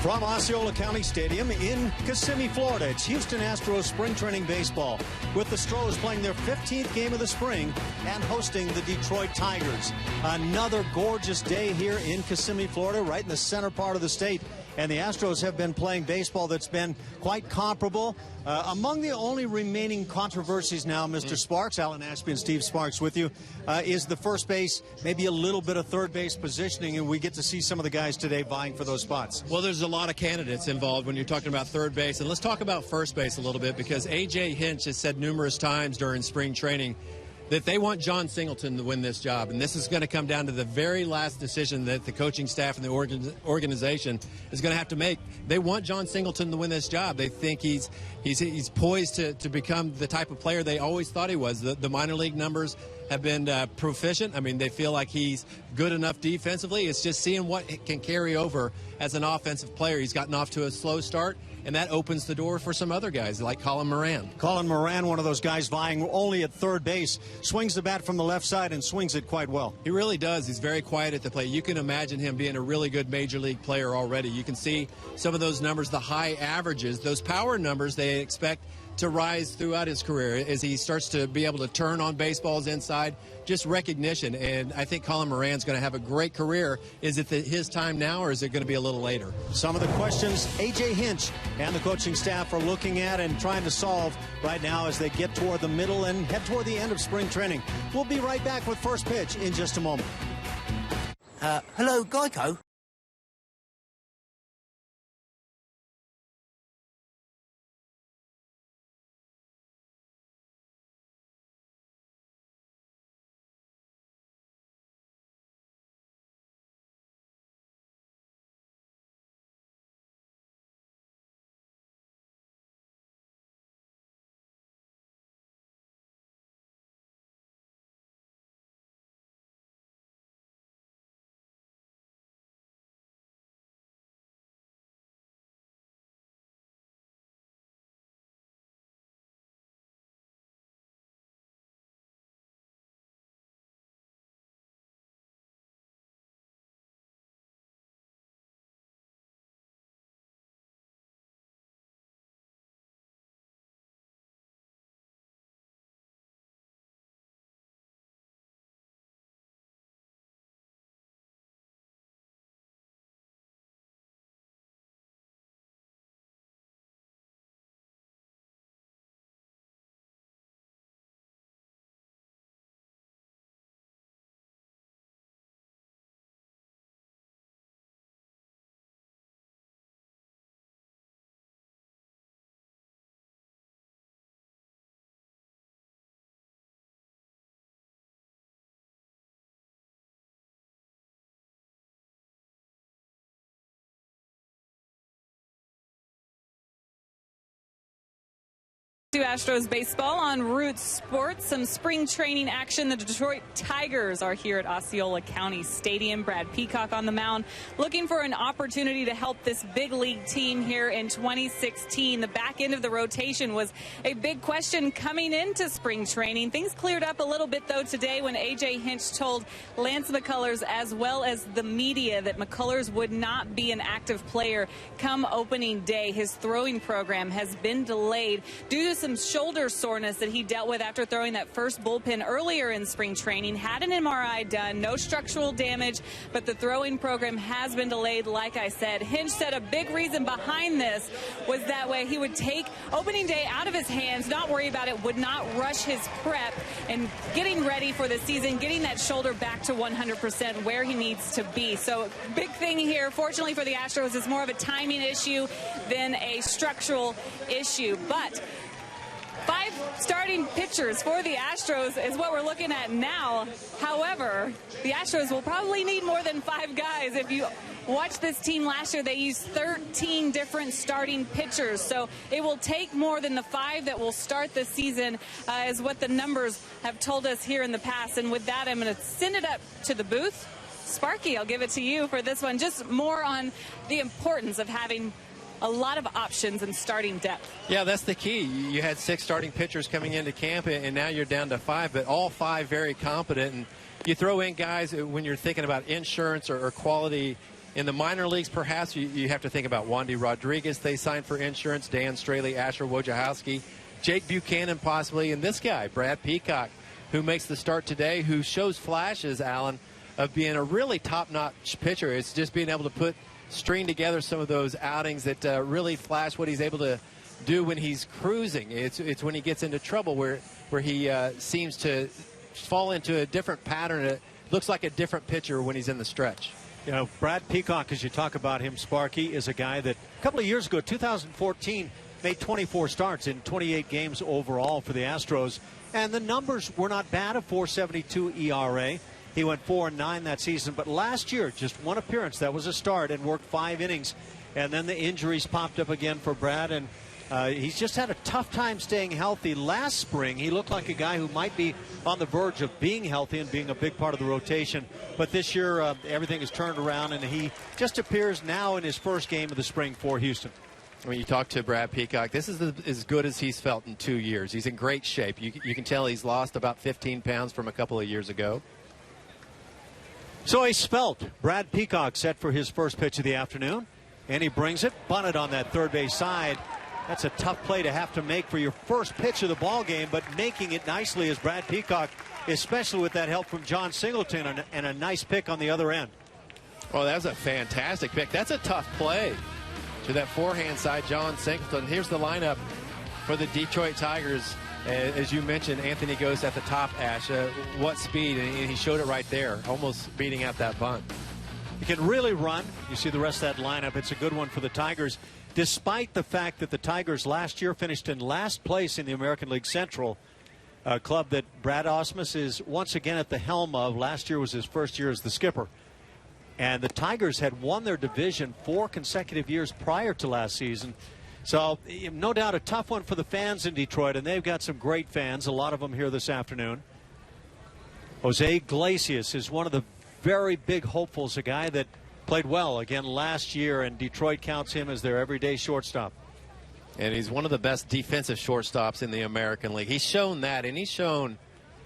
From Osceola County Stadium in Kissimmee, Florida, it's Houston Astros spring training baseball, with the Astros playing their 15th game of the spring and hosting the Detroit Tigers. Another gorgeous day here in Kissimmee, Florida, right in the center part of the state. And the Astros have been playing baseball that's been quite comparable. Among the only remaining controversies now, Mr. Sparks, Alan Ashby and Steve Sparks with you, is the first base, maybe a little bit of third base positioning, and we get to see some of the guys today vying for those spots. Well, there's a lot of candidates involved when you're talking about third base. And let's talk about first base a little bit, because A.J. Hinch has said numerous times during spring training that they want John Singleton to win this job. And this is going to come down to the very last decision that the coaching staff and the organization is going to have to make. They want John Singleton to win this job. They think he's poised to become the type of player they always thought he was. The minor league numbers have been proficient. I mean, they feel like he's good enough defensively. It's just seeing what can carry over as an offensive player. He's gotten off to a slow start, and that opens the door for some other guys like Colin Moran. Colin Moran, one of those guys vying only at third base, swings the bat from the left side and swings it quite well. He really does. He's very quiet at the plate. You can imagine him being a really good major league player already. You can see some of those numbers, the high averages, those power numbers they expect to rise throughout his career as he starts to be able to turn on baseballs inside. Just recognition, and I think Colin Moran's going to have a great career. Is it his time now, or is it going to be a little later? Some of the questions A.J. Hinch and the coaching staff are looking at and trying to solve right now as they get toward the middle and head toward the end of spring training. We'll be right back with first pitch in just a moment. Hello, Geico? Astros baseball on Root Sports. Some spring training action. The Detroit Tigers are here at Osceola County Stadium. Brad Peacock on the mound, looking for an opportunity to help this big league team here in 2016. The back end of the rotation was a big question coming into spring training. Things cleared up a little bit, though, today when A.J. Hinch told Lance McCullers as well as the media that McCullers would not be an active player come opening day. His throwing program has been delayed due to some shoulder soreness that he dealt with after throwing that first bullpen earlier in spring training. Had an MRI done, no structural damage, but the throwing program has been delayed, like I said. Hinch said a big reason behind this was that way he would take opening day out of his hands, not worry about it, would not rush his prep and getting ready for the season, getting that shoulder back to 100% where he needs to be. So big thing here, fortunately for the Astros, is more of a timing issue than a structural issue. But 5 starting pitchers for the Astros is what we're looking at now. However, the Astros will probably need more than 5 guys. If you watch this team last year, they used 13 different starting pitchers. So it will take more than the 5 that will start the season, is what the numbers have told us here in the past. And with that, I'm going to send it up to the booth. Sparky, I'll give it to you for this one. Just more on the importance of having a lot of options and starting depth. Yeah, that's the key. You had 6 starting pitchers coming into camp, and now you're down to 5, but all 5 very competent. And you throw in guys when you're thinking about insurance or quality In the minor leagues, perhaps you have to think about Wandy Rodriguez. They signed for insurance. Dan Straley, Asher Wojciechowski, Jake Buchanan possibly, and this guy, Brad Peacock, who makes the start today, who shows flashes, Alan, of being a really top-notch pitcher. It's just being able to string together some of those outings that really flash what he's able to do when he's cruising. It's when he gets into trouble where he seems to fall into a different pattern. It looks like a different pitcher when he's in the stretch. You know, Brad Peacock, as you talk about him, Sparky, is a guy that a couple of years ago, 2014, made 24 starts in 28 games overall for the Astros. And the numbers were not bad, a 4.72 ERA. He went 4-9 that season. But last year, just one appearance. That was a start and worked 5 innings. And then the injuries popped up again for Brad. And he's just had a tough time staying healthy. Last spring, he looked like a guy who might be on the verge of being healthy and being a big part of the rotation. But this year, everything has turned around, and he just appears now in his first game of the spring for Houston. When you talk to Brad Peacock, this is as good as he's felt in 2 years. He's in great shape. You can tell he's lost about 15 pounds from a couple of years ago. So a svelte Brad Peacock set for his first pitch of the afternoon, and he brings it, bunted on that third base side. That's a tough play to have to make for your first pitch of the ball game, but making it nicely is Brad Peacock, especially with that help from John Singleton and a nice pick on the other end. Oh, that was a fantastic pick. That's a tough play to that forehand side, John Singleton. Here's the lineup for the Detroit Tigers. As you mentioned, Anthony Ghost at the top, Ash. What speed, and he showed it right there, almost beating out that bunt. He can really run. You see the rest of that lineup. It's a good one for the Tigers, despite the fact that the Tigers last year finished in last place in the American League Central, a club that Brad Ausmus is once again at the helm of. Last year was his first year as the skipper. And the Tigers had won their division 4 consecutive years prior to last season. So, no doubt a tough one for the fans in Detroit, and they've got some great fans, a lot of them here this afternoon. Jose Iglesias is one of the very big hopefuls, a guy that played well again last year, and Detroit counts him as their everyday shortstop. And he's one of the best defensive shortstops in the American League. He's shown that, and he's shown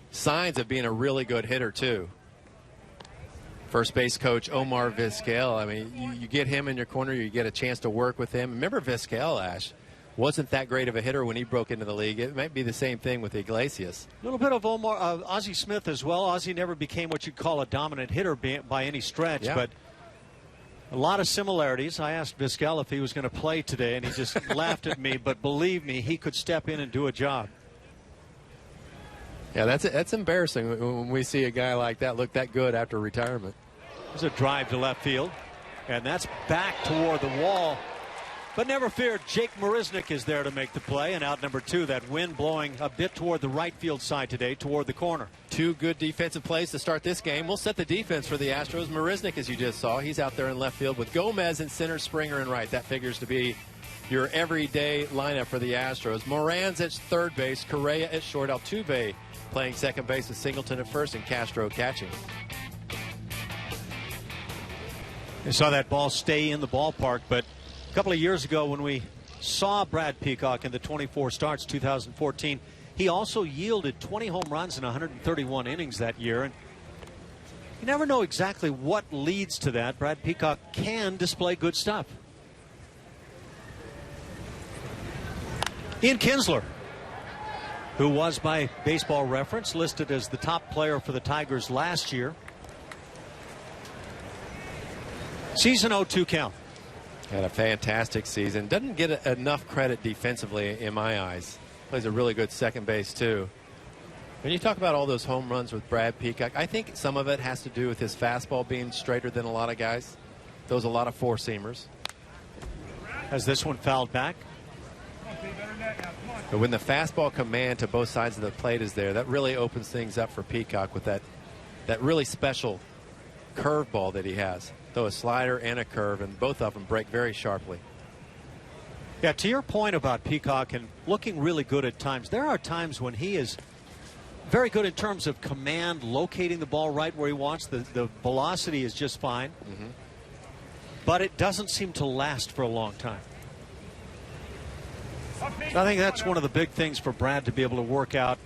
signs of being a really good hitter, too. First base coach Omar Vizquel. I mean, you get him in your corner, you get a chance to work with him. Remember Vizquel, Ash, wasn't that great of a hitter when he broke into the league. It might be the same thing with Iglesias. A little bit of Ozzie Smith as well. Ozzie never became what you'd call a dominant hitter by any stretch, but a lot of similarities. I asked Vizquel if he was going to play today, and he just laughed at me. But believe me, he could step in and do a job. Yeah, that's embarrassing when we see a guy like that look that good after retirement. There's a drive to left field, and that's back toward the wall. But never fear, Jake Marisnick is there to make the play, and out number 2, that wind blowing a bit toward the right field side today, toward the corner. 2 good defensive plays to start this game. We'll set the defense for the Astros. Marisnick, as you just saw, he's out there in left field with Gomez in center, Springer in right. That figures to be your everyday lineup for the Astros. Moran's at third base, Correa at short, Altuve playing second base with Singleton at first and Castro catching. You saw that ball stay in the ballpark, but a couple of years ago when we saw Brad Peacock in the 24 starts, 2014, he also yielded 20 home runs in 131 innings that year. And you never know exactly what leads to that. Brad Peacock can display good stuff. Ian Kinsler, who was by Baseball Reference listed as the top player for the Tigers last year. Season 0-2 count. Had a fantastic season. Doesn't get enough credit defensively in my eyes. Plays a really good second base, too. When you talk about all those home runs with Brad Peacock, I think some of it has to do with his fastball being straighter than a lot of guys. Those a lot of four-seamers. Has this one fouled back? But when the fastball command to both sides of the plate is there, that really opens things up for Peacock with that really special curveball that he has. Though a slider and a curve, and both of them break very sharply. Yeah, to your point about Peacock and looking really good at times, there are times when he is very good in terms of command, locating the ball right where he wants. The velocity is just fine. But it doesn't seem to last for a long time. I think that's one of the big things for Brad to be able to work out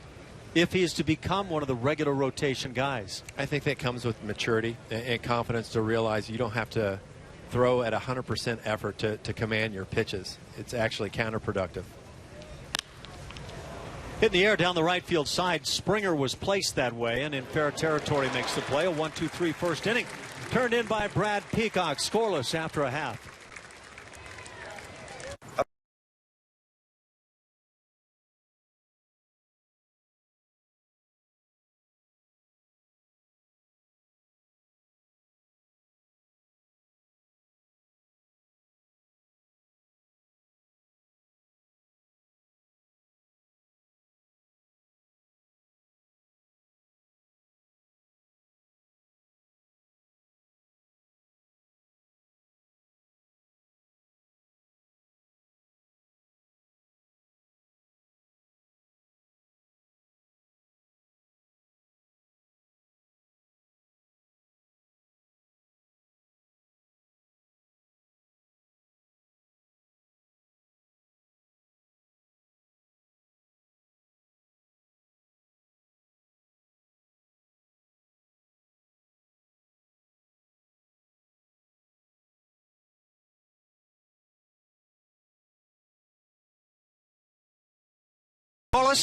if he is to become one of the regular rotation guys. I think that comes with maturity and confidence to realize you don't have to throw at 100% effort to command your pitches. It's actually counterproductive. Hit in the air down the right field side. Springer was placed that way and in fair territory makes the play. A 1-2-3 first inning. Turned in by Brad Peacock. Scoreless after a half.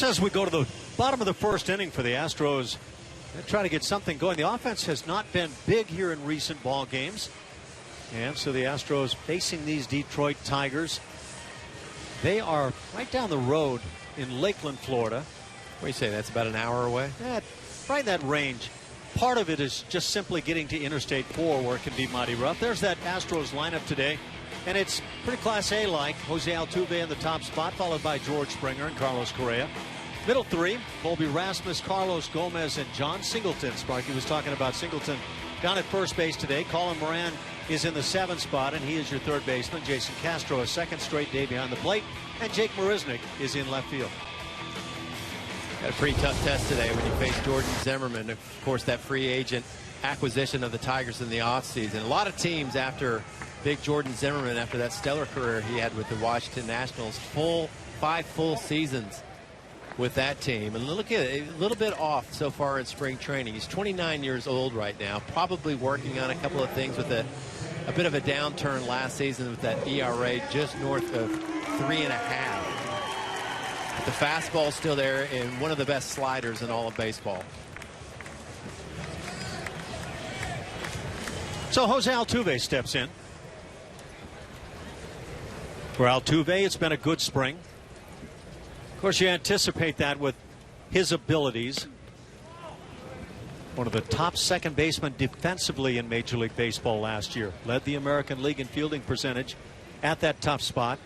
As we go to the bottom of the first inning for the Astros, they're trying to get something going. The offense has not been big here in recent ball games. And so the Astros facing these Detroit Tigers. They are right down the road in Lakeland, Florida. What do you say? That's about an hour away? Yeah, right in that range. Part of it is just simply getting to Interstate 4 where it can be mighty rough. There's that Astros lineup today. And it's pretty Class A-like. Jose Altuve in the top spot, followed by George Springer and Carlos Correa. Middle three, Volpe Rasmus, Carlos Gomez, and John Singleton. Sparky was talking about Singleton down at first base today. Colin Moran is in the 7th spot, and he is your third baseman. Jason Castro, a second straight day behind the plate. And Jake Marisnick is in left field. Got a pretty tough test today when you face Jordan Zimmerman. Of course, that free agent acquisition of the Tigers in the offseason. A lot of teams after big Jordan Zimmerman, after that stellar career he had with the Washington Nationals, 5 full seasons with that team. And look at it, a little bit off so far in spring training. He's 29 years old right now, probably working on a couple of things with a bit of a downturn last season with that ERA just north of 3.5. But the fastball's still there and one of the best sliders in all of baseball. So Jose Altuve steps in. For Altuve, it's been a good spring. Of course, you anticipate that with his abilities. One of the top second basemen defensively in Major League Baseball last year. Led the American League in fielding percentage at that tough spot.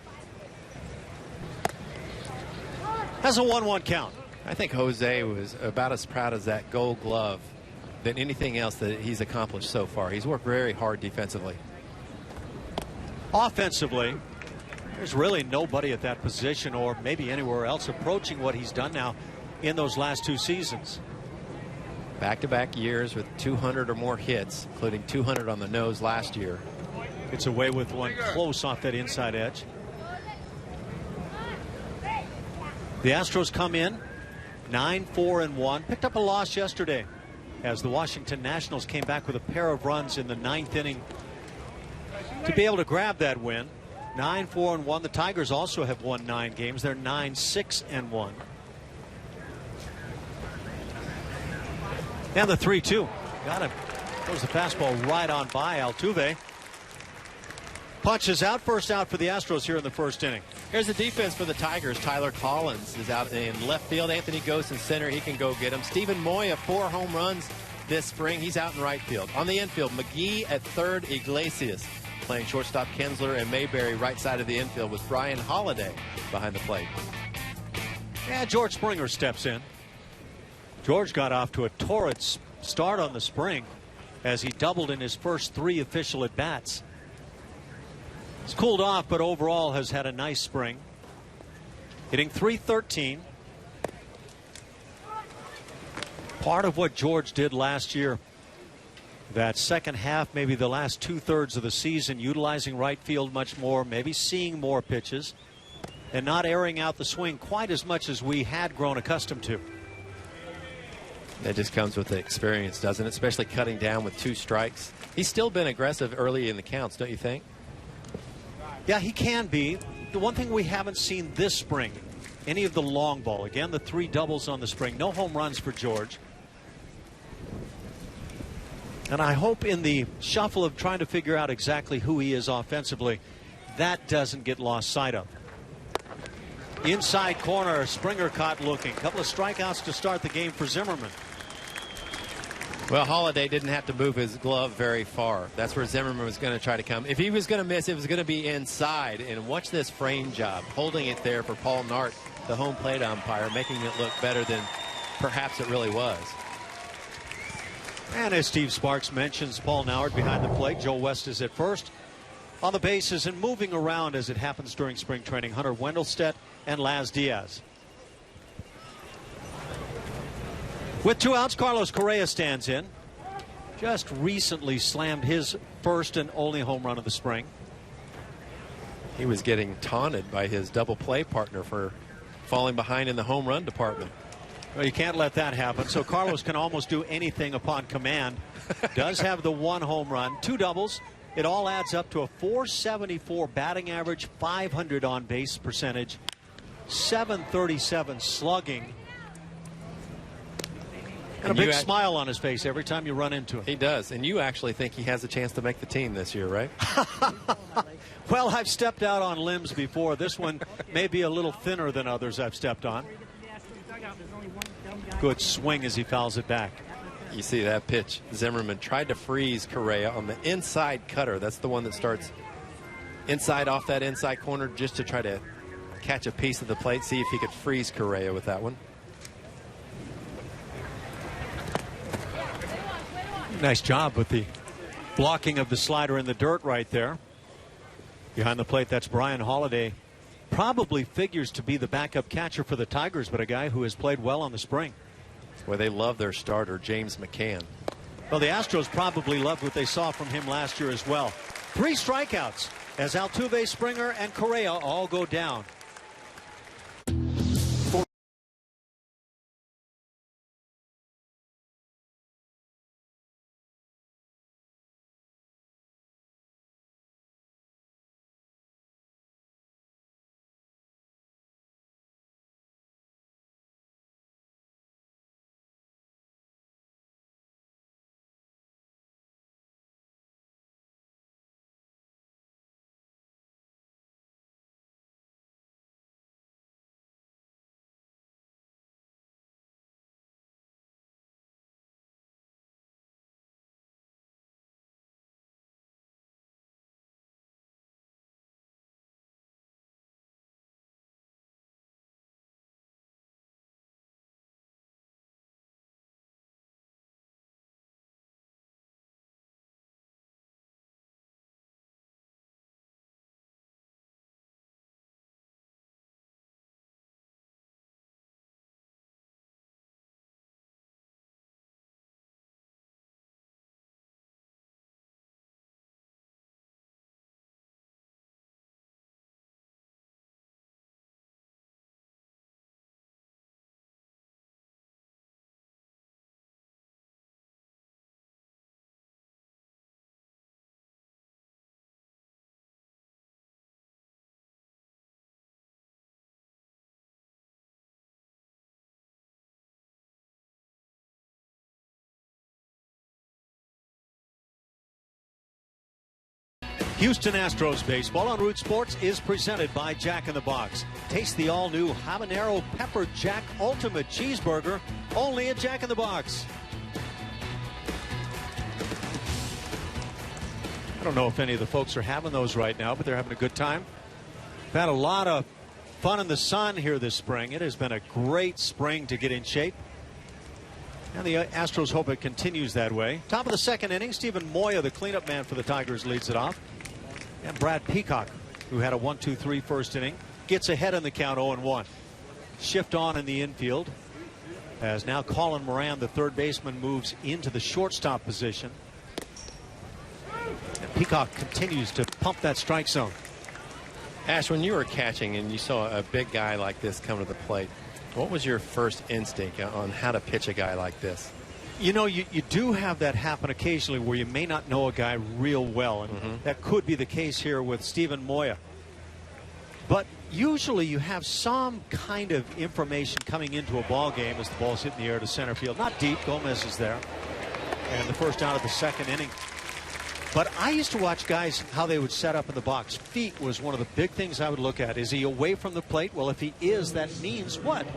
Has a 1-1 count. I think Jose was about as proud as that Gold Glove than anything else that he's accomplished so far. He's worked very hard defensively. Offensively, there's really nobody at that position or maybe anywhere else approaching what he's done now in those last 2 seasons. Back-to-back years with 200 or more hits, including 200 on the nose last year. It's away with one close off that inside edge. The Astros come in 9-4-1. Picked up a loss yesterday as the Washington Nationals came back with a pair of runs in the 9th inning to be able to grab that win. 9-4-1. The Tigers also have won 9 games. They're 9-6-1. And the 3-2. Got him. Goes the fastball right on by Altuve. Punches out. First out for the Astros here in the first inning. Here's the defense for the Tigers. Tyler Collins is out in left field. Anthony Gose in center. He can go get him. Stephen Moya, 4 home runs this spring. He's out in right field. On the infield, McGee at third. Iglesias playing shortstop. Kinsler and Mayberry right side of the infield with Brian Holiday behind the plate. Yeah, George Springer steps in. George got off to a torrid start on the spring as he doubled in his first 3 official at-bats. He's cooled off, but overall has had a nice spring. Hitting .313. Part of what George did last year, that second half, maybe the last 2/3 of the season, utilizing right field much more, maybe seeing more pitches, and not airing out the swing quite as much as we had grown accustomed to. That just comes with the experience, doesn't it? Especially cutting down with 2 strikes. He's still been aggressive early in the counts, don't you think? Yeah, he can be. The one thing we haven't seen this spring, any of the long ball. Again, the 3 doubles on the spring. No home runs for George. And I hope in the shuffle of trying to figure out exactly who he is offensively, that doesn't get lost sight of. Inside corner, Springer caught looking. A couple of strikeouts to start the game for Zimmerman. Well, Holiday didn't have to move his glove very far. That's where Zimmerman was going to try to come. If he was going to miss, it was going to be inside. And watch this frame job, holding it there for Paul Nart, the home plate umpire, making it look better than perhaps it really was. And as Steve Sparks mentions, Paul Nart behind the plate. Joe West is at first. On the bases and moving around as it happens during spring training, Hunter Wendelstedt and Laz Diaz. With 2 outs, Carlos Correa stands in. Just recently slammed his first and only home run of the spring. He was getting taunted by his double play partner for falling behind in the home run department. Well, you can't let that happen. So Carlos can almost do anything upon command. Does have the 1 home run, 2 doubles. It all adds up to a .474 batting average, .500 on base percentage, .737 slugging. And a big smile on his face every time you run into him. He does. And you actually think he has a chance to make the team this year, right? Well, I've stepped out on limbs before. This one may be a little thinner than others I've stepped on. Good swing as he fouls it back. You see that pitch. Zimmerman tried to freeze Correa on the inside cutter. That's the one that starts inside off that inside corner, just to try to catch a piece of the plate, see if he could freeze Correa with that one. Nice job with the blocking of the slider in the dirt right there. Behind the plate, that's Brian Holiday. Probably figures to be the backup catcher for the Tigers, but a guy who has played well on the spring. Well, they love their starter, James McCann. Well, the Astros probably loved what they saw from him last year as well. 3 strikeouts as Altuve, Springer, and Correa all go down. Houston Astros baseball on Root Sports is presented by Jack in the Box. Taste the all-new Habanero Pepper Jack Ultimate Cheeseburger, only at Jack in the Box. I don't know if any of the folks are having those right now, but they're having a good time. We've had a lot of fun in the sun here this spring. It has been a great spring to get in shape. And the Astros hope it continues that way. Top of the second inning, Stephen Moya, the cleanup man for the Tigers, leads it off. And Brad Peacock, who had a 1-2-3 first inning, gets ahead in the count 0-1. Shift on in the infield as now Colin Moran, the third baseman, moves into the shortstop position. And Peacock continues to pump that strike zone. Ash, when you were catching and you saw a big guy like this come to the plate, What was your first instinct on how to pitch a guy like this? You know, you do have that happen occasionally where you may not know a guy real well, and that could be the case here with Steven Moya. But usually you have some kind of information coming into a ball game as the ball's hitting the air to center field. Not deep. Gomez is there. And the first out of the second inning. But I used to watch guys, how they would set up in the box. Feet was one of the big things I would look at. Is he away from the plate? Well, if he is, that means what?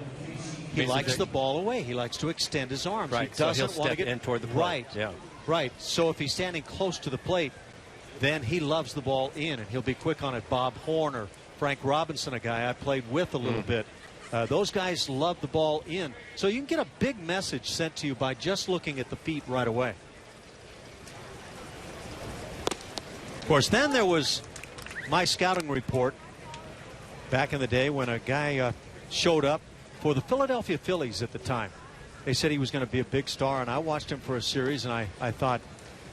He likes the ball away. He likes to extend his arms. Right. He doesn't so want to get in toward the plate. Right. Yeah. Right. So if he's standing close to the plate, then he loves the ball in, and he'll be quick on it. Bob Horn or Frank Robinson, a guy I played with a little bit. Those guys love the ball in. So you can get a big message sent to you by just looking at the feet right away. Of course, then there was my scouting report back in the day when a guy showed up for the Philadelphia Phillies at the time. They said he was going to be a big star, and I watched him for a series, and I thought,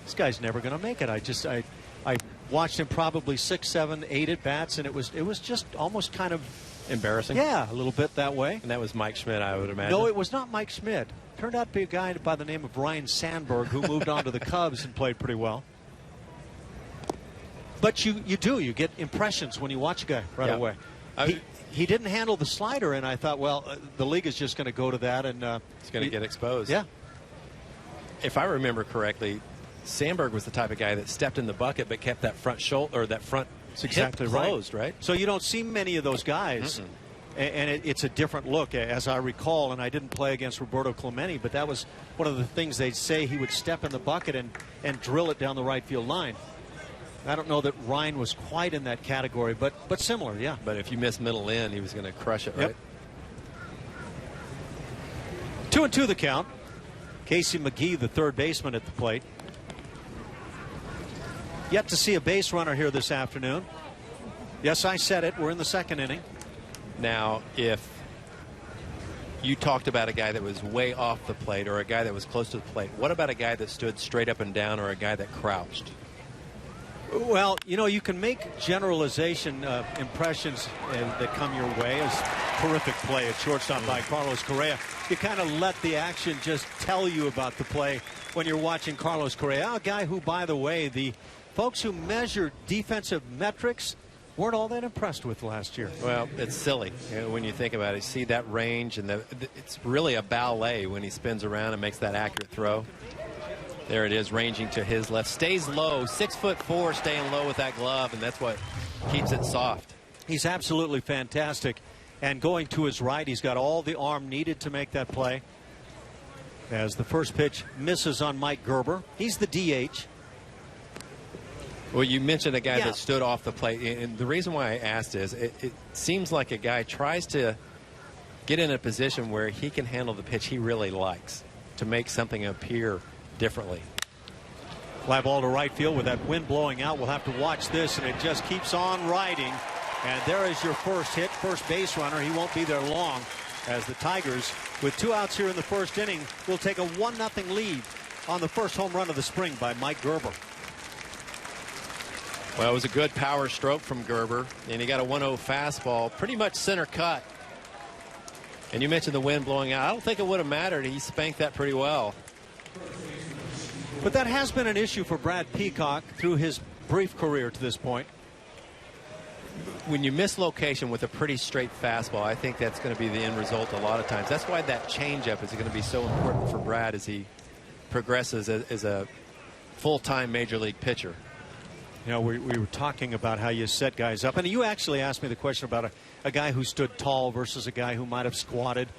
this guy's never going to make it. I watched him probably 6, 7, 8 at bats, and it was just almost kind of embarrassing. Yeah, a little bit that way. And that was Mike Schmidt, I would imagine. No, it was not Mike Schmidt. Turned out to be a guy by the name of Ryan Sandberg, who moved on to the Cubs and played pretty well. But you get impressions when you watch a guy right away. He didn't handle the slider, and I thought, well, the league is just going to go to that, and it's going to get exposed. Yeah. If I remember correctly, Sandberg was the type of guy that stepped in the bucket but kept that front shoulder or that front hip closed, right? So you don't see many of those guys, and it's a different look, as I recall. And I didn't play against Roberto Clemente, but that was one of the things they'd say. He would step in the bucket and drill it down the right field line. I don't know that Ryan was quite in that category, but similar, yeah. But if you miss middle in, he was going to crush it, right? 2-2 the count. Casey McGee, the third baseman, at the plate. Yet to see a base runner here this afternoon. Yes, I said it. We're in the second inning. Now, if you talked about a guy that was way off the plate or a guy that was close to the plate, what about a guy that stood straight up and down or a guy that crouched? Well, you know, you can make generalization impressions that come your way. As terrific play at shortstop by Carlos Correa. You kind of let the action just tell you about the play when you're watching Carlos Correa, a guy who, by the way, the folks who measure defensive metrics weren't all that impressed with last year. Well, it's silly when you think about it. You see that range, and it's really a ballet when he spins around and makes that accurate throw. There it is, ranging to his left. Stays low, 6'4", staying low with that glove, and that's what keeps it soft. He's absolutely fantastic. And going to his right, he's got all the arm needed to make that play. As the first pitch misses on Mike Gerber. He's the DH. Well, you mentioned a guy that stood off the plate, and the reason why I asked is it seems like a guy tries to get in a position where he can handle the pitch he really likes to make something appear differently. Fly ball to right field with that wind blowing out. We'll have to watch this, and it just keeps on riding. And there is your first hit, first base runner. He won't be there long, as the Tigers, with 2 outs here in the first inning, will take a 1-0 lead on the first home run of the spring by Mike Gerber. Well, it was a good power stroke from Gerber, and he got a 1-0 fastball, pretty much center cut. And you mentioned the wind blowing out. I don't think it would have mattered. He spanked that pretty well. But that has been an issue for Brad Peacock through his brief career to this point. When you miss location with a pretty straight fastball, I think that's going to be the end result a lot of times. That's why that changeup is going to be so important for Brad as he progresses as a full-time major league pitcher. You know, we were talking about how you set guys up. And you actually asked me the question about a guy who stood tall versus a guy who might have squatted.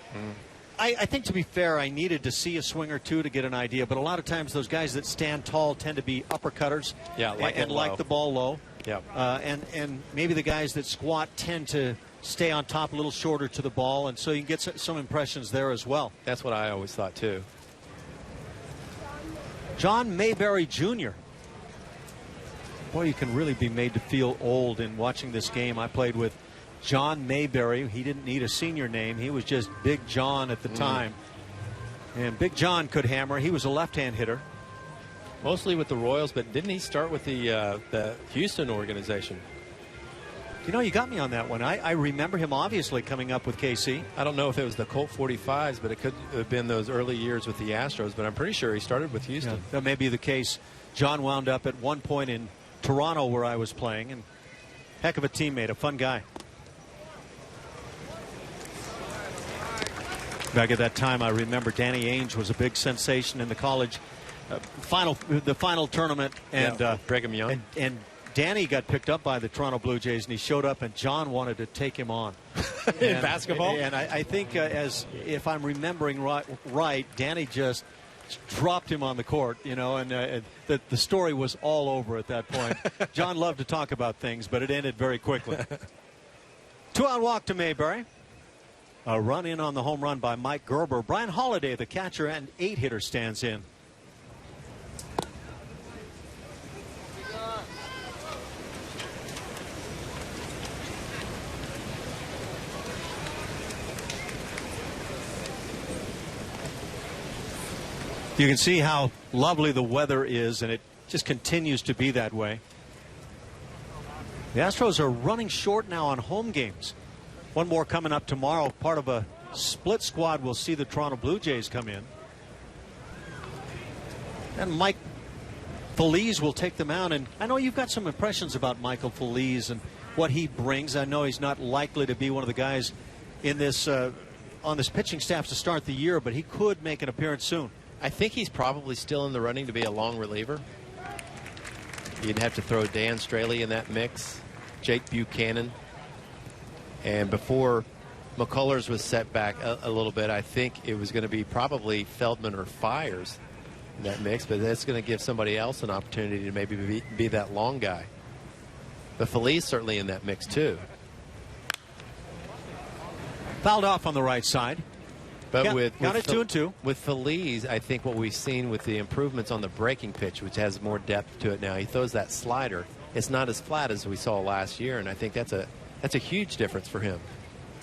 I think, to be fair, I needed to see a swing or two to get an idea. But a lot of times those guys that stand tall tend to be uppercutters and like the ball low. Yeah. And maybe the guys that squat tend to stay on top a little shorter to the ball. And so you can get some impressions there as well. That's what I always thought, too. John Mayberry Jr. Boy, you can really be made to feel old in watching this game. I played with John Mayberry. He didn't need a senior name. He was just Big John at the time. And Big John could hammer. He was a left-hand hitter. Mostly with the Royals, but didn't he start with the Houston organization? You know, you got me on that one. I remember him obviously coming up with KC. I don't know if it was the Colt 45s, but it could have been those early years with the Astros. But I'm pretty sure he started with Houston. Yeah, that may be the case. John wound up at one point in Toronto where I was playing, and heck of a teammate, a fun guy. Back at that time, I remember Danny Ainge was a big sensation in the college the final tournament, and Brigham Young. And Danny got picked up by the Toronto Blue Jays, and he showed up, and John wanted to take him on. In basketball? And I think, as if I'm remembering right, Danny just dropped him on the court, you know, and the story was all over at that point. John loved to talk about things, but it ended very quickly. 2-out walk to Mayberry. A run in on the home run by Mike Gerber. Brian Holliday, the catcher and 8-hitter, stands in. You can see how lovely the weather is, and it just continues to be that way. The Astros are running short now on home games. One more coming up tomorrow. Part of a split squad. We'll see the Toronto Blue Jays come in. And Mike Phillies will take them out. And I know you've got some impressions about Michael Phillies and what he brings. I know he's not likely to be one of the guys in this on this pitching staff to start the year, but he could make an appearance soon. I think he's probably still in the running to be a long reliever. You'd have to throw Dan Straley in that mix, Jake Buchanan. And before McCullers was set back a little bit, I think it was going to be probably Feldman or Fiers in that mix, but that's going to give somebody else an opportunity to maybe be that long guy. But Feliz certainly in that mix too. Fouled off on the right side. But got it 2-2. With Feliz, I think what we've seen with the improvements on the breaking pitch, which has more depth to it now, he throws that slider. It's not as flat as we saw last year, and I think that's a huge difference for him.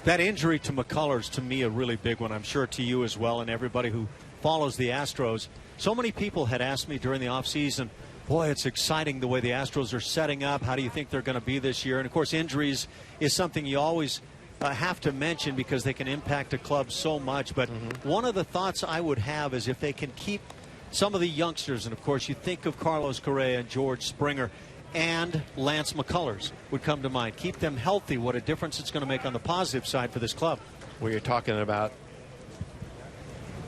That injury to McCullers, to me, a really big one. I'm sure to you as well, and everybody who follows the Astros. So many people had asked me during the offseason, boy, it's exciting the way the Astros are setting up. How do you think they're going to be this year? And, of course, injuries is something you always have to mention because they can impact a club so much. But one of the thoughts I would have is if they can keep some of the youngsters, and, of course, you think of Carlos Correa and George Springer, and Lance McCullers would come to mind. Keep them healthy. What a difference it's going to make on the positive side for this club. Where you're talking about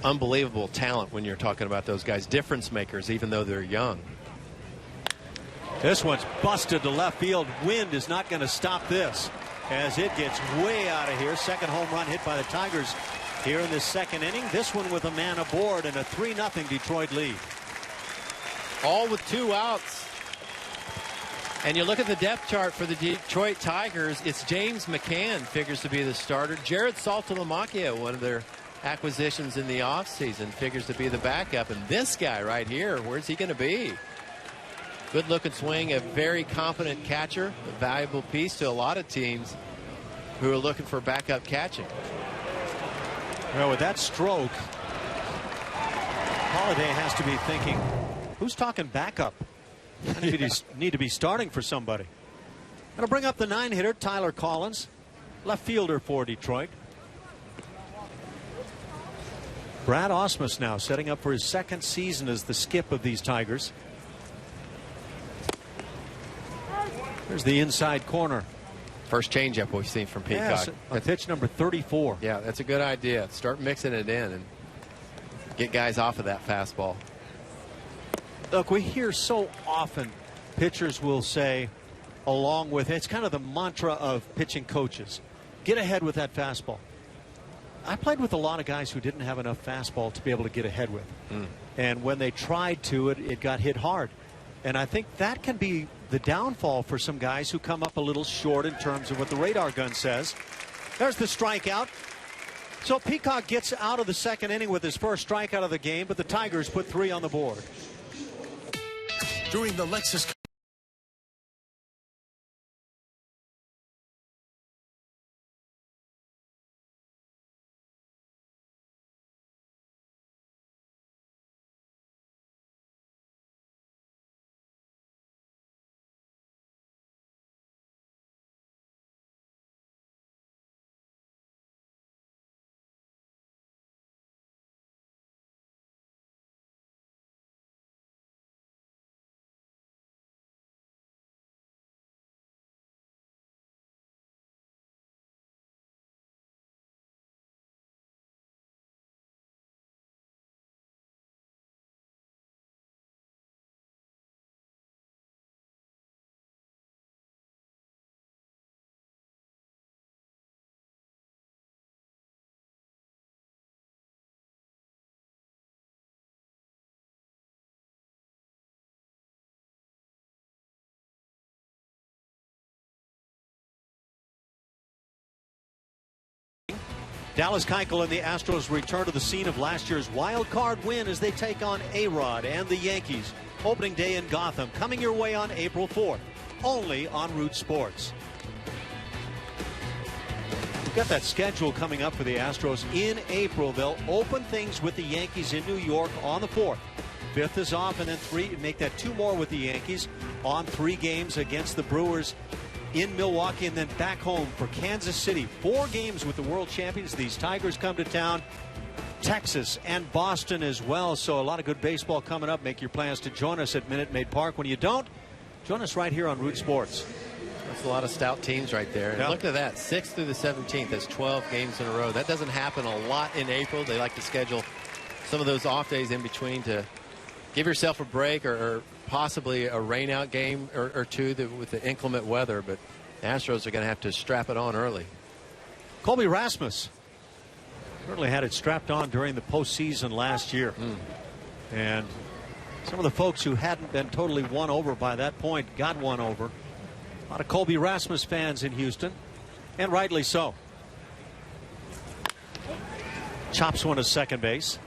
unbelievable talent when you're talking about those guys. Difference makers, even though they're young. This one's busted to left field. Wind is not going to stop this as it gets way out of here. Second home run hit by the Tigers here in this second inning. This one with a man aboard and a 3-0 Detroit lead. All with 2 outs. And you look at the depth chart for the Detroit Tigers, it's James McCann figures to be the starter. Jared Saltalamacchia, one of their acquisitions in the offseason, figures to be the backup. And this guy right here, where's he going to be? Good looking swing, a very confident catcher, a valuable piece to a lot of teams who are looking for backup catching. Well, with that stroke, Holliday has to be thinking, who's talking backup? I need to be starting for somebody. Going to bring up the 9-hitter, Tyler Collins, left fielder for Detroit. Brad Ausmus now setting up for his second season as the skip of these Tigers. There's the inside corner. First changeup we've seen from Peacock. Yes, on pitch number 34. Yeah, that's a good idea. Start mixing it in and get guys off of that fastball. Look, we hear so often pitchers will say, along with it's kind of the mantra of pitching coaches, get ahead with that fastball. I played with a lot of guys who didn't have enough fastball to be able to get ahead with. And when they tried to, it got hit hard. And I think that can be the downfall for some guys who come up a little short in terms of what the radar gun says. There's the strikeout. So Peacock gets out of the second inning with his first strikeout of the game, but the Tigers put 3 on the board. During the Lexus Dallas Keuchel and the Astros return to the scene of last year's wild card win as they take on A-Rod and the Yankees. Opening day in Gotham, coming your way on April 4th, only on Root Sports. We've got that schedule coming up for the Astros in April. They'll open things with the Yankees in New York on the 4th. 5th is off, and then make that 2 more with the Yankees on 3 games against the Brewers in Milwaukee, and then back home for Kansas City. 4 games with the world champions. These Tigers come to town. Texas and Boston as well. So a lot of good baseball coming up. Make your plans to join us at Minute Maid Park. When you don't, join us right here on Root Sports. That's a lot of stout teams right there. And look at that, 6th through the 17th. That's 12 games in a row. That doesn't happen a lot in April. They like to schedule some of those off days in between to give yourself a break, or possibly a rainout game or 2 with the inclement weather. But the Astros are going to have to strap it on early. Colby Rasmus certainly had it strapped on during the postseason last year. And some of the folks who hadn't been totally won over by that point got won over. A lot of Colby Rasmus fans in Houston, and rightly so. Chops one to second base.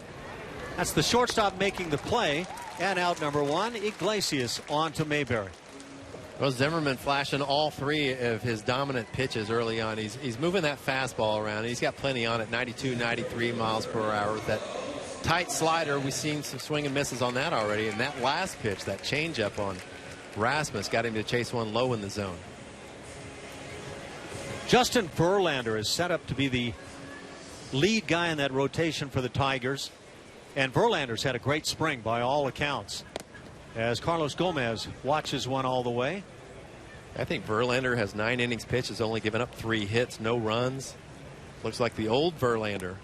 That's the shortstop making the play, and out number 1, Iglesias on to Mayberry. Well, Zimmerman flashing all 3 of his dominant pitches early on. He's moving that fastball around. He's got plenty on it, 92, 93 miles per hour. With that tight slider, we've seen some swing and misses on that already. And that last pitch, that changeup on Rasmus, got him to chase one low in the zone. Justin Verlander is set up to be the lead guy in that rotation for the Tigers. And Verlander's had a great spring by all accounts, as Carlos Gomez watches one all the way. I think Verlander has 9 innings pitched, has only given up 3 hits, no runs. Looks like the old Verlander.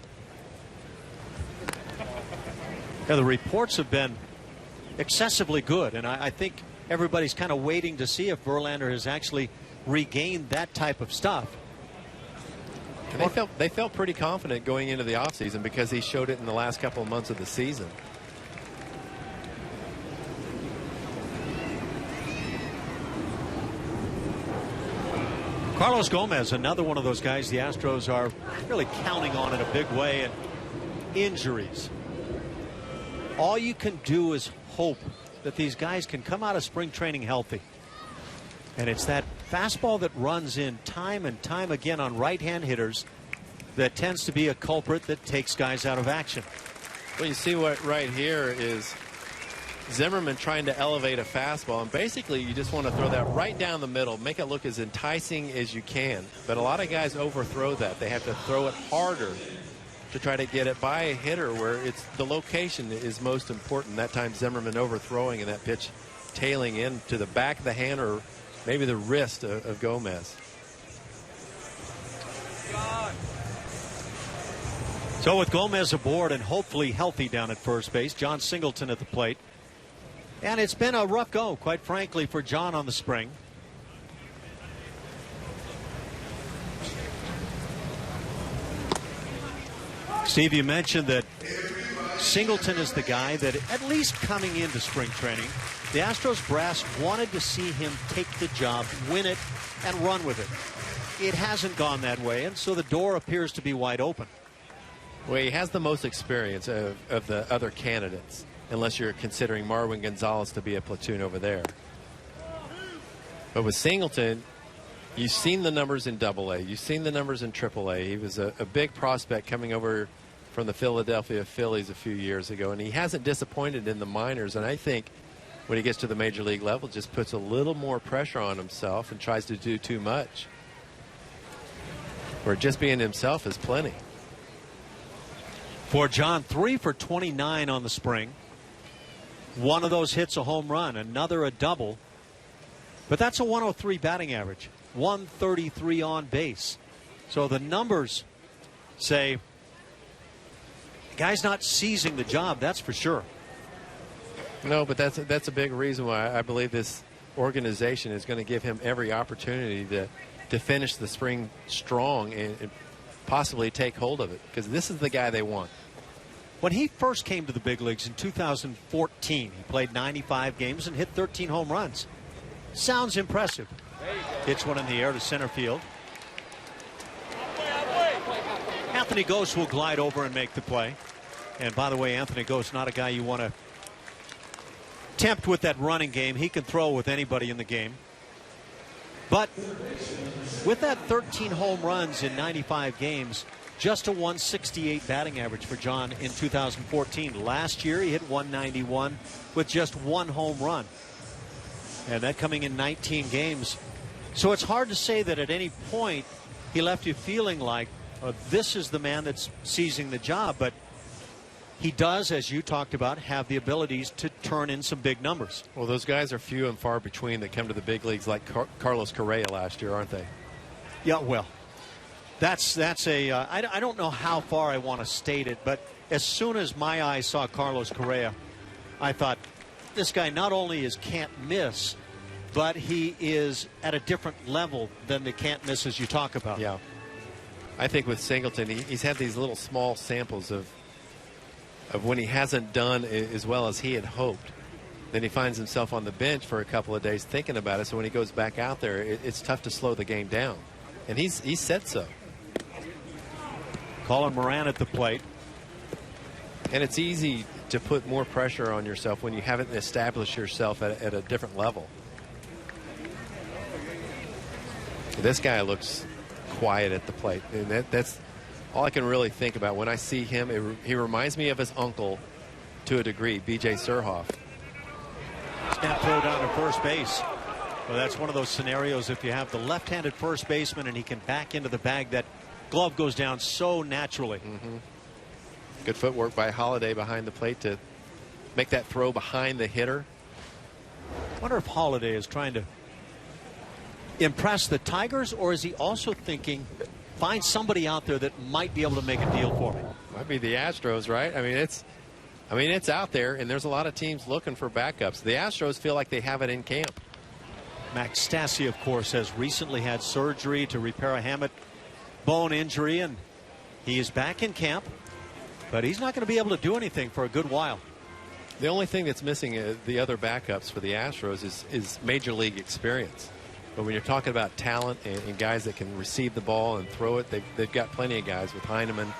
Yeah, the reports have been excessively good, and I think everybody's kind of waiting to see if Verlander has actually regained that type of stuff. And they felt pretty confident going into the offseason because he showed it in the last couple of months of the season. Carlos Gomez, another one of those guys the Astros are really counting on in a big way, and injuries. All you can do is hope that these guys can come out of spring training healthy. And it's that fastball that runs in time and time again on right-hand hitters that tends to be a culprit that takes guys out of action. Well, you see what right here is Zimmerman trying to elevate a fastball, and basically you just want to throw that right down the middle, make it look as enticing as you can. But a lot of guys overthrow that. They have to throw it harder to try to get it by a hitter, where it's the location is most important. That time Zimmerman overthrowing, and that pitch tailing in to the back of the hand or maybe the wrist of Gomez. So with Gomez aboard and hopefully healthy down at first base, John Singleton at the plate. And it's been a rough go, quite frankly, for John on the spring. Steve, you mentioned that Singleton is the guy that, at least coming into spring training, the Astros brass wanted to see him take the job, win it, and run with it. It hasn't gone that way, and so the door appears to be wide open. Well, he has the most experience of the other candidates, unless you're considering Marwin Gonzalez to be a platoon over there. But with Singleton, you've seen the numbers in AA. You've seen the numbers in AAA. He was a big prospect coming over from the Philadelphia Phillies a few years ago, and he hasn't disappointed in the minors. And I think when he gets to the major league level, just puts a little more pressure on himself and tries to do too much. Where just being himself is plenty. For John, 3 for 29 on the spring. One of those hits a home run, another a double. But that's a 103 batting average, 133 on base. So the numbers say guy's not seizing the job, that's for sure. No, but that's a big reason why I believe this organization is going to give him every opportunity to finish the spring strong and possibly take hold of it, because this is the guy they want. When he first came to the big leagues in 2014, he played 95 games and hit 13 home runs. Sounds impressive. Hits one in the air to center field. At Anthony Gose will glide over and make the play. And by the way, Anthony Gose, not a guy you want to tempt with that running game. He can throw with anybody in the game. But with that 13 home runs in 95 games, just a 168 batting average for John in 2014. Last year, he hit 191 with just one home run. And that coming in 19 games. So it's hard to say that at any point he left you feeling like this is the man that's seizing the job. But he does, as you talked about, have the abilities to turn in some big numbers. Well, those guys are few and far between that come to the big leagues like Carlos Correa last year, aren't they? Yeah, well, that's I don't know how far I want to state it, but as soon as my eyes saw Carlos Correa, I thought, this guy not only is can't miss, but he is at a different level than the can't misses you talk about. Yeah. I think with Singleton, he's had these little small samples of when he hasn't done as well as he had hoped. Then he finds himself on the bench for a couple of days thinking about it. So when he goes back out there, it's tough to slow the game down. And he said so. Colin Moran at the plate. And it's easy to put more pressure on yourself when you haven't established yourself at a different level. This guy looks quiet at the plate. And that's all I can really think about. When I see him, he reminds me of his uncle to a degree, B.J. Surhoff. Snap throw down to first base. Well, that's one of those scenarios if you have the left-handed first baseman and he can back into the bag, that glove goes down so naturally. Mm-hmm. Good footwork by Holliday behind the plate to make that throw behind the hitter. I wonder if Holliday is trying to impress the Tigers, or is he also thinking, find somebody out there that might be able to make a deal for me? Might be the Astros, right? I mean, it's out there, and there's a lot of teams looking for backups. The Astros feel like they have it in camp. Max Stassi, of course, has recently had surgery to repair a hamate bone injury, and he is back in camp, but he's not going to be able to do anything for a good while. The only thing that's missing the other backups for the Astros is major league experience. But when you're talking about talent and guys that can receive the ball and throw it, they've got plenty of guys with Heineman,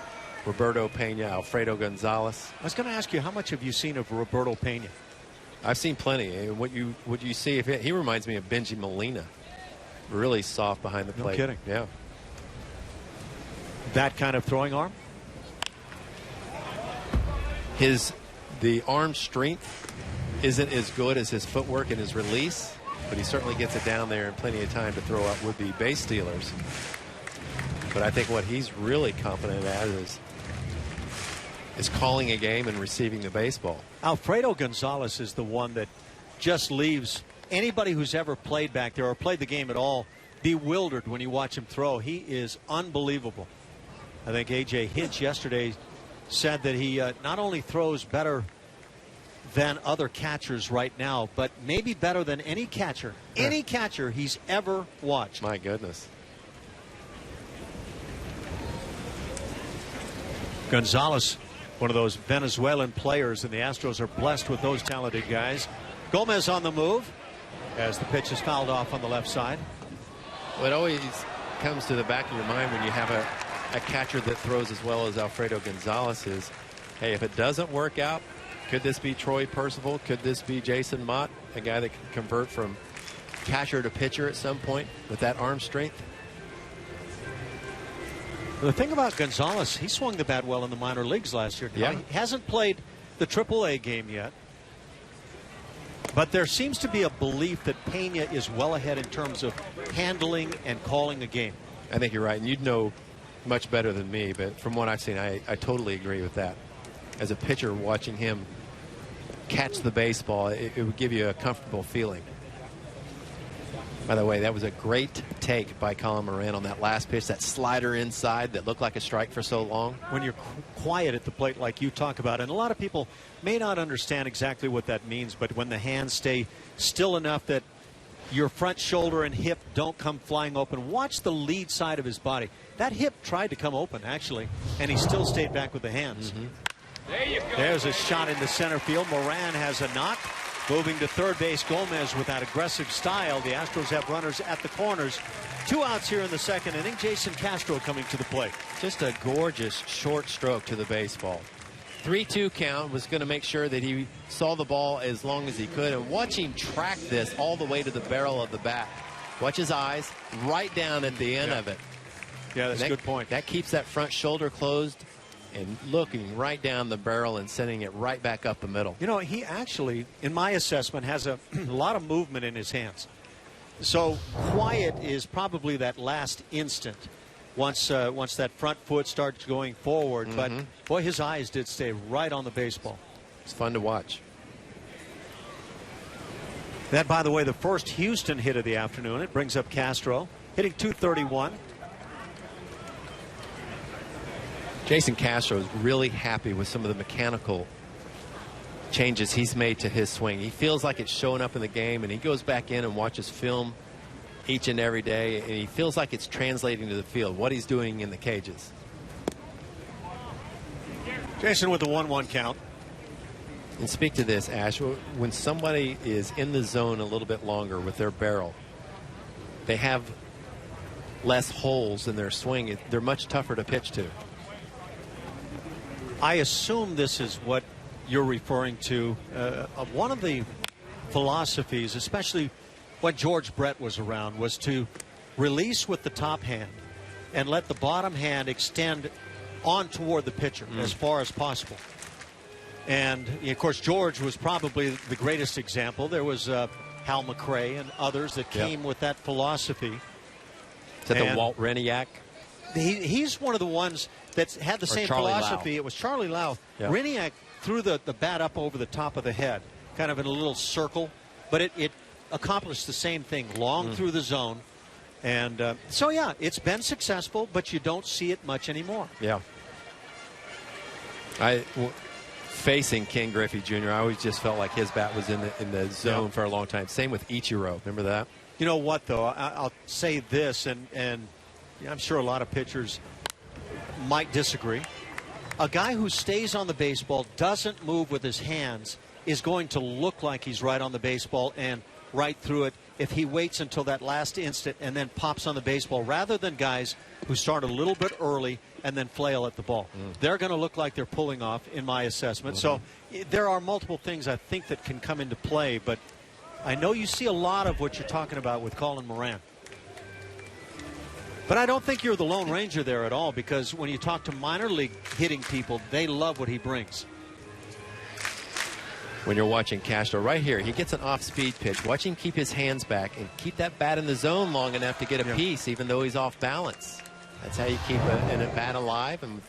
Roberto Pena, Alfredo Gonzalez. I was going to ask you, how much have you seen of Roberto Pena? I've seen plenty. And what you see, he reminds me of Benji Molina. Really soft behind the plate. No kidding. Yeah. That kind of throwing arm? The arm strength isn't as good as his footwork and his release, but he certainly gets it down there in plenty of time to throw out would-be base stealers. But I think what he's really confident at is calling a game and receiving the baseball. Alfredo Gonzalez is the one that just leaves anybody who's ever played back there or played the game at all bewildered when you watch him throw. He is unbelievable. I think A.J. Hinch yesterday said that he not only throws better than other catchers right now, but maybe better than any catcher he's ever watched. My goodness. Gonzalez, one of those Venezuelan players, and the Astros are blessed with those talented guys. Gomez on the move as the pitch is fouled off on the left side. Well, it always comes to the back of your mind when you have a catcher that throws as well as Alfredo Gonzalez is. Hey, if it doesn't work out, could this be Troy Percival? Could this be Jason Mott, a guy that can convert from catcher to pitcher at some point with that arm strength? The thing about Gonzalez, he swung the bat well in the minor leagues last year. Yeah. He hasn't played the AAA game yet. But there seems to be a belief that Pena is well ahead in terms of handling and calling a game. I think you're right, and you'd know much better than me, but from what I've seen, I totally agree with that. As a pitcher, watching him catch the baseball, it would give you a comfortable feeling. By the way, that was a great take by Colin Moran on that last pitch, that slider inside that looked like a strike for so long. When you're quiet at the plate like you talk about, and a lot of people may not understand exactly what that means, but when the hands stay still enough that your front shoulder and hip don't come flying open, watch the lead side of his body. That hip tried to come open, actually, and he still stayed back with the hands. Mm-hmm. There you go. There's a shot into center field. Moran has a knock. Moving to third base, Gomez with that aggressive style. The Astros have runners at the corners. 2 outs here in the second inning. Jason Castro coming to the plate. Just a gorgeous short stroke to the baseball. 3-2 count, was going to make sure that he saw the ball as long as he could. And watch him track this all the way to the barrel of the bat. Watch his eyes right down at the end of it. Yeah, that's a good point. That keeps that front shoulder closed and looking right down the barrel and sending it right back up the middle. You know, he actually, in my assessment, has a lot of movement in his hands. So quiet is probably that last instant once that front foot starts going forward. But, boy, his eyes did stay right on the baseball. It's fun to watch. That, by the way, the first Houston hit of the afternoon. It brings up Castro, hitting .231. Jason Castro is really happy with some of the mechanical changes he's made to his swing. He feels like it's showing up in the game, and he goes back in and watches film each and every day, and he feels like it's translating to the field, what he's doing in the cages. Jason with the 1-1 count. And speak to this, Ash. When somebody is in the zone a little bit longer with their barrel, they have less holes in their swing. They're much tougher to pitch to. I assume this is what you're referring to. One of the philosophies, especially when George Brett was around, was to release with the top hand and let the bottom hand extend on toward the pitcher as far as possible. And, of course, George was probably the greatest example. There was Hal McRae and others that came with that philosophy. Is that the Walt Reniak? He's one of the ones that's had the same philosophy. It was Charlie Lau. Yeah. Reniak threw the bat up over the top of the head, kind of in a little circle, but it accomplished the same thing, long through the zone. And so, yeah, it's been successful, but you don't see it much anymore. Yeah. Facing Ken Griffey Jr., I always just felt like his bat was in the zone for a long time. Same with Ichiro. Remember that? You know what, though? I'll say this, and I'm sure a lot of pitchers might disagree. A guy who stays on the baseball, doesn't move with his hands, is going to look like he's right on the baseball and right through it if he waits until that last instant and then pops on the baseball, rather than guys who start a little bit early and then flail at the ball. They're going to look like they're pulling off, in my assessment. So there are multiple things I think that can come into play, but I know you see a lot of what you're talking about with Colin Moran. But I don't think you're the Lone Ranger there at all, because when you talk to minor league hitting people, they love what he brings. When you're watching Castro right here, he gets an off-speed pitch. Watch him keep his hands back and keep that bat in the zone long enough to get a piece, even though he's off balance. That's how you keep a bat alive, and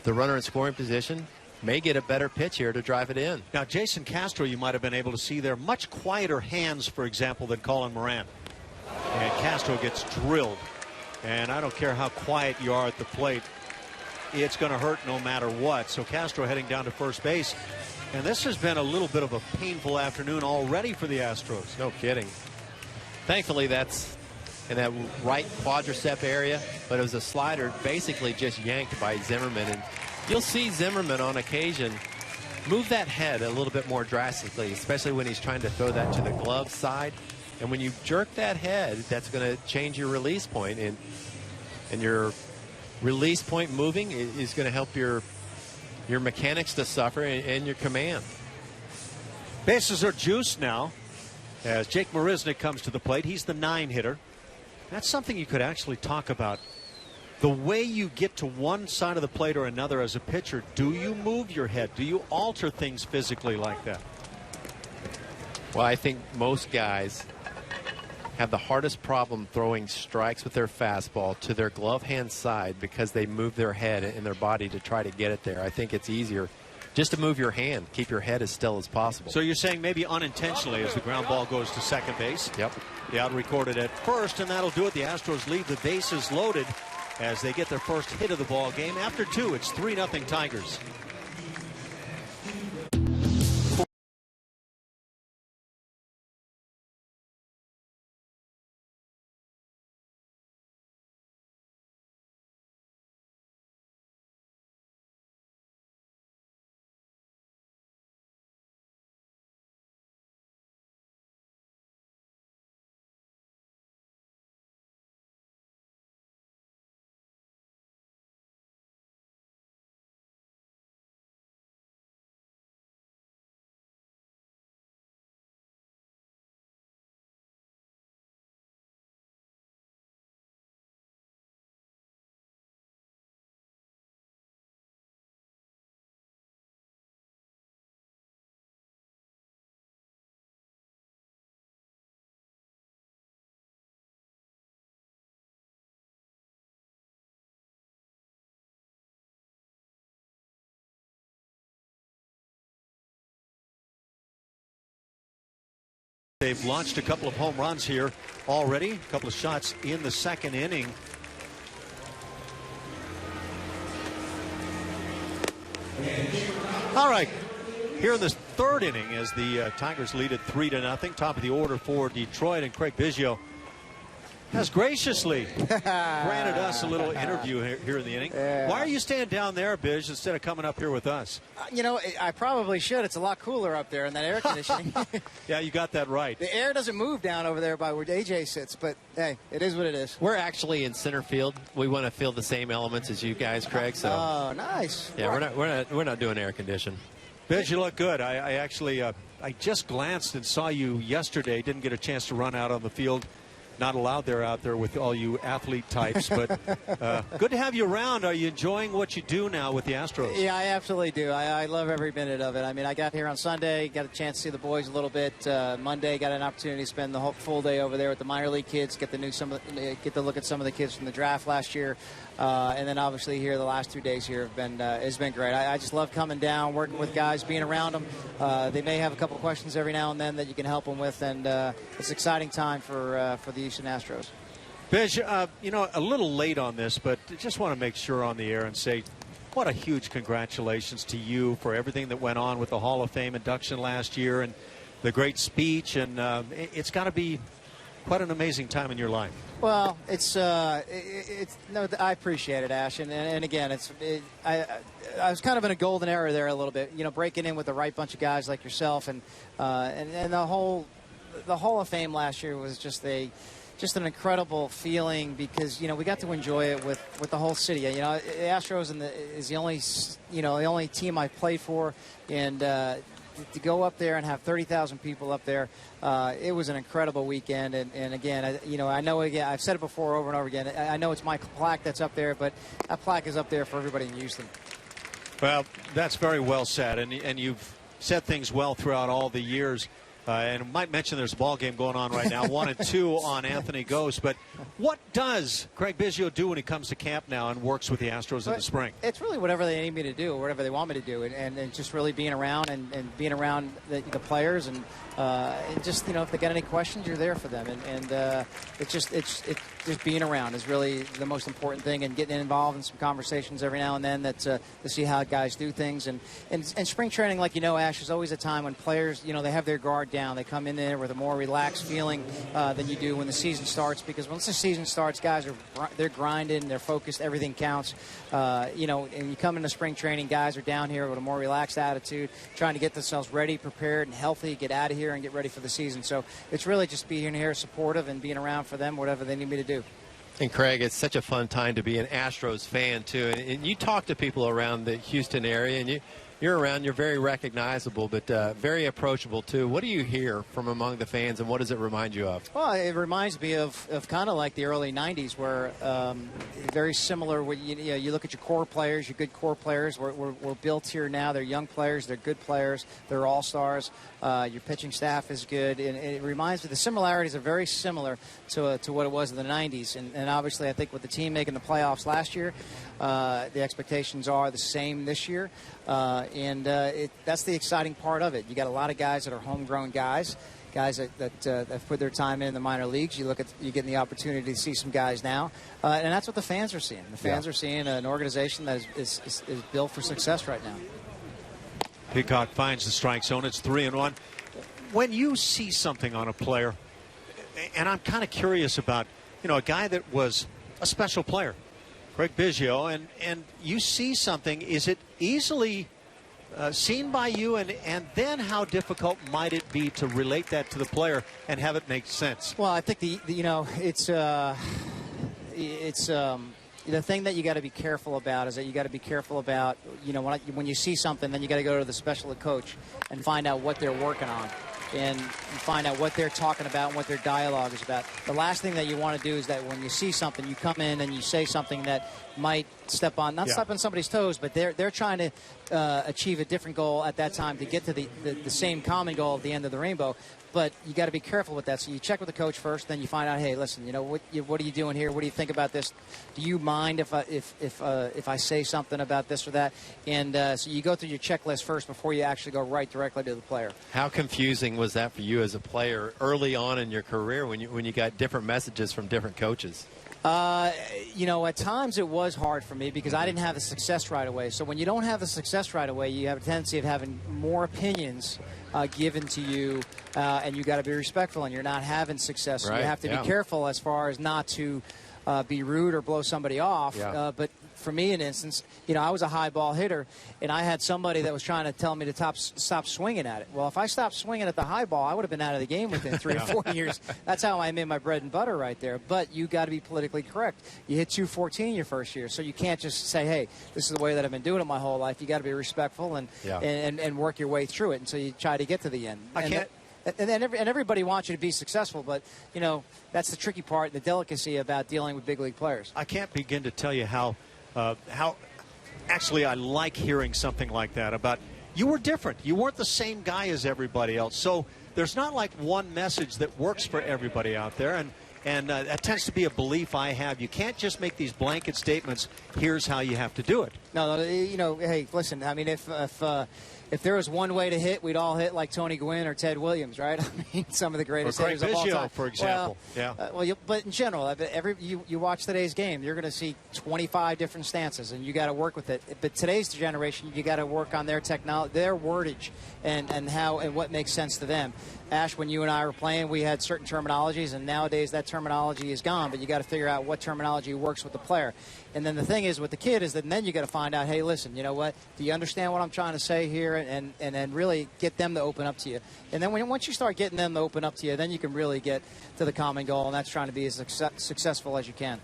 the runner in scoring position may get a better pitch here to drive it in. Now, Jason Castro, you might have been able to see there, much quieter hands, for example, than Colin Moran. And Castro gets drilled. And I don't care how quiet you are at the plate, it's going to hurt no matter what. So Castro heading down to first base. And this has been a little bit of a painful afternoon already for the Astros. No kidding. Thankfully, that's in that right quadricep area, but it was a slider basically just yanked by Zimmerman. And you'll see Zimmerman on occasion move that head a little bit more drastically, especially when he's trying to throw that to the glove side. And when you jerk that head, that's going to change your release point, and your release point moving is going to help your mechanics to suffer and your command. Bases are juiced now as Jake Marisnick comes to the plate. He's the 9-hitter. That's something you could actually talk about. The way you get to one side of the plate or another as a pitcher, do you move your head? Do you alter things physically like that? Well, I think most guys have the hardest problem throwing strikes with their fastball to their glove hand side because they move their head and their body to try to get it there. I think it's easier just to move your hand, keep your head as still as possible. So you're saying maybe unintentionally as the ground ball goes to second base. Yep. The out recorded at first, and that'll do it. The Astros leave the bases loaded as they get their first hit of the ball game. After 2, it's 3-0 Tigers. They've launched a couple of home runs here already, a couple of shots in the second inning. All right, here in the third inning as the Tigers lead it 3-0. Top of the order for Detroit, and Craig Biggio has graciously granted us a little interview here in the inning. Yeah. Why are you staying down there, Biz, instead of coming up here with us? You know, I probably should. It's a lot cooler up there in that air conditioning. Yeah, you got that right. The air doesn't move down over there by where AJ sits, but hey, it is what it is. We're actually in center field. We want to feel the same elements as you guys, Craig. So. Oh, nice. Yeah, we're not doing air condition. Biz, you look good. I actually I just glanced and saw you yesterday. Didn't get a chance to run out on the field. Not allowed out there with all you athlete types, but good to have you around. Are you enjoying what you do now with the Astros? Yeah, I absolutely do. I love every minute of it. I mean, I got here on Sunday, got a chance to see the boys a little bit. Monday, got an opportunity to spend the whole full day over there with the minor league kids, get to look at some of the kids from the draft last year, and then obviously here the last 2 days here have been it's been great. I just love coming down, working with guys, being around them. They may have a couple questions every now and then that you can help them with, and it's an exciting time for the Houston Astros. Biz, you know, a little late on this, but just want to make sure on the air and say what a huge congratulations to you for everything that went on with the Hall of Fame induction last year and the great speech. And it's got to be quite an amazing time in your life. Well, it's no, I appreciate it, Ash, and again, I was kind of in a golden era there a little bit, you know, breaking in with the right bunch of guys like yourself, and the Hall of Fame last year was just an incredible feeling because, you know, we got to enjoy it with the whole city. You know, the Astros is the only team I played for, and to go up there and have 30,000 people up there, it was an incredible weekend. And again, I know, again, I've said it before over and over again. I know it's my plaque that's up there, but that plaque is up there for everybody in Houston. Well, that's very well said, and you've said things well throughout all the years. And I might mention there's a ball game going on right now, 1-2 on Anthony Ghost. But what does Craig Biggio do when he comes to camp now and works with the Astros in the spring? It's really whatever they need me to do, whatever they want me to do, and just really being around and being around the players, and just, you know, if they got any questions, you're there for them, and it's just being around is really the most important thing, and getting involved in some conversations every now and then to see how guys do things, and spring training, like, you know, Ash, is always a time when players, you know, they have their guard down. They come in there with a more relaxed feeling than you do when the season starts, because once the season starts, guys they're grinding, they're focused, everything counts. You know, and you come into spring training, guys are down here with a more relaxed attitude, trying to get themselves ready, prepared, and healthy, get out of here and get ready for the season. So it's really just being here supportive and being around for them, whatever they need me to do. And Craig, it's such a fun time to be an Astros fan too, and you talk to people around the Houston area, and you're around, you're very recognizable, but very approachable too. What do you hear from among the fans, and what does it remind you of? Well, it reminds me of kind of like the early 90s, where very similar. You look at your core players, your good core players. We're built here now. They're young players. They're good players. They're all-stars. Your pitching staff is good. And it reminds me, the similarities are very similar to what it was in the 90s. And obviously, I think with the team making the playoffs last year, the expectations are the same this year. That's the exciting part of it. You got a lot of guys that are homegrown guys that put their time in the minor leagues. You're getting the opportunity to see some guys now, and that's what the fans are seeing. The fans are seeing an organization that is built for success right now. Peacock finds the strike zone. It's 3-1. When you see something on a player, and I'm kind of curious about, you know, a guy that was a special player, Craig Biggio, and you see something, is it easily seen by you, and then how difficult might it be to relate that to the player and have it make sense? Well, I think it's the thing that you got to be careful about is that you got to be careful about, you know, when you see something, then you got to go to the special coach and find out what they're working on, and find out what they're talking about and what their dialogue is about. The last thing that you want to do is that when you see something, you come in and you say something that might step on somebody's toes, but they're trying to achieve a different goal at that time to get to the same common goal at the end of the rainbow. But you got to be careful with that. So you check with the coach first, then you find out, hey, listen, what are you doing here? What do you think about this? Do you mind if I say something about this or that? And so you go through your checklist first before you actually go right directly to the player. How confusing was that for you as a player early on in your career when you got different messages from different coaches? At times it was hard for me because I didn't have the success right away. So when you don't have the success right away, you have a tendency of having more opinions given to you, and you got to be respectful, and you're not having success. So right. You have to be careful as far as not to be rude or blow somebody off. Yeah. But for me, in instance, I was a high ball hitter, and I had somebody that was trying to tell me to stop swinging at it. Well, if I stopped swinging at the high ball, I would have been out of the game within 3 or 4 years. That's how I made my bread and butter right there. But you got to be politically correct. You hit 214 your first year, so you can't just say, hey, this is the way that I've been doing it my whole life. You got to be respectful and work your way through it until you try to get to the end. And everybody wants you to be successful, but, that's the tricky part, the delicacy about dealing with big league players. I can't begin to tell you how actually I like hearing something like that about you were different. You weren't the same guy as everybody else. So there's not like one message that works for everybody out there. And that tends to be a belief I have. You can't just make these blanket statements, here's how you have to do it. No, hey, listen, I mean, if there was one way to hit, we'd all hit like Tony Gwynn or Ted Williams, right? I mean, some of the greatest hitters of all time. For example. But in general, you watch today's game, you're going to see 25 different stances, and you got to work with it. But today's generation, you got to work on their technology, their wordage, and how and what makes sense to them. Ash, when you and I were playing, we had certain terminologies, and nowadays that terminology is gone. But you got to figure out what terminology works with the player. And then the thing is with the kid is that then you got to find out, hey, listen, you know what? Do you understand what I'm trying to say here? And then really get them to open up to you. And then once you start getting them to open up to you, then you can really get to the common goal, and that's trying to be as successful as you can.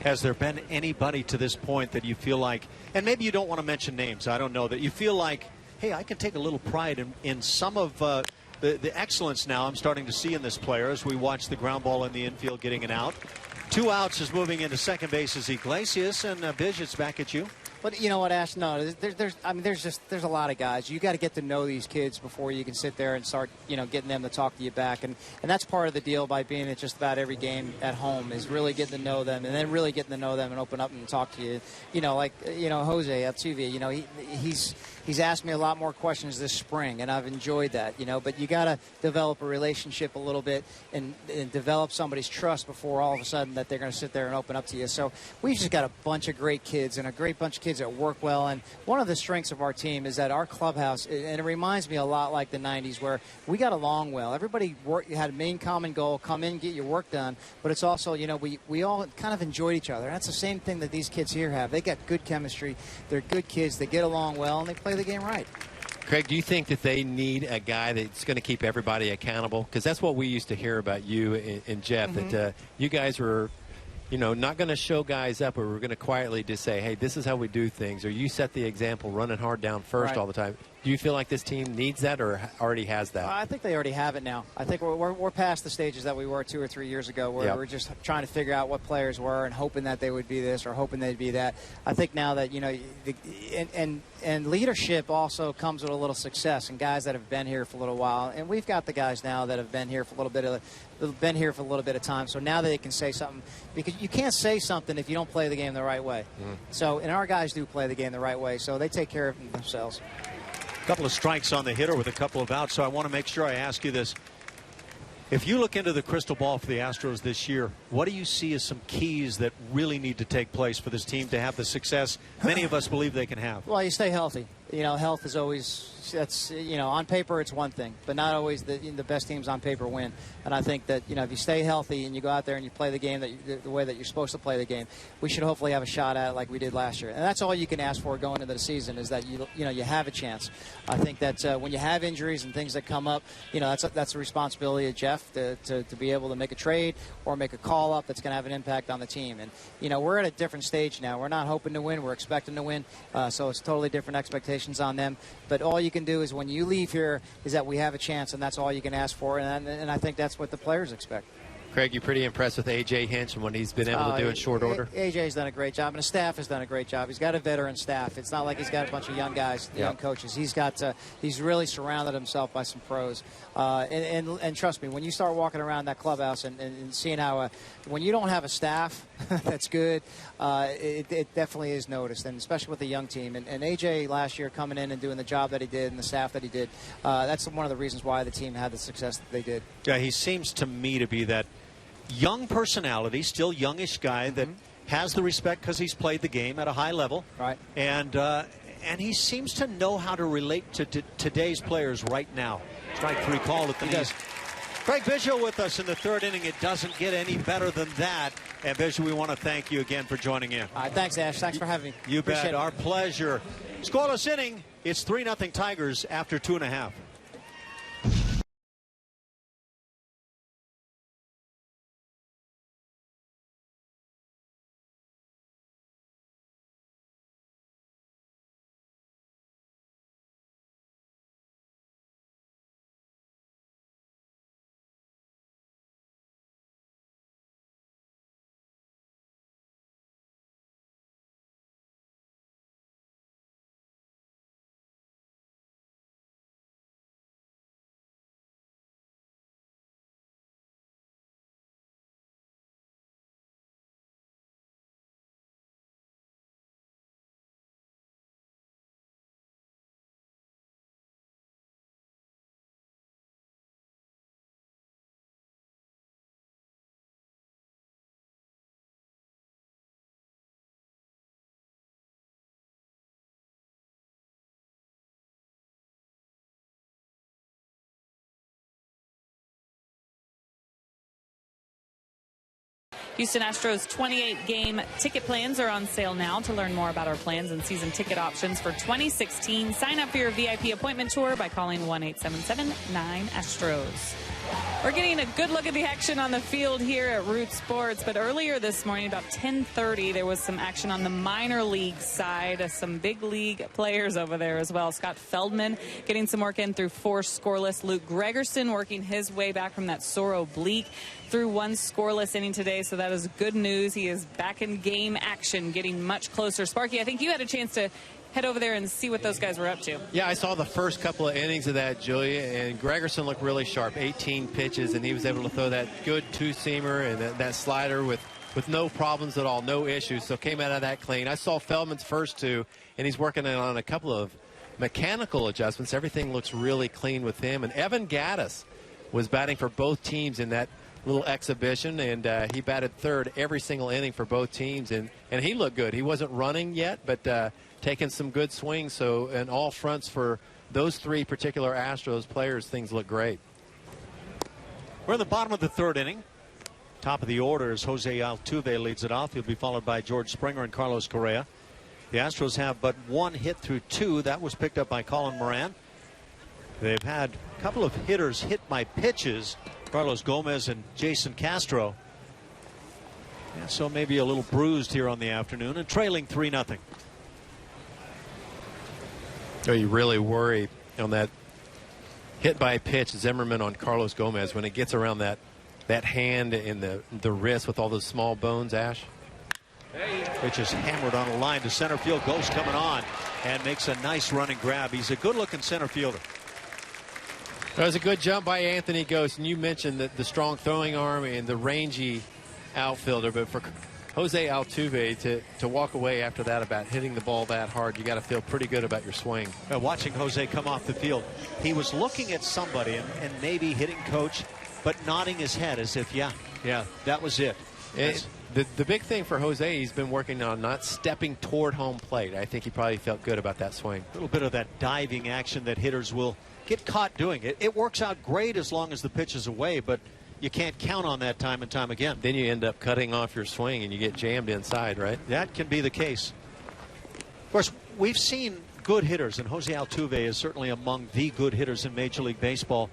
Has there been anybody to this point that you feel like, and maybe you don't want to mention names, I don't know, that you feel like, hey, I can take a little pride in some of the excellence now I'm starting to see in this player as we watch the ground ball in the infield getting an out. 2 outs is moving into second base is Iglesias, and Bish, it's back at you. But you know what, Ash? No, there's a lot of guys. You got to get to know these kids before you can sit there and start, getting them to talk to you back. And that's part of the deal by being at just about every game at home is really getting to know them and then really getting to know them and open up and talk to you. Jose Altuve, he's asked me a lot more questions this spring, and I've enjoyed that, But you got to develop a relationship a little bit and develop somebody's trust before all of a sudden that they're going to sit there and open up to you. So we've just got a bunch of great kids and a great bunch of kids that work well. And one of the strengths of our team is that our clubhouse, and it reminds me a lot like the 90s where we got along well. Everybody had a main common goal, come in, get your work done. But it's also, we all kind of enjoyed each other. That's the same thing that these kids here have. They got good chemistry. They're good kids. They get along well, and they play the game right. Craig, do you think that they need a guy that's going to keep everybody accountable? Because that's what we used to hear about you and Jeff, that you guys were, not going to show guys up, or we're going to quietly just say, hey, this is how we do things, or you set the example running hard down first all the time. Do you feel like this team needs that or already has that? I think they already have it now. I think we're past the stages that we were 2 or 3 years ago where we're just trying to figure out what players were and hoping that they would be this or hoping they'd be that. I think now that, and leadership also comes with a little success and guys that have been here for a little while. And we've got the guys now that have been here for a little bit of time. So now they can say something, because you can't say something if you don't play the game the right way. So, and our guys do play the game the right way, so they take care of themselves. A couple of strikes on the hitter with a couple of outs, so I want to make sure I ask you this. If you look into the crystal ball for the Astros this year, what do you see as some keys that really need to take place for this team to have the success many of us believe they can have? Well, you stay healthy. Health is always, on paper it's one thing, but not always the best teams on paper win. And I think that, if you stay healthy and you go out there and you play the game the way that you're supposed to play the game, we should hopefully have a shot at it like we did last year. And that's all you can ask for going into the season is that, you have a chance. I think that when you have injuries and things that come up, that's a responsibility of Jeff to be able to make a trade or make a call up that's going to have an impact on the team. And, we're at a different stage now. We're not hoping to win. We're expecting to win. So it's totally different expectations on them. But all you can do is when you leave here is that we have a chance, and that's all you can ask for. And I think that's what the players expect. Craig, you're pretty impressed with A.J. Hinch and what he's been able to do in short order? A.J.'s done a great job, and his staff has done a great job. He's got a veteran staff. It's not like he's got a bunch of young guys, young coaches. He's really surrounded himself by some pros. And trust me, when you start walking around that clubhouse and seeing how when you don't have a staff that's good, it definitely is noticed, and especially with the young team. And A.J. last year coming in and doing the job that he did and the staff that he did, that's one of the reasons why the team had the success that they did. Yeah, he seems to me to be that young personality, still youngish guy that has the respect because he's played the game at a high level. Right. And he seems to know how to relate to today's players right now. Strike 3 called at the knees. Craig Biggio with us in the 3rd inning. It doesn't get any better than that. And Biggio, we want to thank you again for joining in. All right, thanks, Ash. Thanks for having me. You bet. Our pleasure. Scoreless inning. It's 3-0 Tigers after 2.5. Houston Astros 28-game ticket plans are on sale now. To learn more about our plans and season ticket options for 2016, sign up for your VIP appointment tour by calling 1-877-9-ASTROS. We're getting a good look at the action on the field here at Root Sports, but earlier this morning, about 10:30, there was some action on the minor league side. Some big league players over there as well. Scott Feldman getting some work in through 4 scoreless. Luke Gregerson working his way back from that sore oblique through 1 scoreless inning today, so that is good news. He is back in game action, getting much closer. Sparky, I think you had a chance to head over there and see what those guys were up to. Yeah, I saw the first couple of innings of that, Julia, and Gregerson looked really sharp. 18 pitches, and he was able to throw that good two-seamer and that slider with no problems at all, no issues, so came out of that clean. I saw Feldman's first 2, and he's working on a couple of mechanical adjustments. Everything looks really clean with him. And Evan Gattis was batting for both teams in that little exhibition, and he batted 3rd every single inning for both teams, and he looked good. He wasn't running yet, but taking some good swings. So in all fronts for those 3 particular Astros players, things look great. We're in the bottom of the 3rd inning. Top of the order is Jose Altuve leads it off. He'll be followed by George Springer and Carlos Correa. The Astros have but 1 hit through 2. That was picked up by Colin Moran. They've had a couple of hitters hit by pitches, Carlos Gomez and Jason Castro. Yeah, so maybe a little bruised here on the afternoon and trailing 3-0. Oh, you really worry on that hit by pitch, Zimmerman on Carlos Gomez, when it gets around that hand and the wrist with all those small bones, Ash. Pitch is hammered on a line to center field. Ghost coming on and makes a nice running grab. He's a good-looking center fielder. That was a good jump by Anthony Ghost, and you mentioned the strong throwing arm and the rangy outfielder, but for Jose Altuve to walk away after that about hitting the ball that hard, you got to feel pretty good about your swing. Watching Jose come off the field, he was looking at somebody and maybe hitting coach, but nodding his head as if, yeah, that was it. The big thing for Jose, he's been working on not stepping toward home plate. I think he probably felt good about that swing. A little bit of that diving action that hitters will get caught doing. It works out great as long as the pitch is away, but you can't count on that time and time again. Then you end up cutting off your swing and you get jammed inside, right? That can be the case. Of course, we've seen good hitters, and Jose Altuve is certainly among the good hitters in Major League Baseball.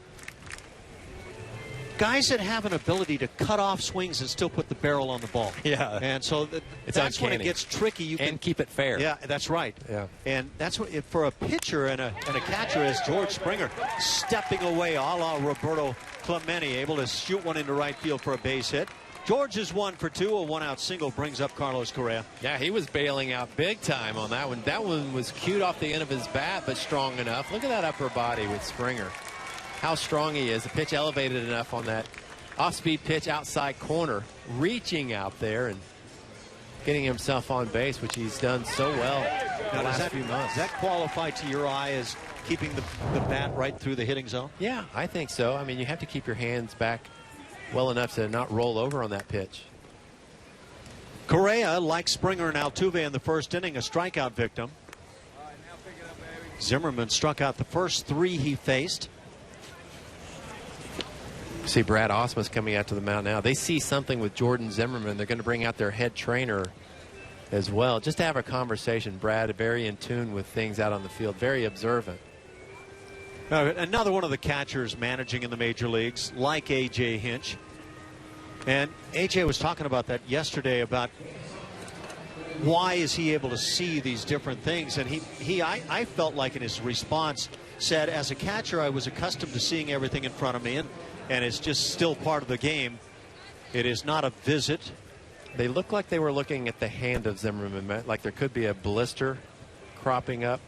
Guys that have an ability to cut off swings and still put the barrel on the ball. Yeah. And so that's when it gets tricky. You can keep it fair. Yeah, that's right. Yeah. And that's what, for a pitcher and a catcher, is George Springer stepping away a la Roberto Clemente able to shoot one into right field for a base hit. George is 1 for 2. A one-out single brings up Carlos Correa. Yeah, he was bailing out big time on that one. That one was cute off the end of his bat, but strong enough. Look at that upper body with Springer. How strong he is. The pitch elevated enough on that off-speed pitch outside corner, reaching out there and getting himself on base, which he's done so well the last few months. Does that qualify to your eye as keeping the bat right through the hitting zone? Yeah, I think so. I mean, you have to keep your hands back well enough to not roll over on that pitch. Correa, like Springer and Altuve in the first inning, a strikeout victim. Zimmerman struck out the first 3 he faced. See Brad Ausmus coming out to the mound now. They see something with Jordan Zimmerman. They're going to bring out their head trainer as well, just to have a conversation. Brad, very in tune with things out on the field, very observant. Another one of the catchers managing in the major leagues, like A.J. Hinch. And A.J. was talking about that yesterday, about why is he able to see these different things. And I felt like in his response said, as a catcher, I was accustomed to seeing everything in front of me, and it's just still part of the game. It is not a visit. They look like they were looking at the hand of Zimmerman, like there could be a blister cropping up.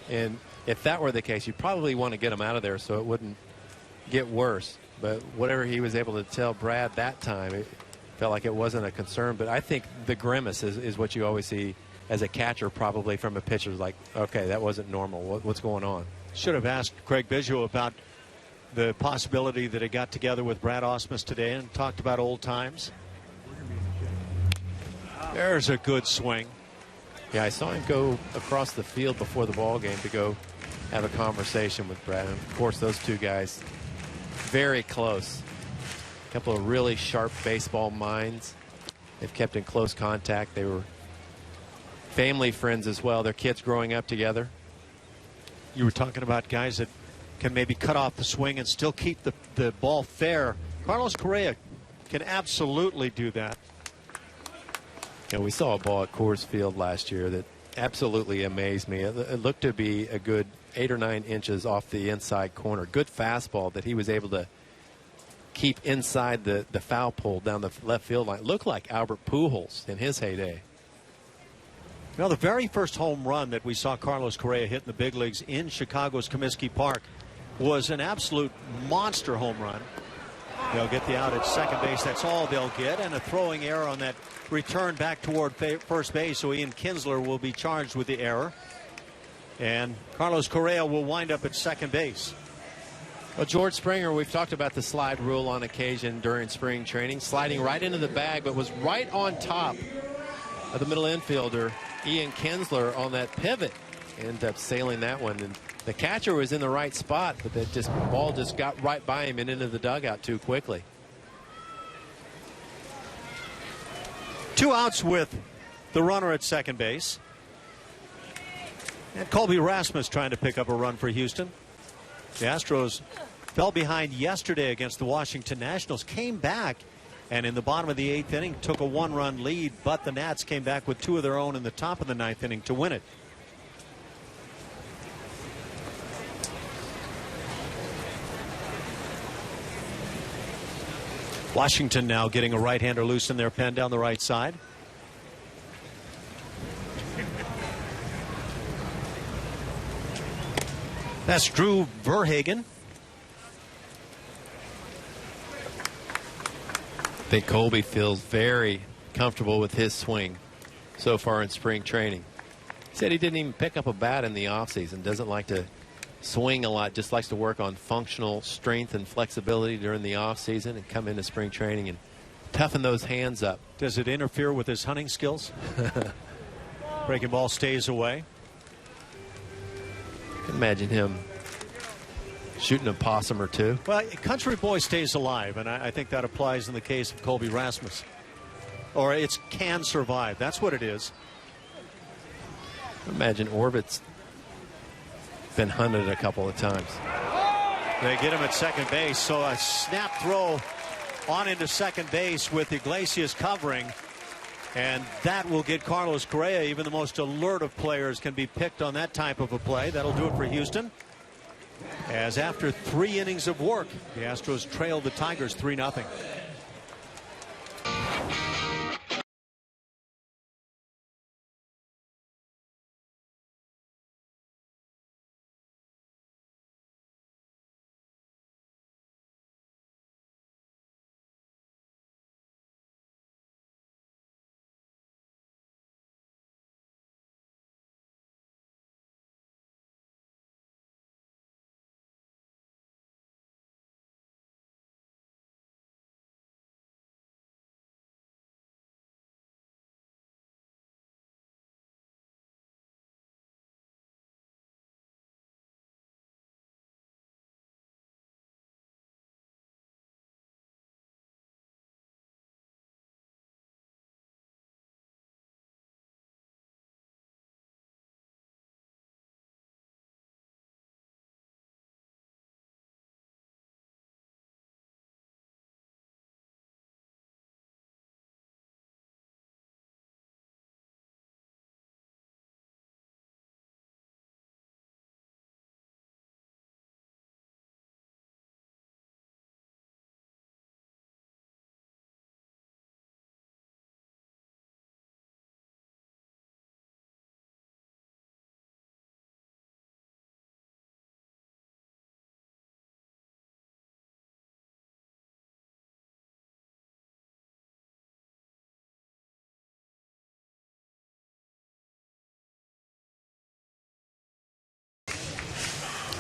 And if that were the case, you probably want to get him out of there so it wouldn't get worse. But whatever he was able to tell Brad that time, it felt like it wasn't a concern. But I think the grimace is what you always see as a catcher, probably from a pitcher. Like, okay, that wasn't normal. What's going on? Should have asked Craig Biggio about the possibility that he got together with Brad Ausmus today and talked about old times. There's a good swing. Yeah, I saw him go across the field before the ball game to go have a conversation with Brad. And of course, those two guys very close. A couple of really sharp baseball minds. They've kept in close contact. They were family friends as well. Their kids growing up together. You were talking about guys that can maybe cut off the swing and still keep the ball fair. Carlos Correa can absolutely do that. You know, we saw a ball at Coors Field last year that absolutely amazed me. It looked to be a good 8 or 9 inches off the inside corner. Good fastball that he was able to keep inside the foul pole down the left field line. Looked like Albert Pujols in his heyday. Now, the very first home run that we saw Carlos Correa hit in the big leagues in Chicago's Comiskey Park was an absolute monster home run. They'll get the out at second base. That's all they'll get. And a throwing error on that return back toward first base. So Ian Kinsler will be charged with the error. And Carlos Correa will wind up at second base. Well, George Springer, we've talked about the slide rule on occasion during spring training. Sliding right into the bag, but was right on top of the middle infielder, Ian Kinsler, on that pivot. Ended up sailing that one. And the catcher was in the right spot, but the ball just got right by him and into the dugout too quickly. 2 outs with the runner at second base. And Colby Rasmus trying to pick up a run for Houston. The Astros fell behind yesterday against the Washington Nationals, came back, and in the bottom of the 8th inning took a 1-run lead, but the Nats came back with 2 of their own in the top of the 9th inning to win it. Washington now getting a right-hander loose in their pen down the right side. That's Drew Verhagen. I think Colby feels very comfortable with his swing so far in spring training. He said he didn't even pick up a bat in the offseason. Doesn't like to swing a lot, just likes to work on functional strength and flexibility during the offseason and come into spring training and toughen those hands up. Does it interfere with his hunting skills? Breaking ball stays away. Imagine him shooting a possum or two. Well, country boy stays alive, and I think that applies in the case of Colby Rasmus. Or it's can survive. That's what it is. Imagine Orbit's been hunted a couple of times. They get him at second base, so a snap throw on into second base with Iglesias covering, and that will get Carlos Correa. Even the most alert of players can be picked on that type of a play. That'll do it for Houston. as after 3 innings of work, the Astros trailed the Tigers 3-0.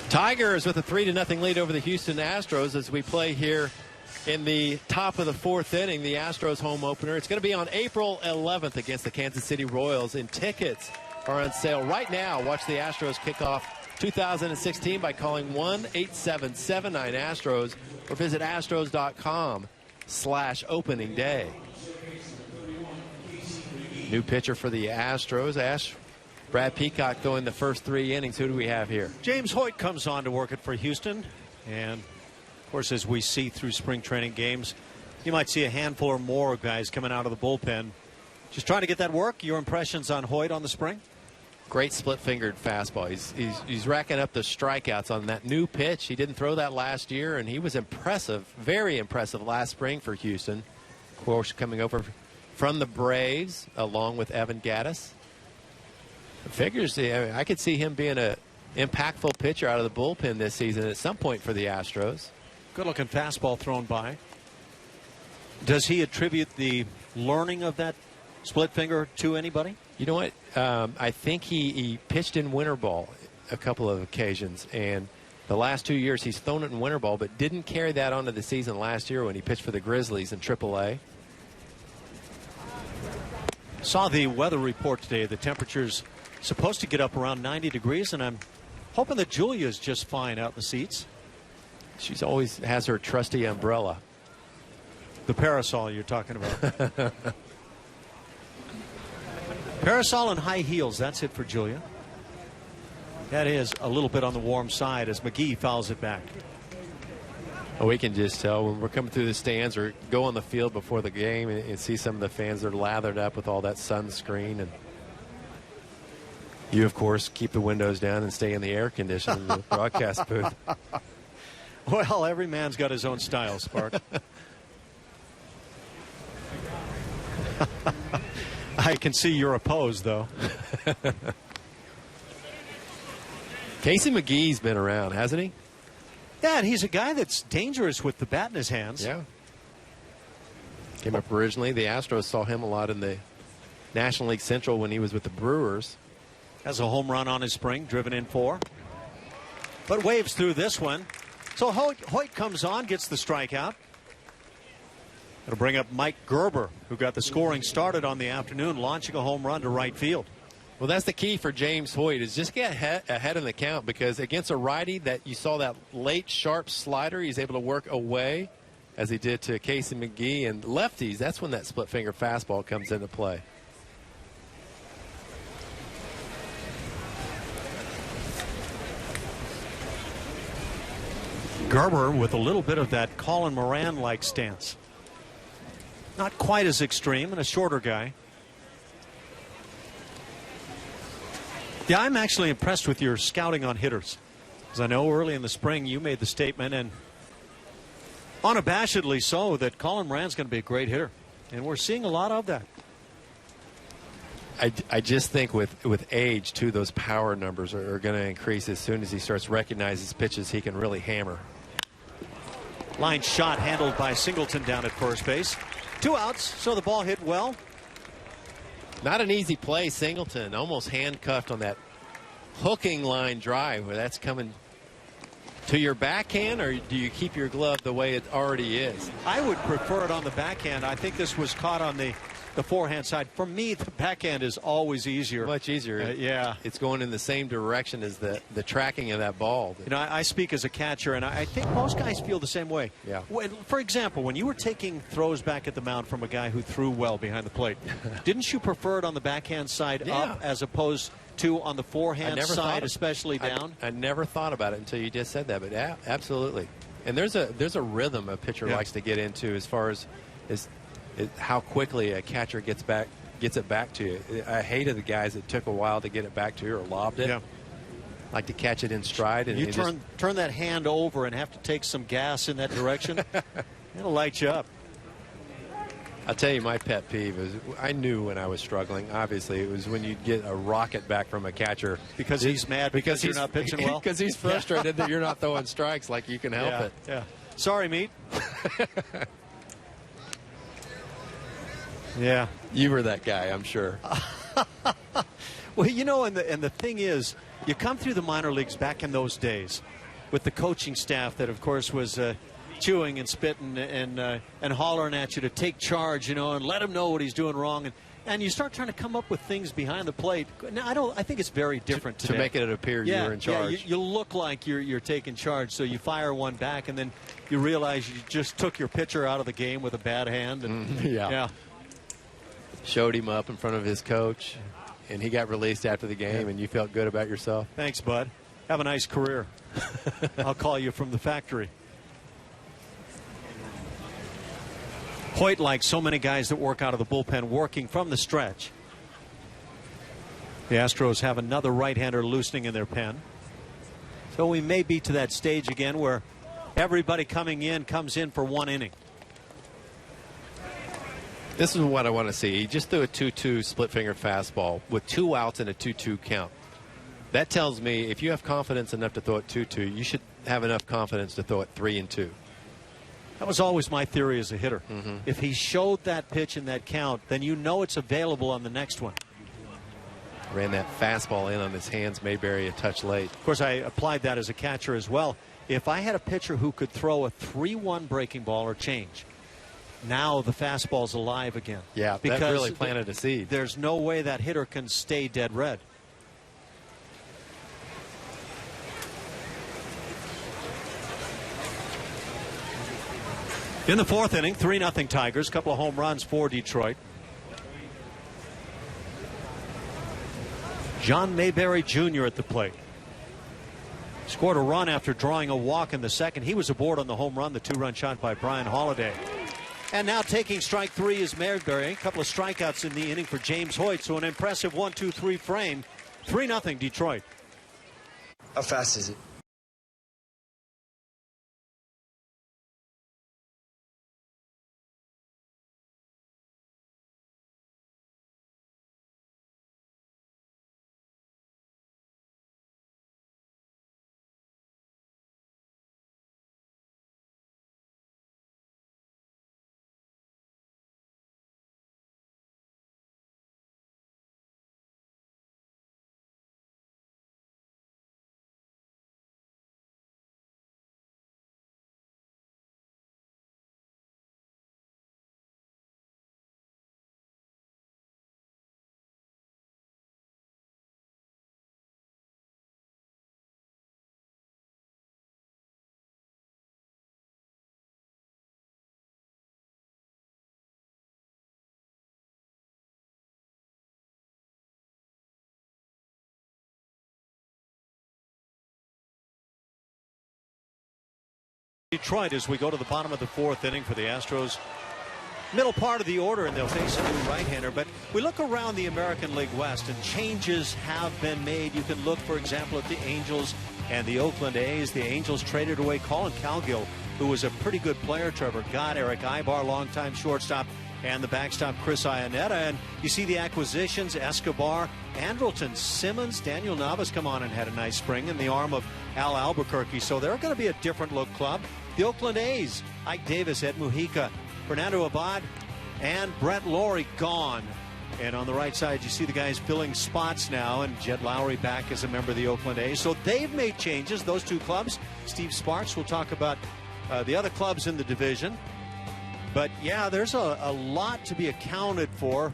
Tigers with a 3-0 lead over the Houston Astros as we play here in the top of the 4th inning, the Astros home opener. It's going to be on April 11th against the Kansas City Royals, and tickets are on sale right now. Watch the Astros kick off 2016 by calling 1-877-9-ASTROS or visit astros.com/opening day. New pitcher for the Astros, Brad Peacock going the first 3 innings. Who do we have here? James Hoyt comes on to work it for Houston. And, of course, as we see through spring training games, you might see a handful or more of guys coming out of the bullpen. Just trying to get that work. Your impressions on Hoyt on the spring? Great split-fingered fastball. He's racking up the strikeouts on that new pitch. He didn't throw that last year, and he was impressive, very impressive last spring for Houston. Of course, coming over from the Braves along with Evan Gattis. Figures, I could see him being an impactful pitcher out of the bullpen this season at some point for the Astros. Good-looking fastball thrown by. Does he attribute the learning of that split finger to anybody? You know what? I think he pitched in winter ball a couple of occasions, and the last 2 years he's thrown it in winter ball, but didn't carry that onto the season last year when he pitched for the Grizzlies in AAA. Saw the weather report today. The temperature's supposed to get up around 90 degrees, and I'm hoping that Julia's just fine out in the seats. She's always has her trusty umbrella. The parasol you're talking about. Parasol and high heels, that's it for Julia. That is a little bit on the warm side as McGee fouls it back. Well, we can just tell when we're coming through the stands or go on the field before the game and see some of the fans that are lathered up with all that sunscreen. And you, of course, keep the windows down and stay in the air conditioning in the broadcast booth. Well, every man's got his own style, Spark. I can see you're opposed, though. Casey McGee's been around, hasn't he? Yeah, and he's a guy that's dangerous with the bat in his hands. Yeah. Came up originally. The Astros saw him a lot in the National League Central when he was with the Brewers. Has a home run on his spring, driven in 4. But waves through this one. So Hoyt comes on, gets the strikeout. It'll bring up Mike Gerber, who got the scoring started on the afternoon, launching a home run to right field. Well, that's the key for James Hoyt, is just get ahead in the count, because against a righty that you saw that late sharp slider, he's able to work away as he did to Casey McGee. And lefties, that's when that split finger fastball comes into play. Gerber with a little bit of that Colin Moran-like stance. Not quite as extreme, and a shorter guy. Yeah, I'm actually impressed with your scouting on hitters. As I know early in the spring you made the statement, and unabashedly so, that Colin Moran's going to be a great hitter. And we're seeing a lot of that. I just think with age, too, those power numbers are going to increase as soon as he starts recognizing his pitches he can really hammer. Line shot handled by Singleton down at first base. 2 outs, so the ball hit well. Not an easy play, Singleton. Almost handcuffed on that hooking line drive where that's coming to your backhand, or do you keep your glove the way it already is? I would prefer it on the backhand. I think this was caught on the forehand side. For me, the backhand is always easier. Much easier. Yeah. It's going in the same direction as the tracking of that ball. You know, I speak as a catcher, and I think most guys feel the same way. Yeah. For example, when you were taking throws back at the mound from a guy who threw well behind the plate, didn't you prefer it on the backhand side up as opposed to on the forehand side, especially down? I never thought about it until you just said that, but yeah, absolutely. And there's a rhythm a pitcher likes to get into as far as how quickly a catcher gets it back to you. I hated the guys that took a while to get it back to you or lobbed it. Yeah. Like to catch it in stride. And you turn that hand over and have to take some gas in that direction. It'll light you up. I'll tell you my pet peeve is, I knew when I was struggling, obviously, it was when you get a rocket back from a catcher. Because he's mad because you're not pitching well? Because he's frustrated that you're not throwing strikes like you can help it. Yeah. Sorry, meat. Yeah. You were that guy, I'm sure. Well, you know, and the thing is, you come through the minor leagues back in those days with the coaching staff that, of course, was chewing and spitting and hollering at you to take charge, you know, and let him know what he's doing wrong. And you start trying to come up with things behind the plate. Now, I think it's very different today. To make it appear you're in charge. Yeah, you look like you're taking charge, so you fire one back, and then you realize you just took your pitcher out of the game with a bad hand. And yeah. Showed him up in front of his coach, and he got released after the game, and you felt good about yourself. Thanks, bud. Have a nice career. I'll call you from the factory. Hoyt, like so many guys that work out of the bullpen, working from the stretch. The Astros have another right-hander loosening in their pen. So we may be to that stage again where everybody comes in for one inning. This is what I want to see. He just threw a 2-2 split-finger fastball with 2 outs and a 2-2 count. That tells me if you have confidence enough to throw it 2-2, you should have enough confidence to throw it 3-2. That was always my theory as a hitter. If he showed that pitch in that count, then you know it's available on the next one. Ran that fastball in on his hands, Mayberry a touch late. Of course, I applied that as a catcher as well. If I had a pitcher who could throw a 3-1 breaking ball or change, now the fastball's alive again. Yeah, because that really planted a seed. There's no way that hitter can stay dead red. In the 4th inning, 3-0 Tigers. Couple of home runs for Detroit. John Mayberry Jr. at the plate. Scored a run after drawing a walk in the 2nd. He was aboard on the home run, the 2-run shot by Brian Holliday. And now taking strike 3 is Mayberry. A couple of strikeouts in the inning for James Hoyt. So an impressive 1-2-3 frame. 3-0 Detroit. How fast is it? Detroit as we go to the bottom of the 4th inning for the Astros. middle part of the order, and they'll face a new right-hander. But we look around the American League West, and changes have been made. You can look, for example, at the Angels and the Oakland A's. The Angels traded away Colin Cowgill, who was a pretty good player. Trevor Gott, Eric Ibar, longtime shortstop, and the backstop Chris Iannetta. And you see the acquisitions: Escobar, Andrelton Simmons, Daniel Navas come on and had a nice spring in the arm of Al Albuquerque. So they're going to be a different look club. The Oakland A's: Ike Davis, Ed Mujica, Fernando Abad, and Brett Laurie gone. And on the right side, you see the guys filling spots now, and Jed Lowry back as a member of the Oakland A's. So they've made changes, those two clubs. Steve Sparks will talk about the other clubs in the division. But, yeah, there's a lot to be accounted for.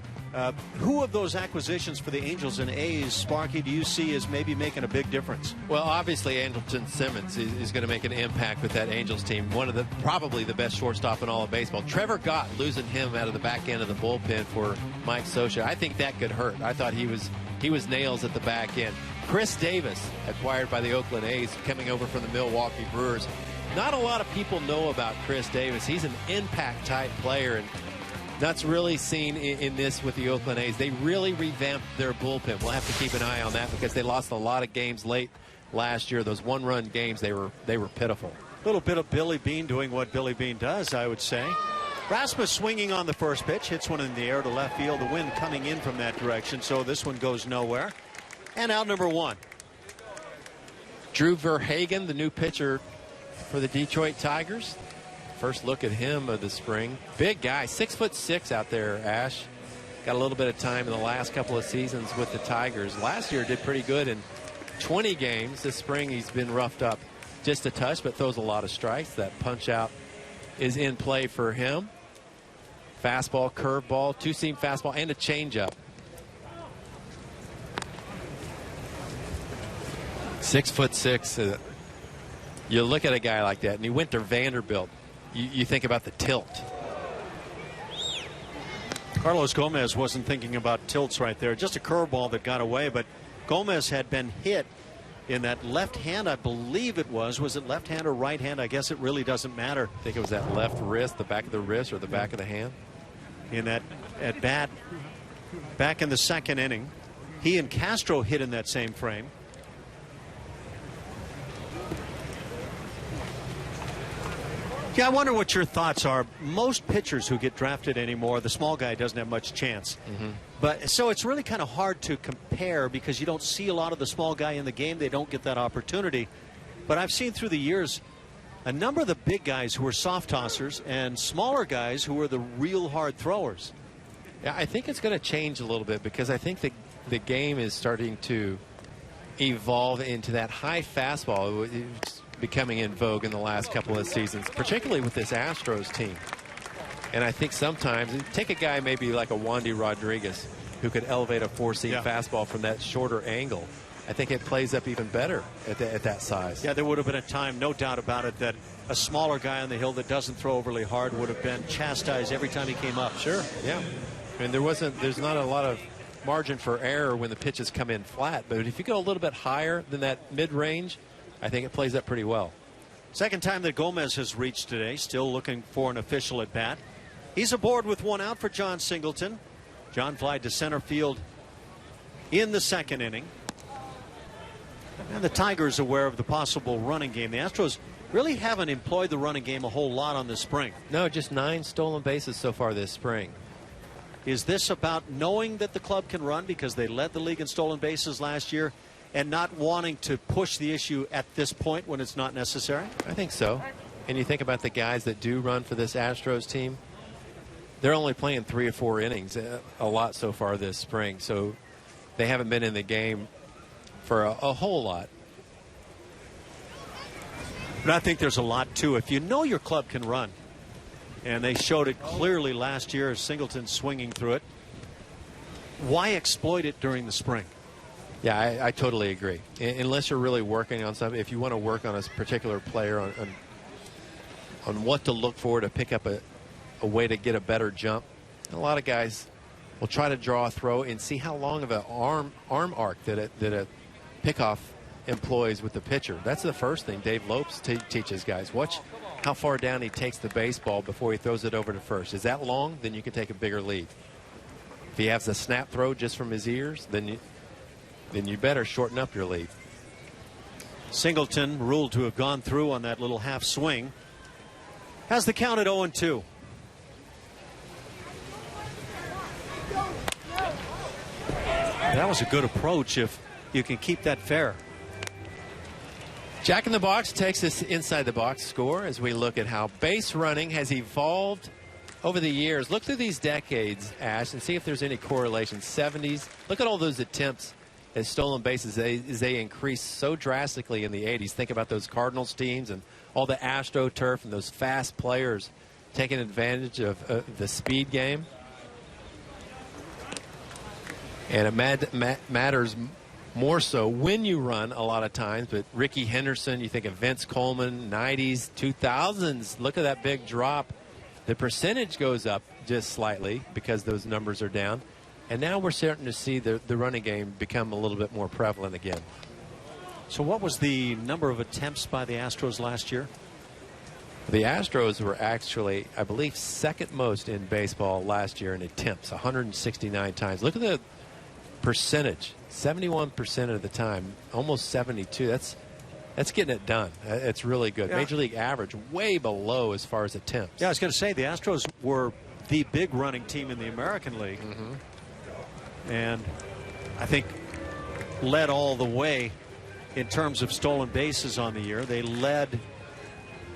Who of those acquisitions for the Angels and A's, Sparky, do you see as maybe making a big difference? Well, obviously, Andrelton Simmons is going to make an impact with that Angels team. One of probably the best shortstop in all of baseball. Trevor Gott, losing him out of the back end of the bullpen for Mike Scioscia, I think that could hurt. I thought he was nails at the back end. Chris Davis, acquired by the Oakland A's, coming over from the Milwaukee Brewers. Not a lot of people know about Chris Davis. He's an impact-type player, and that's really seen in this with the Oakland A's. They really revamped their bullpen. We'll have to keep an eye on that because they lost a lot of games late last year. Those one-run games, they were pitiful. A little bit of Billy Beane doing what Billy Beane does, I would say. Rasmus swinging on the first pitch, hits one in the air to left field. The wind coming in from that direction, so this one goes nowhere. And out number one. Drew Verhagen, the new pitcher for the Detroit Tigers. First look at him of the spring. Big guy, 6'6" out there, Ash. Got a little bit of time in the last couple of seasons with the Tigers. Last year did pretty good in 20 games. This spring he's been roughed up just a touch, but throws a lot of strikes. That punch out is in play for him. Fastball, curveball, two-seam fastball, and a changeup. 6'6". You look at a guy like that, and he went to Vanderbilt. You think about the tilt. Carlos Gomez wasn't thinking about tilts right there. Just a curveball that got away, but Gomez had been hit in that left hand, I believe it was. Was it left hand or right hand? I guess it really doesn't matter. I think it was that left wrist, the back of the wrist, or the back of the hand. In that at bat back in the second inning. He and Castro hit in that same frame. Yeah, I wonder what your thoughts are. Most pitchers who get drafted anymore, the small guy doesn't have much chance. But so it's really kind of hard to compare because you don't see a lot of the small guy in the game. They don't get that opportunity. But I've seen through the years a number of the big guys who are soft tossers and smaller guys who are the real hard throwers. Yeah, I think it's going to change a little bit because I think the game is starting to evolve into that high fastball. It's becoming in vogue in the last couple of seasons, particularly with this Astros team. And I think sometimes, take a guy maybe like a Wandy Rodriguez who could elevate a four-seam fastball from that shorter angle. I think it plays up even better at that size. Yeah, there would have been a time, no doubt about it, that a smaller guy on the hill that doesn't throw overly hard would have been chastised every time he came up. Sure, yeah. And there's not a lot of margin for error when the pitches come in flat. But if you go a little bit higher than that mid-range, I think it plays up pretty well. Second time that Gomez has reached today, still looking for an official at bat. He's aboard with one out for John Singleton. John flied to center field in the second inning. And the Tigers aware of the possible running game. The Astros really haven't employed the running game a whole lot on this spring. No, just 9 stolen bases so far this spring. Is this about knowing that the club can run because they led the league in stolen bases last year and not wanting to push the issue at this point when it's not necessary? I think so. And you think about the guys that do run for this Astros team, they're only playing 3 or 4 innings a lot so far this spring. So they haven't been in the game for a whole lot. But I think there's a lot, too. If you know your club can run, and they showed it clearly last year as Singleton swinging through it, why exploit it during the spring? Yeah, I totally agree. Unless you're really working on something, if you want to work on a particular player on what to look for to pick up a way to get a better jump, a lot of guys will try to draw a throw and see how long of an arm arc that a pickoff employs with the pitcher. That's the first thing Dave Lopes teaches guys. Watch how far down he takes the baseball before he throws it over to first. Is that long? Then you can take a bigger lead. If he has a snap throw just from his ears, then you better shorten up your lead. Singleton, ruled to have gone through on that little half swing, has the count at 0-2. That was a good approach if you can keep that fair. Jack in the Box takes us inside the box score as we look at how base running has evolved over the years. Look through these decades, Ash, and see if there's any correlation. 70s, look at all those attempts at stolen bases as they increased so drastically in the 80s. Think about those Cardinals teams and all the AstroTurf and those fast players taking advantage of the speed game. And it matters more so when you run a lot of times. But Ricky Henderson, you think of Vince Coleman, 90s, 2000s. Look at that big drop. The percentage goes up just slightly because those numbers are down. And now we're starting to see the running game become a little bit more prevalent again. So what was the number of attempts by the Astros last year? The Astros were actually, I believe, second most in baseball last year in attempts, 169 times. Look at the percentage, 71% of the time, almost 72. That's getting it done. It's really good. Yeah. Major League average way below as far as attempts. Yeah, I was going to say the Astros were the big running team in the American League. And I think led all the way in terms of stolen bases on the year. They led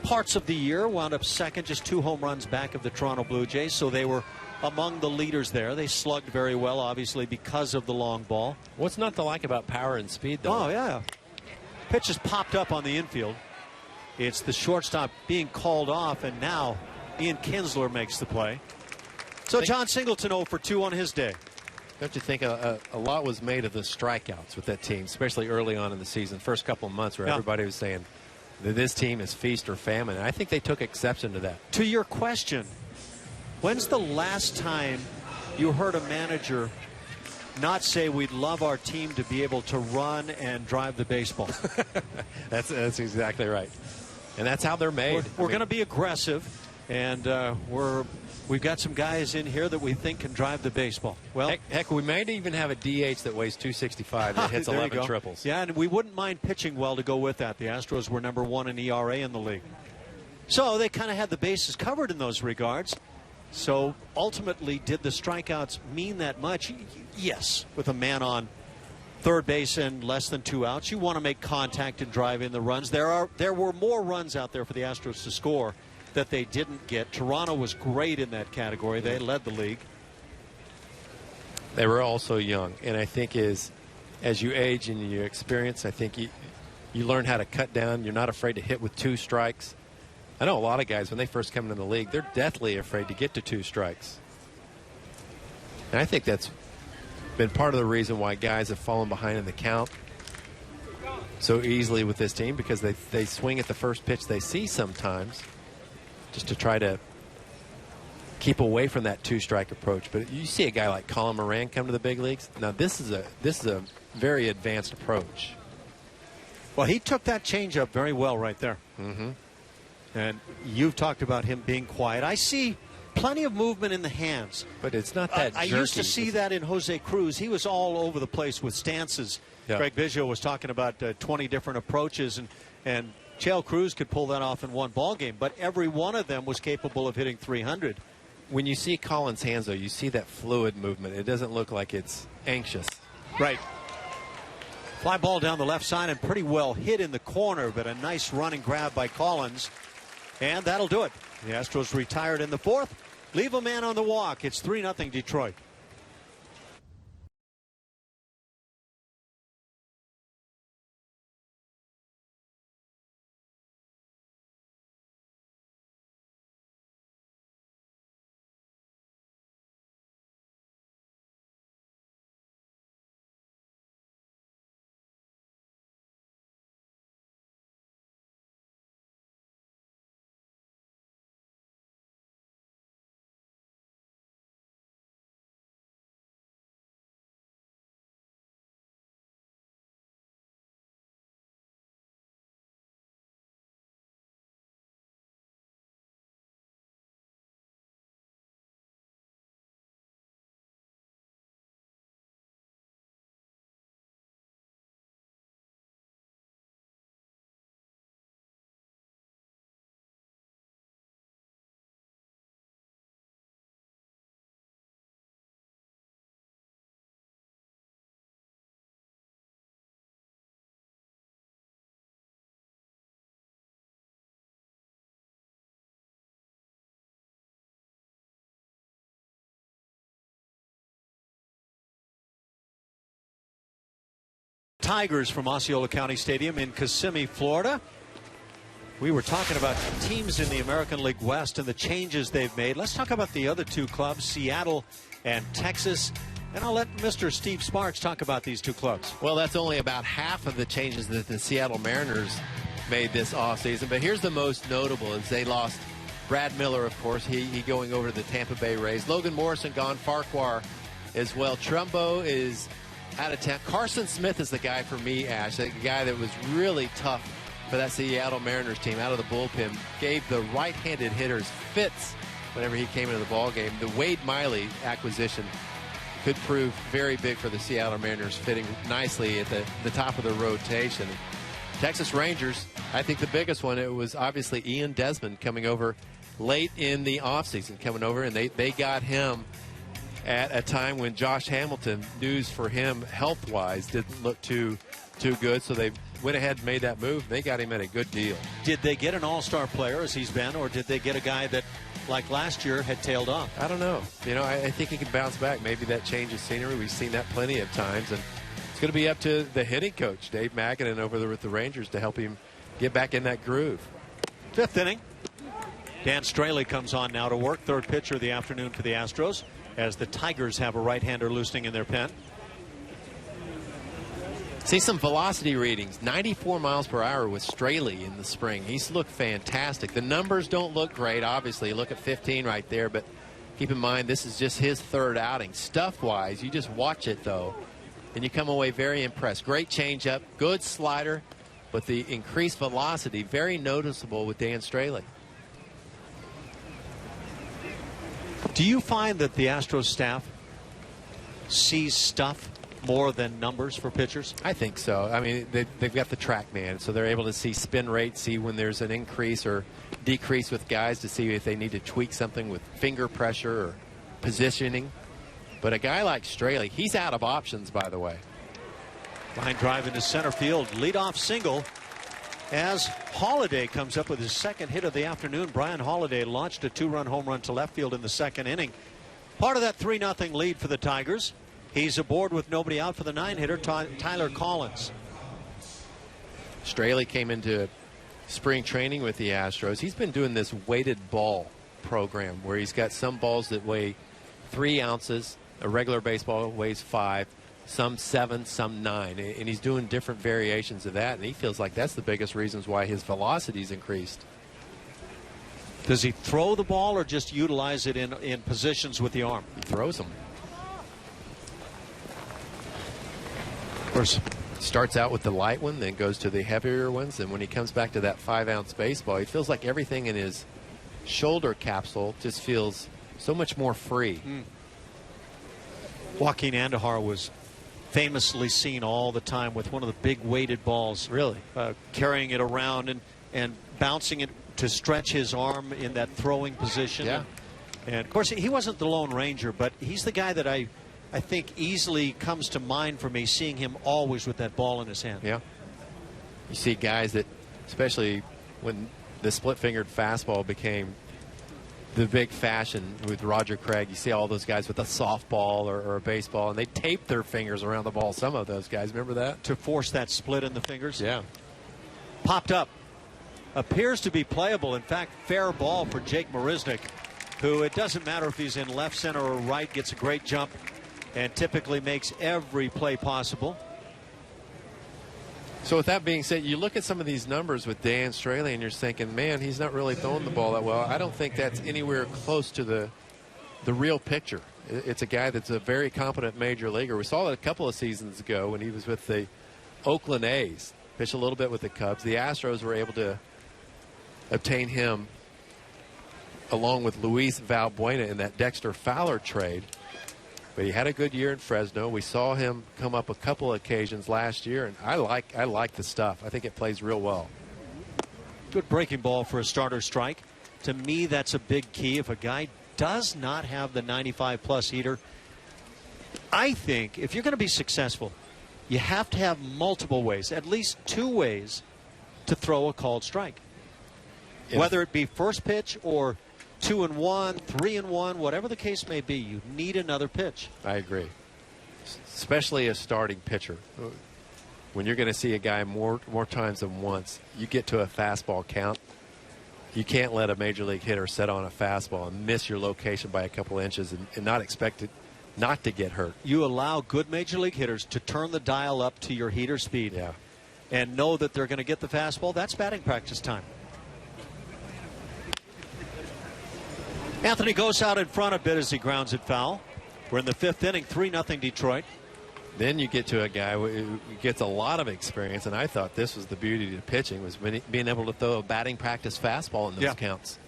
parts of the year, wound up second, just 2 home runs back of the Toronto Blue Jays. So they were among the leaders there. They slugged very well, obviously, because of the long ball. What's not to like about power and speed, though? Oh, yeah. Pitch is popped up on the infield. It's the shortstop being called off, and now Ian Kinsler makes the play. So John Singleton 0 for 2 on his day. Don't you think a lot was made of the strikeouts with that team, especially early on in the season, first couple of months where everybody was saying that this team is feast or famine? And I think they took exception to that. To your question, when's the last time you heard a manager not say we'd love our team to be able to run and drive the baseball? That's exactly right. And that's how they're made. We're going to be aggressive, and we've got some guys in here that we think can drive the baseball. Well, heck, we might even have a DH that weighs 265 that hits 11 triples. Yeah, and we wouldn't mind pitching well to go with that. The Astros were #1 in ERA in the league. So they kind of had the bases covered in those regards. So ultimately, did the strikeouts mean that much? Yes. With a man on third base and less than 2 outs, you want to make contact and drive in the runs. There were more runs out there for the Astros to score that they didn't get. Toronto was great in that category. They led the league. They were also young, and I think as you age and you experience, I think you learn how to cut down. You're not afraid to hit with 2 strikes. I know a lot of guys, when they first come into the league, they're deathly afraid to get to 2 strikes. And I think that's been part of the reason why guys have fallen behind in the count so easily with this team, because they swing at the first pitch they see sometimes just to try to keep away from that 2-strike approach. But you see a guy like Colin Moran come to the big leagues. Now this is a very advanced approach. Well, he took that changeup very well right there. And you've talked about him being quiet. I see plenty of movement in the hands. But it's not that jerky. I used to see that in Jose Cruz. He was all over the place with stances. Yeah. Greg Biggio was talking about 20 different approaches, and Chale Cruz could pull that off in one ball game. But every one of them was capable of hitting 300. When you see Colin's hands, though, you see that fluid movement. It doesn't look like it's anxious. Right. Fly ball down the left side and pretty well hit in the corner, but a nice running grab by Collins. And that'll do it. The Astros retired in the 4th. Leave a man on the walk. It's 3-0 Detroit. Tigers from Osceola County Stadium in Kissimmee, Florida. We were talking about teams in the American League West and the changes they've made. Let's talk about the other two clubs, Seattle and Texas. And I'll let Mr. Steve Sparks talk about these two clubs. Well, that's only about half of the changes that the Seattle Mariners made this offseason. But here's the most notable is they lost Brad Miller, of course, he going over to the Tampa Bay Rays. Logan Morrison gone, Farquhar as well. Trumbo is out of town. Carson Smith is the guy for me, Ash, the guy that was really tough for that Seattle Mariners team out of the bullpen. Gave the right-handed hitters fits whenever he came into the ballgame. The Wade Miley acquisition could prove very big for the Seattle Mariners, fitting nicely at the top of the rotation. Texas Rangers, I think the biggest one, it was obviously Ian Desmond coming over late in the offseason, and they got him at a time when Josh Hamilton, news for him health-wise, didn't look too good, so they went ahead and made that move. They got him at a good deal. Did they get an all-star player as he's been, or did they get a guy that, like last year, had tailed off? I don't know. I think he can bounce back. Maybe that change of scenery. We've seen that plenty of times, and it's going to be up to the hitting coach, Dave Magadan, over there with the Rangers to help him get back in that groove. Fifth inning. Dan Straley comes on now to work. Third pitcher of the afternoon for the Astros, as the Tigers have a right-hander loosening in their pen. See some velocity readings. 94 miles per hour with Straley in the spring. He's looked fantastic. The numbers don't look great, obviously. Look at 15 right there, but keep in mind this is just his third outing. Stuff-wise, you just watch it, though, and you come away very impressed. Great changeup, good slider, but the increased velocity, very noticeable with Dan Straley. Do you find that the Astros staff sees stuff more than numbers for pitchers? I think so. I mean, they've got the TrackMan, so they're able to see spin rate, see when there's an increase or decrease with guys to see if they need to tweak something with finger pressure or positioning. But a guy like Straley, he's out of options, by the way. Line drive into center field, leadoff single. As Holiday comes up with his second hit of the afternoon, Brian Holiday launched a two-run home run to left field in the second inning. Part of that 3-0 lead for the Tigers. He's aboard with nobody out for the 9-hitter, Tyler Collins. Straley came into spring training with the Astros. He's been doing this weighted ball program where he's got some balls that weigh 3 ounces. A regular baseball weighs 5. Some 7, some 9, and he's doing different variations of that, and he feels like that's the biggest reasons why his velocity's increased. Does he throw the ball or just utilize it in positions with the arm? He throws them. Of course, starts out with the light one, then goes to the heavier ones, and when he comes back to that 5-ounce baseball, he feels like everything in his shoulder capsule just feels so much more free. Joaquin Andujar was famously seen all the time with one of the big weighted balls, really carrying it around and bouncing it to stretch his arm in that throwing position. Yeah. And of course, he wasn't the Lone Ranger, but he's the guy that I think easily comes to mind for me, seeing him always with that ball in his hand. Yeah. You see guys that, especially when the split-fingered fastball became the big fashion with Roger Craig, you see all those guys with a softball or a baseball, and they tape their fingers around the ball. Some of those guys, remember that? To force that split in the fingers? Yeah. Popped up. Appears to be playable. In fact, fair ball for Jake Marisnick, who, it doesn't matter if he's in left, center, or right, gets a great jump and typically makes every play possible. So with that being said, you look at some of these numbers with Dan Straley and you're thinking, man, he's not really throwing the ball that well. I don't think that's anywhere close to the real picture. It's a guy that's a very competent major leaguer. We saw it a couple of seasons ago when he was with the Oakland A's. Pitched a little bit with the Cubs. The Astros were able to obtain him along with Luis Valbuena in that Dexter Fowler trade. But he had a good year in Fresno. We saw him come up a couple of occasions last year, and I like the stuff. I think it plays real well. Good breaking ball for a starter strike. To me, that's a big key. If a guy does not have the 95-plus heater, I think if you're going to be successful, you have to have multiple ways, at least 2 ways, to throw a called strike. Yeah. Whether it be first pitch or 2-1, 3-1, whatever the case may be, you need another pitch. I agree. Especially a starting pitcher. when you're going to see a guy more times than once, you get to a fastball count. You can't let a major league hitter set on a fastball and miss your location by a couple inches and not expect it not to get hurt. You allow good major league hitters to turn the dial up to your heater speed. Yeah. And know that they're going to get the fastball. That's batting practice time. Anthony goes out in front a bit as he grounds it foul. We're in the 5th inning, 3-0 Detroit. Then you get to a guy who gets a lot of experience, and I thought this was the beauty of pitching, was being able to throw a batting practice fastball in those counts.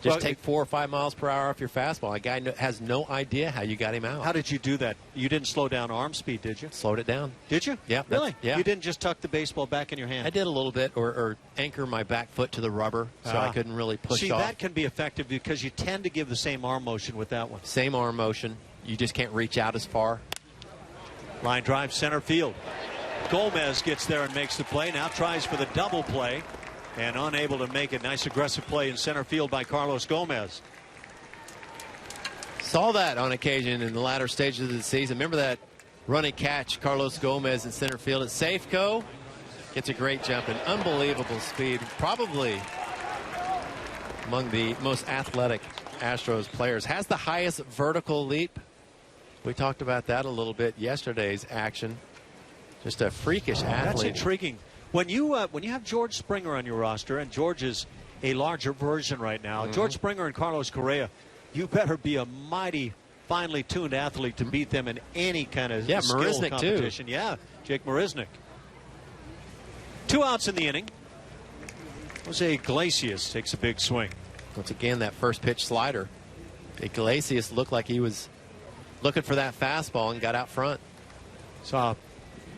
Just take 4 or 5 miles per hour off your fastball. A guy has no idea how you got him out. How did you do that? You didn't slow down arm speed, did you? Slowed it down. Did you? Yeah. Really? Yeah. You didn't just tuck the baseball back in your hand? I did a little bit, or anchor my back foot to the rubber so I couldn't really push off. See, that can be effective because you tend to give the same arm motion with that one. Same arm motion. You just can't reach out as far. Line drive center field. Gomez gets there and makes the play. Now tries for the double play and unable to make it. Nice aggressive play in center field by Carlos Gomez. Saw that on occasion in the latter stages of the season. Remember that running catch, Carlos Gomez in center field at Safeco? Gets a great jump and unbelievable speed. Probably among the most athletic Astros players. Has the highest vertical leap. We talked about that a little bit yesterday's action. Just a freakish athlete. That's intriguing. When you have George Springer on your roster, and George is a larger version right now, George Springer and Carlos Correa, you better be a mighty finely tuned athlete to beat them in any kind of skill Marisnik competition. too. Yeah, Jake Marisnik. 2 outs in the inning. Jose Iglesias takes a big swing. Once again, that first pitch slider. Iglesias looked like he was looking for that fastball and got out front. Saw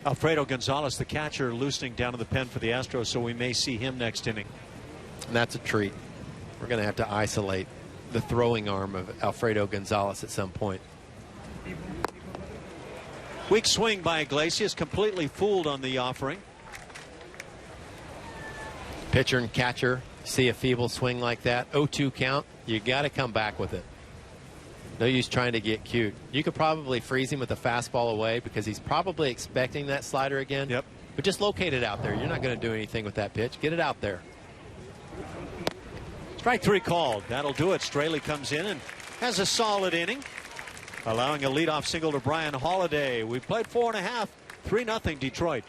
Alfredo Gonzalez, the catcher, loosening down in the pen for the Astros, so we may see him next inning. And that's a treat. We're going to have to isolate the throwing arm of Alfredo Gonzalez at some point. Weak swing by Iglesias, completely fooled on the offering. Pitcher and catcher see a feeble swing like that, 0-2 count, you got to come back with it. No use trying to get cute. You could probably freeze him with a fastball away because he's probably expecting that slider again. Yep. But just locate it out there. You're not going to do anything with that pitch. Get it out there. Strike 3 called. That'll do it. Straley comes in and has a solid inning, allowing a leadoff single to Brian Holiday. We played 4.5, 3-0 Detroit.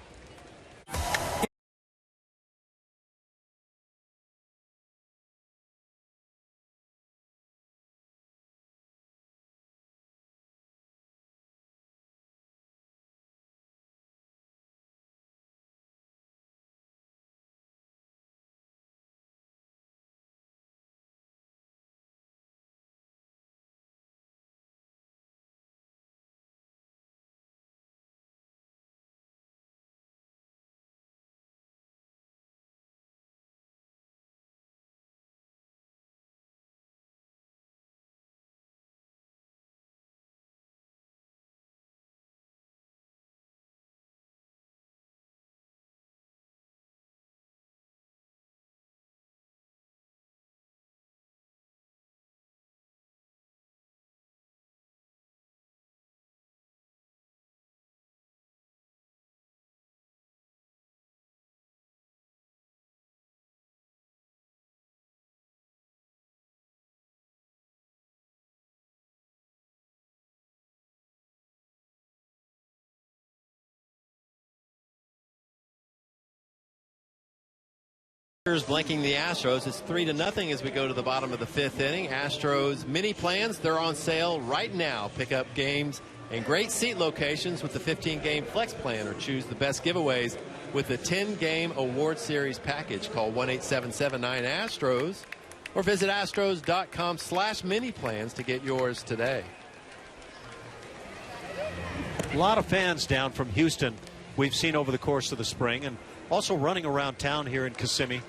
Blanking the Astros. It's 3-0 as we go to the bottom of the 5th inning. Astros mini plans, they're on sale right now. Pick up games and great seat locations with the 15-game flex plan, or choose the best giveaways with the 10-game award series package. Call 1-877-9-ASTROS or visit astros.com/mini plans to get yours today. A lot of fans down from Houston we've seen over the course of the spring, and also running around town here in Kissimmee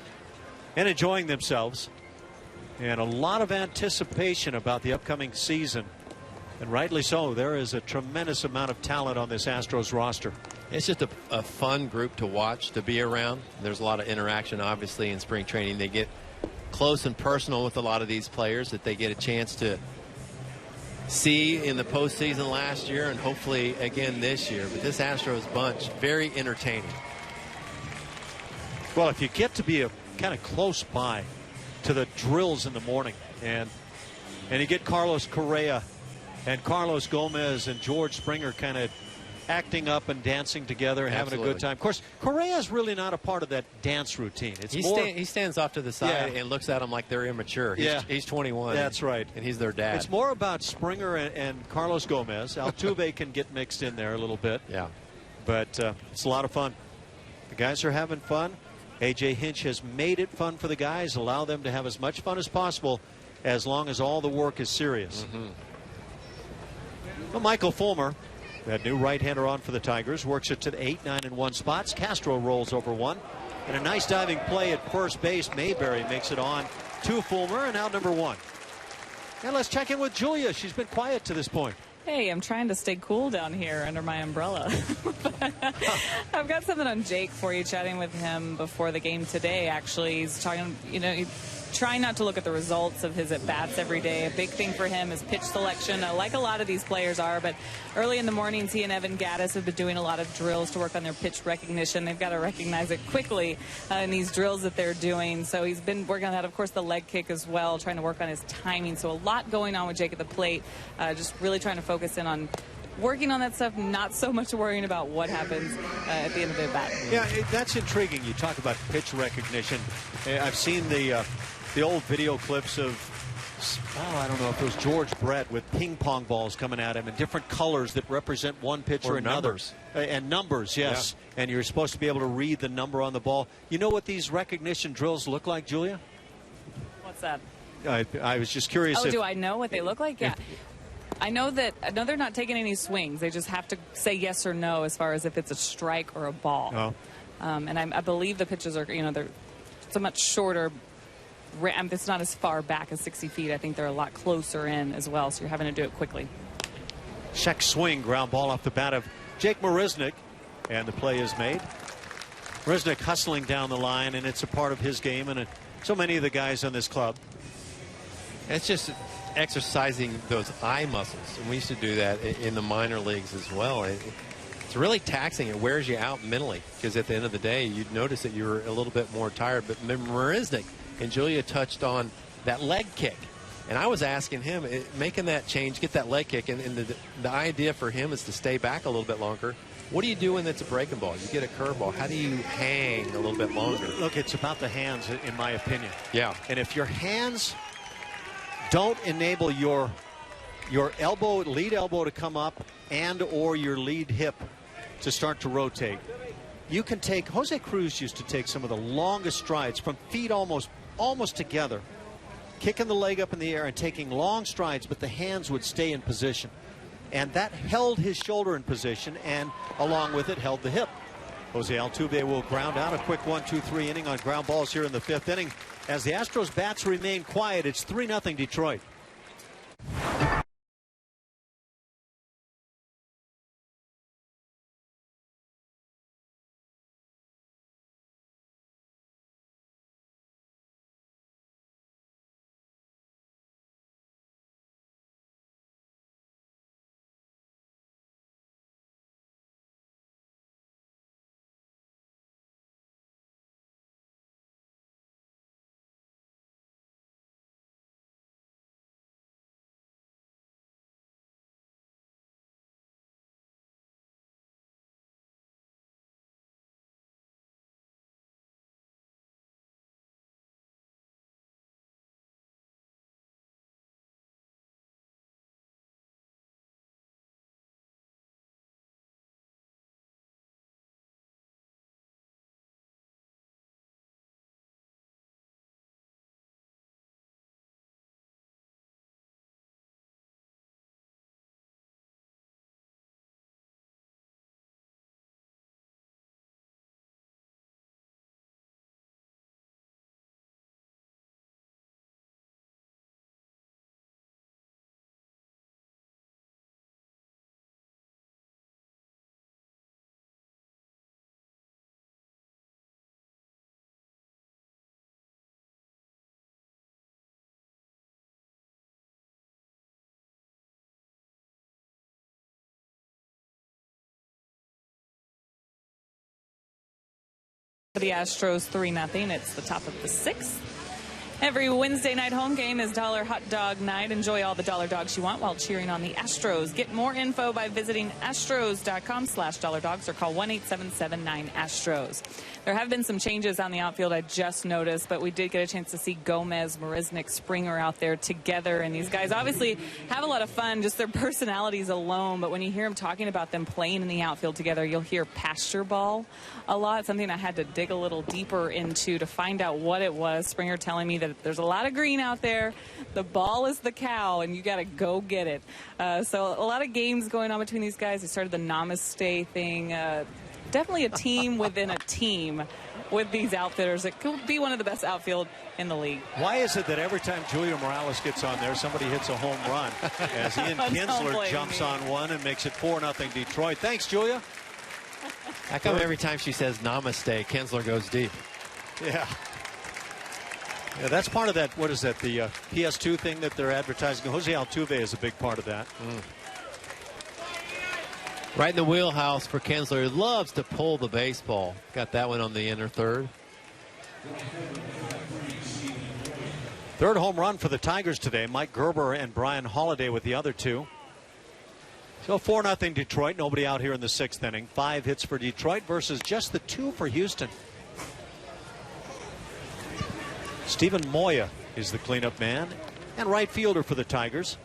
and enjoying themselves, and a lot of anticipation about the upcoming season, and rightly so. There is a tremendous amount of talent on this Astros roster. It's just a fun group to watch, to be around. There's a lot of interaction obviously in spring training. They get close and personal with a lot of these players that they get a chance to see in the postseason last year and hopefully again this year. But this Astros bunch, very entertaining. Well, if you get to be a kind of close by to the drills in the morning, and you get Carlos Correa and Carlos Gomez and George Springer kind of acting up and dancing together and having a good time. Of course, Correa's really not a part of that dance routine. He stands off to the side and looks at them like they're immature. He's 21. That's right. And he's their dad. It's more about Springer and Carlos Gomez. Altuve can get mixed in there a little bit. Yeah. But it's a lot of fun. The guys are having fun. A.J. Hinch has made it fun for the guys. Allow them to have as much fun as possible as long as all the work is serious. Well, Michael Fulmer, that new right-hander on for the Tigers, works it to the 8, 9, and 1 spots. Castro rolls over one. And a nice diving play at first base. Mayberry makes it on to Fulmer, and out number 1. Now let's check in with Julia. She's been quiet to this point. Hey, I'm trying to stay cool down here under my umbrella. I've got something on Jake for you, chatting with him before the game today, actually. He's talking, trying not to look at the results of his at-bats every day. A big thing for him is pitch selection, like a lot of these players are. But early in the mornings, he and Evan Gaddis have been doing a lot of drills to work on their pitch recognition. They've got to recognize it quickly in these drills that they're doing. So he's been working on that. Of course, the leg kick as well, trying to work on his timing. So a lot going on with Jake at the plate, just really trying to focus in on working on that stuff, not so much worrying about what happens at the end of the bat. Yeah, that's intriguing. You talk about pitch recognition. I've seen the old video clips of, I don't know if it was George Brett with ping pong balls coming at him in different colors that represent one pitch or another. Numbers. And numbers, yes. Yeah. And you're supposed to be able to read the number on the ball. You know what these recognition drills look like, Julia? What's that? I was just curious. Oh, do I know what they look like? Yeah. I know they're not taking any swings. They just have to say yes or no as far as if it's a strike or a ball. Oh. And I believe the pitches are, it's a much shorter. It's not as far back as 60 feet. I think they're a lot closer in as well, so you're having to do it quickly. Check swing, ground ball off the bat of Jake Marisnick, and the play is made. Marisnick hustling down the line, and it's a part of his game, and so many of the guys on this club. It's just exercising those eye muscles, and we used to do that in the minor leagues as well. It's really taxing. It wears you out mentally, because at the end of the day, you'd notice that you were a little bit more tired. But Marisnick and Julia touched on that leg kick, and I was asking him, making that change, get that leg kick, and the idea for him is to stay back a little bit longer. What do you do when it's a breaking ball? You get a curveball. How do you hang a little bit longer? Look, it's about the hands, in my opinion. Yeah. And if your hands don't enable your elbow, lead elbow to come up, and or your lead hip to start to rotate, you can take. Jose Cruz used to take some of the longest strides from feet almost together, kicking the leg up in the air and taking long strides, but the hands would stay in position. And that held his shoulder in position, and along with it held the hip. Jose Altuve will ground out a quick 1-2-3 inning on ground balls here in the 5th inning. As the Astros bats remain quiet, it's 3-0 Detroit. For the Astros 3-0. It's the top of the 6th. Every Wednesday night home game is Dollar Hot Dog Night. Enjoy all the dollar dogs you want while cheering on the Astros. Get more info by visiting astros.com/dollardogs or call 1-877-9-ASTROS. There have been some changes on the outfield I just noticed, but we did get a chance to see Gomez, Marisnik, Springer out there together. And these guys obviously have a lot of fun, just their personalities alone. But when you hear them talking about them playing in the outfield together, you'll hear pasture ball a lot, something I had to dig a little deeper into to find out what it was. Springer telling me that there's a lot of green out there. The ball is the cow, and you got to go get it. So a lot of games going on between these guys. They started the Namaste thing. Definitely a team within a team with these outfitters. It could be one of the best outfield in the league. Why is it that every time Julio Morales gets on there, somebody hits a home run as Ian Kinsler jumps on one and makes it 4-0 Detroit? Thanks, Julia. How come every time she says namaste, Kinsler goes deep? Yeah. Yeah, that's part of that. What is that? The PS2 thing that they're advertising. Jose Altuve is a big part of that. Right in the wheelhouse for Kinsler. He loves to pull the baseball. Got that one on the inner third. Third home run for the Tigers today. Mike Gerber and Brian Holiday with the other two. So 4-0 Detroit. Nobody out here in the 6th inning. 5 hits for Detroit versus just the 2 for Houston. Steven Moya is the cleanup man and right fielder for the Tigers.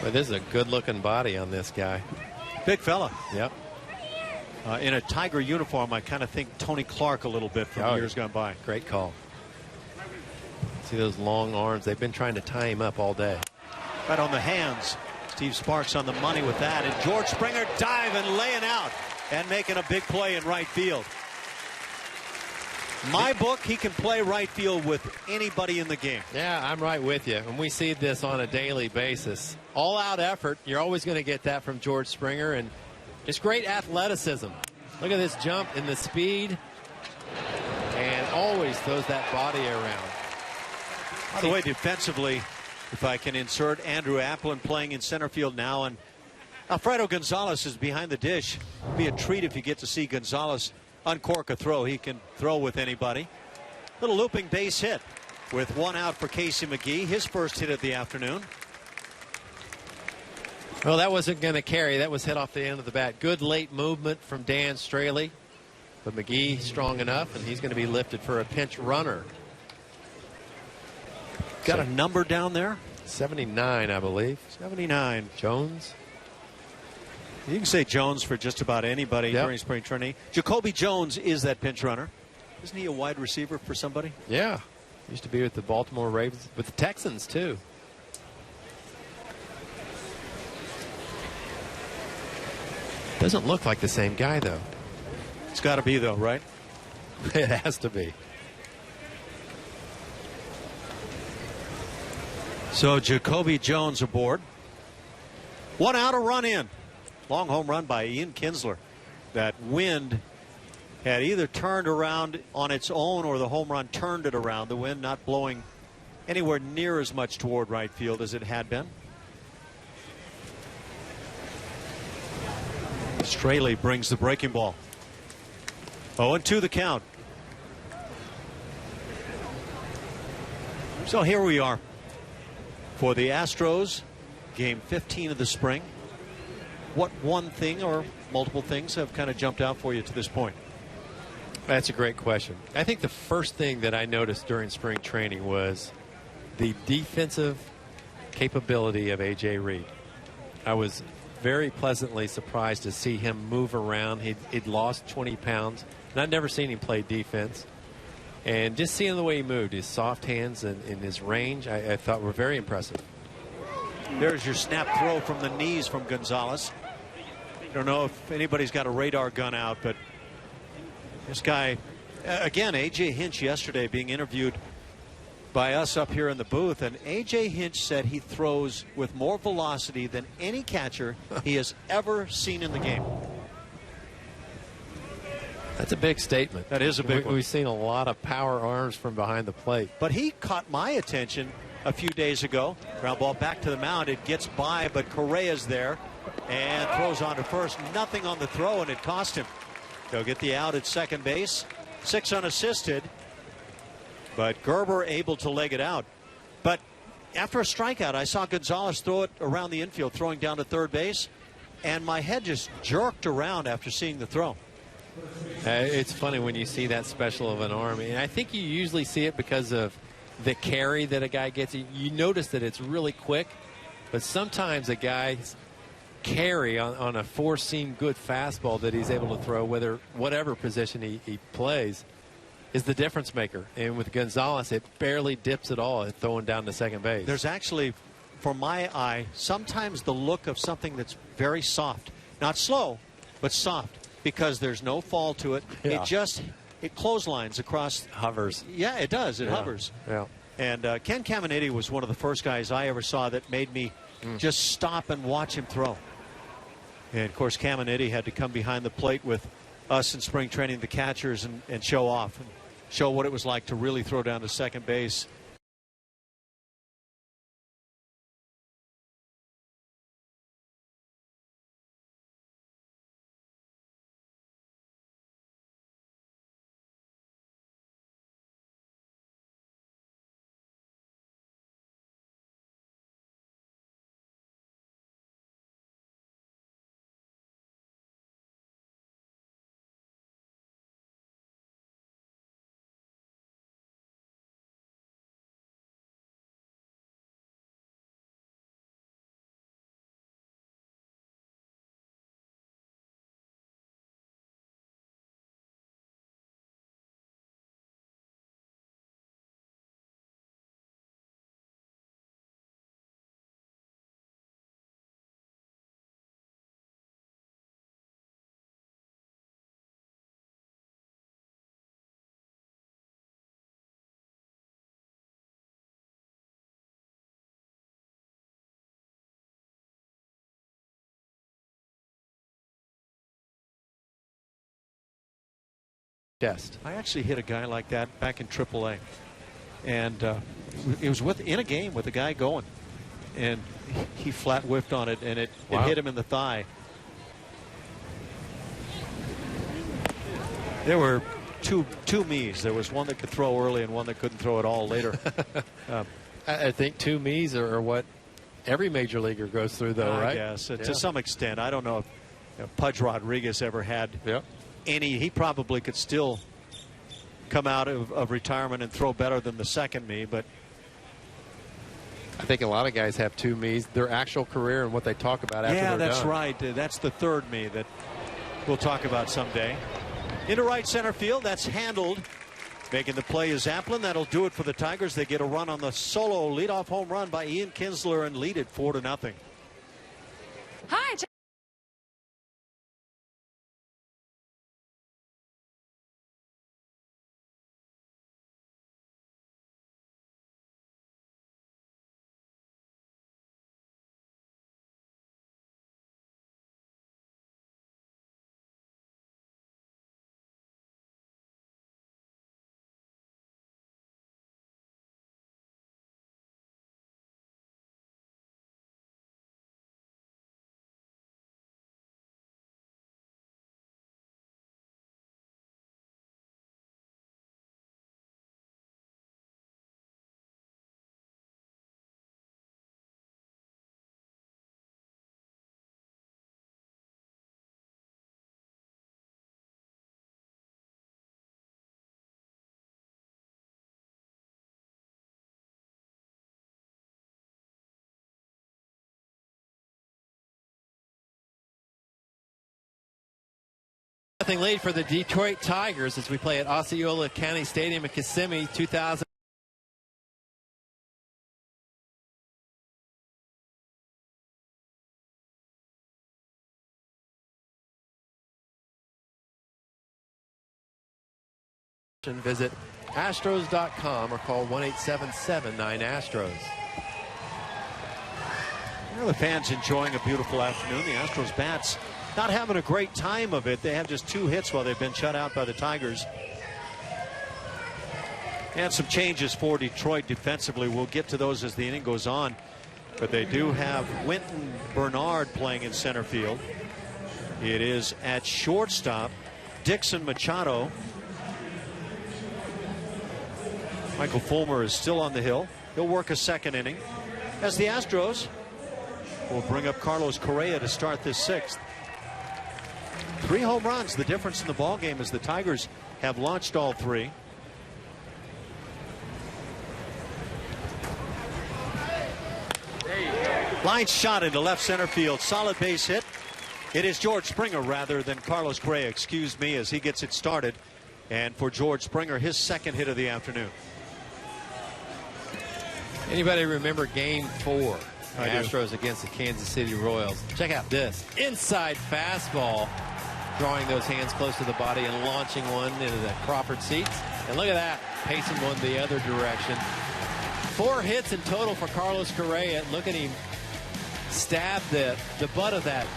Well, this is a good-looking body on this guy. Big fella. Yep. In a Tiger uniform, I kind of think Tony Clark a little bit from years gone by. Great call. See those long arms. They've been trying to tie him up all day. Right on the hands. Steve Sparks on the money with that. And George Springer diving, laying out, and making a big play in right field. My book, he can play right field with anybody in the game. Yeah, I'm right with you. And we see this on a daily basis. All-out effort. You're always going to get that from George Springer. And just great athleticism. Look at this jump and the speed. And always throws that body around. By the way, defensively, if I can insert Andrew Applin playing in center field now. And Alfredo Gonzalez is behind the dish. It'll be a treat if you get to see Gonzalez uncork a throw. He can throw with anybody. Little looping base hit with 1 out for Casey McGee. His first hit of the afternoon. Well, that wasn't going to carry. That was hit off the end of the bat. Good late movement from Dan Straley. But McGee strong enough, and he's going to be lifted for a pinch runner. Got a number down there? 79, I believe. 79. Jones. You can say Jones for just about anybody during spring training. Jacoby Jones is that pinch runner. Isn't he a wide receiver for somebody? Yeah. Used to be with the Baltimore Ravens, with the Texans, too. Doesn't look like the same guy, though. It's got to be, though, right? It has to be. So Jacoby Jones aboard. 1 out, a run in. Long home run by Ian Kinsler. That wind had either turned around on its own or the home run turned it around. The wind not blowing anywhere near as much toward right field as it had been. Straley brings the breaking ball. 0-2 the count. So here we are for the Astros, game 15 of the spring. What one thing or multiple things have kind of jumped out for you to this point? That's a great question. I think the first thing that I noticed during spring training was the defensive capability of A.J. Reed. I was very pleasantly surprised to see him move around. He'd lost 20 pounds, and I'd never seen him play defense. And just seeing the way he moved, his soft hands and his range, I thought were very impressive. There's your snap throw from the knees from Gonzalez. I don't know if anybody's got a radar gun out, but this guy, again, A.J. Hinch yesterday being interviewed by us up here in the booth, and A.J. Hinch said he throws with more velocity than any catcher he has ever seen in the game. That's a big statement. That is a big one. We've seen a lot of power arms from behind the plate. But he caught my attention a few days ago. Ground ball back to the mound. It gets by, but Correa's there and throws on to first. Nothing on the throw, and it cost him. They'll get the out at second base. 6 unassisted. But Gerber able to leg it out. But after a strikeout, I saw Gonzalez throw it around the infield, throwing down to third base. And my head just jerked around after seeing the throw. It's funny when you see that special of an arm. And I think you usually see it because of the carry that a guy gets. You notice that it's really quick. But sometimes a guy's carry on a four-seam good fastball that he's able to throw, whatever position he plays, is the difference maker. And with Gonzalez, it barely dips at all at throwing down to second base. There's actually, for my eye, sometimes the look of something that's very soft. Not slow, but soft, because there's no fall to it. Yeah. It clotheslines across. Hovers. Yeah, it does. It hovers. Yeah. And Ken Caminiti was one of the first guys I ever saw that made me just stop and watch him throw. And, of course, Caminiti had to come behind the plate with us in spring training, the catchers, and show off and show what it was like to really throw down to second base. I actually hit a guy like that back in AAA, and it was in a game with a guy going, and he flat whiffed on it, and it hit him in the thigh. There were two me's. There was one that could throw early and one that couldn't throw at all later. I think two me's are what every major leaguer goes through, though, right? Yes, to some extent. I don't know if Pudge Rodriguez ever had any. He probably could still come out of retirement and throw better than the second me, but I think a lot of guys have two me's, their actual career and what they talk about after they're done. Yeah, that's right. That's the third me that we'll talk about someday. Into right center field, that's handled. Making the play is Applin. That'll do it for the Tigers. They get a run on the solo leadoff home run by Ian Kinsler and lead it 4-0. Hi. Nothing lead for the Detroit Tigers as we play at Osceola County Stadium in Kissimmee. 2000. Visit Astros.com or call 1-877-9-ASTROS. The fans enjoying a beautiful afternoon. The Astros bats not having a great time of it. They have just 2 hits while they've been shut out by the Tigers. And some changes for Detroit defensively. We'll get to those as the inning goes on. But they do have Winton Bernard playing in center field. It is at shortstop Dixon Machado. Michael Fulmer is still on the hill. He'll work a second inning as the Astros will bring up Carlos Correa to start this 6th. 3 home runs, the difference in the ball game as the Tigers have launched all 3. Line shot into left center field. Solid base hit. It is George Springer rather than Carlos Correa, excuse me, as he gets it started. And for George Springer, his 2nd hit of the afternoon. Anybody remember Game 4? Astros against the Kansas City Royals. Check out this. Inside fastball. Drawing those hands close to the body and launching one into the Crawford seats. And look at that. Pacing one the other direction. 4 hits in total for Carlos Correa. Look at him stab the butt of that,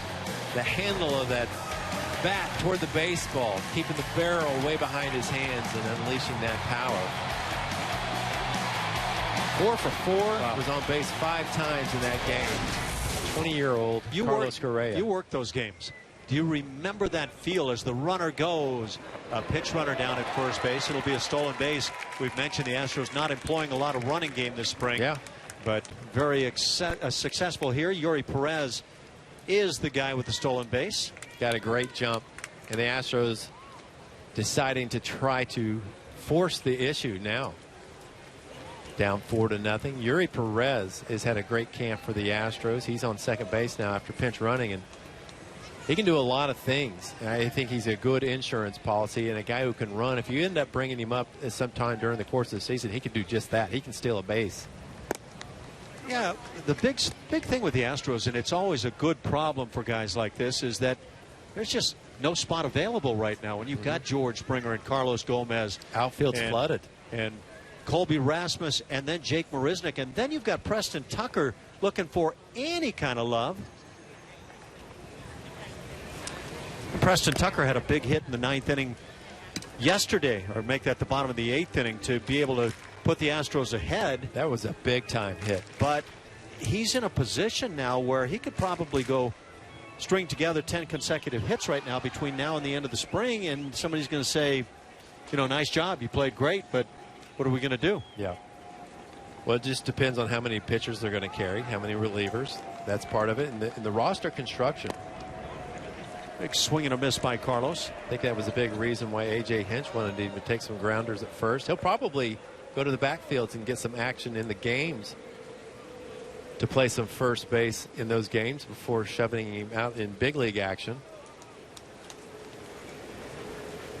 the handle of that bat toward the baseball, keeping the barrel way behind his hands and unleashing that power. 4 for 4. Wow. Was on base 5 times in that game. 20-year-old Carlos Correa. You worked those games. Do you remember that feel as the runner goes? A pitch runner down at first base. It'll be a stolen base. We've mentioned the Astros not employing a lot of running game this spring. Yeah. But very successful here. Yuri Perez is the guy with the stolen base. Got a great jump. And the Astros deciding to try to force the issue now. Down 4-0. Yuri Perez has had a great camp for the Astros. He's on second base now after pinch running, and he can do a lot of things. I think he's a good insurance policy and a guy who can run. If you end up bringing him up sometime during the course of the season, he can do just that. He can steal a base. Yeah, the big thing with the Astros, and it's always a good problem for guys like this, is that there's just no spot available right now. When you've got George Springer and Carlos Gomez. Outfield's flooded. And Colby Rasmus and then Jake Marisnick. And then you've got Preston Tucker looking for any kind of love. Preston Tucker had a big hit in the 9th inning yesterday, or make that the bottom of the 8th inning, to be able to put the Astros ahead. That was a big time hit. But he's in a position now where he could probably go string together 10 consecutive hits right now between now and the end of the spring, and somebody's going to say, you know, nice job, you played great, but what are we going to do? Yeah. Well, it just depends on how many pitchers they're going to carry, how many relievers. That's part of it. And the roster construction. Big swing and a miss by Carlos. I think that was a big reason why A.J. Hinch wanted to even take some grounders at first. He'll probably go to the backfields and get some action in the games to play some first base in those games before shoving him out in big league action.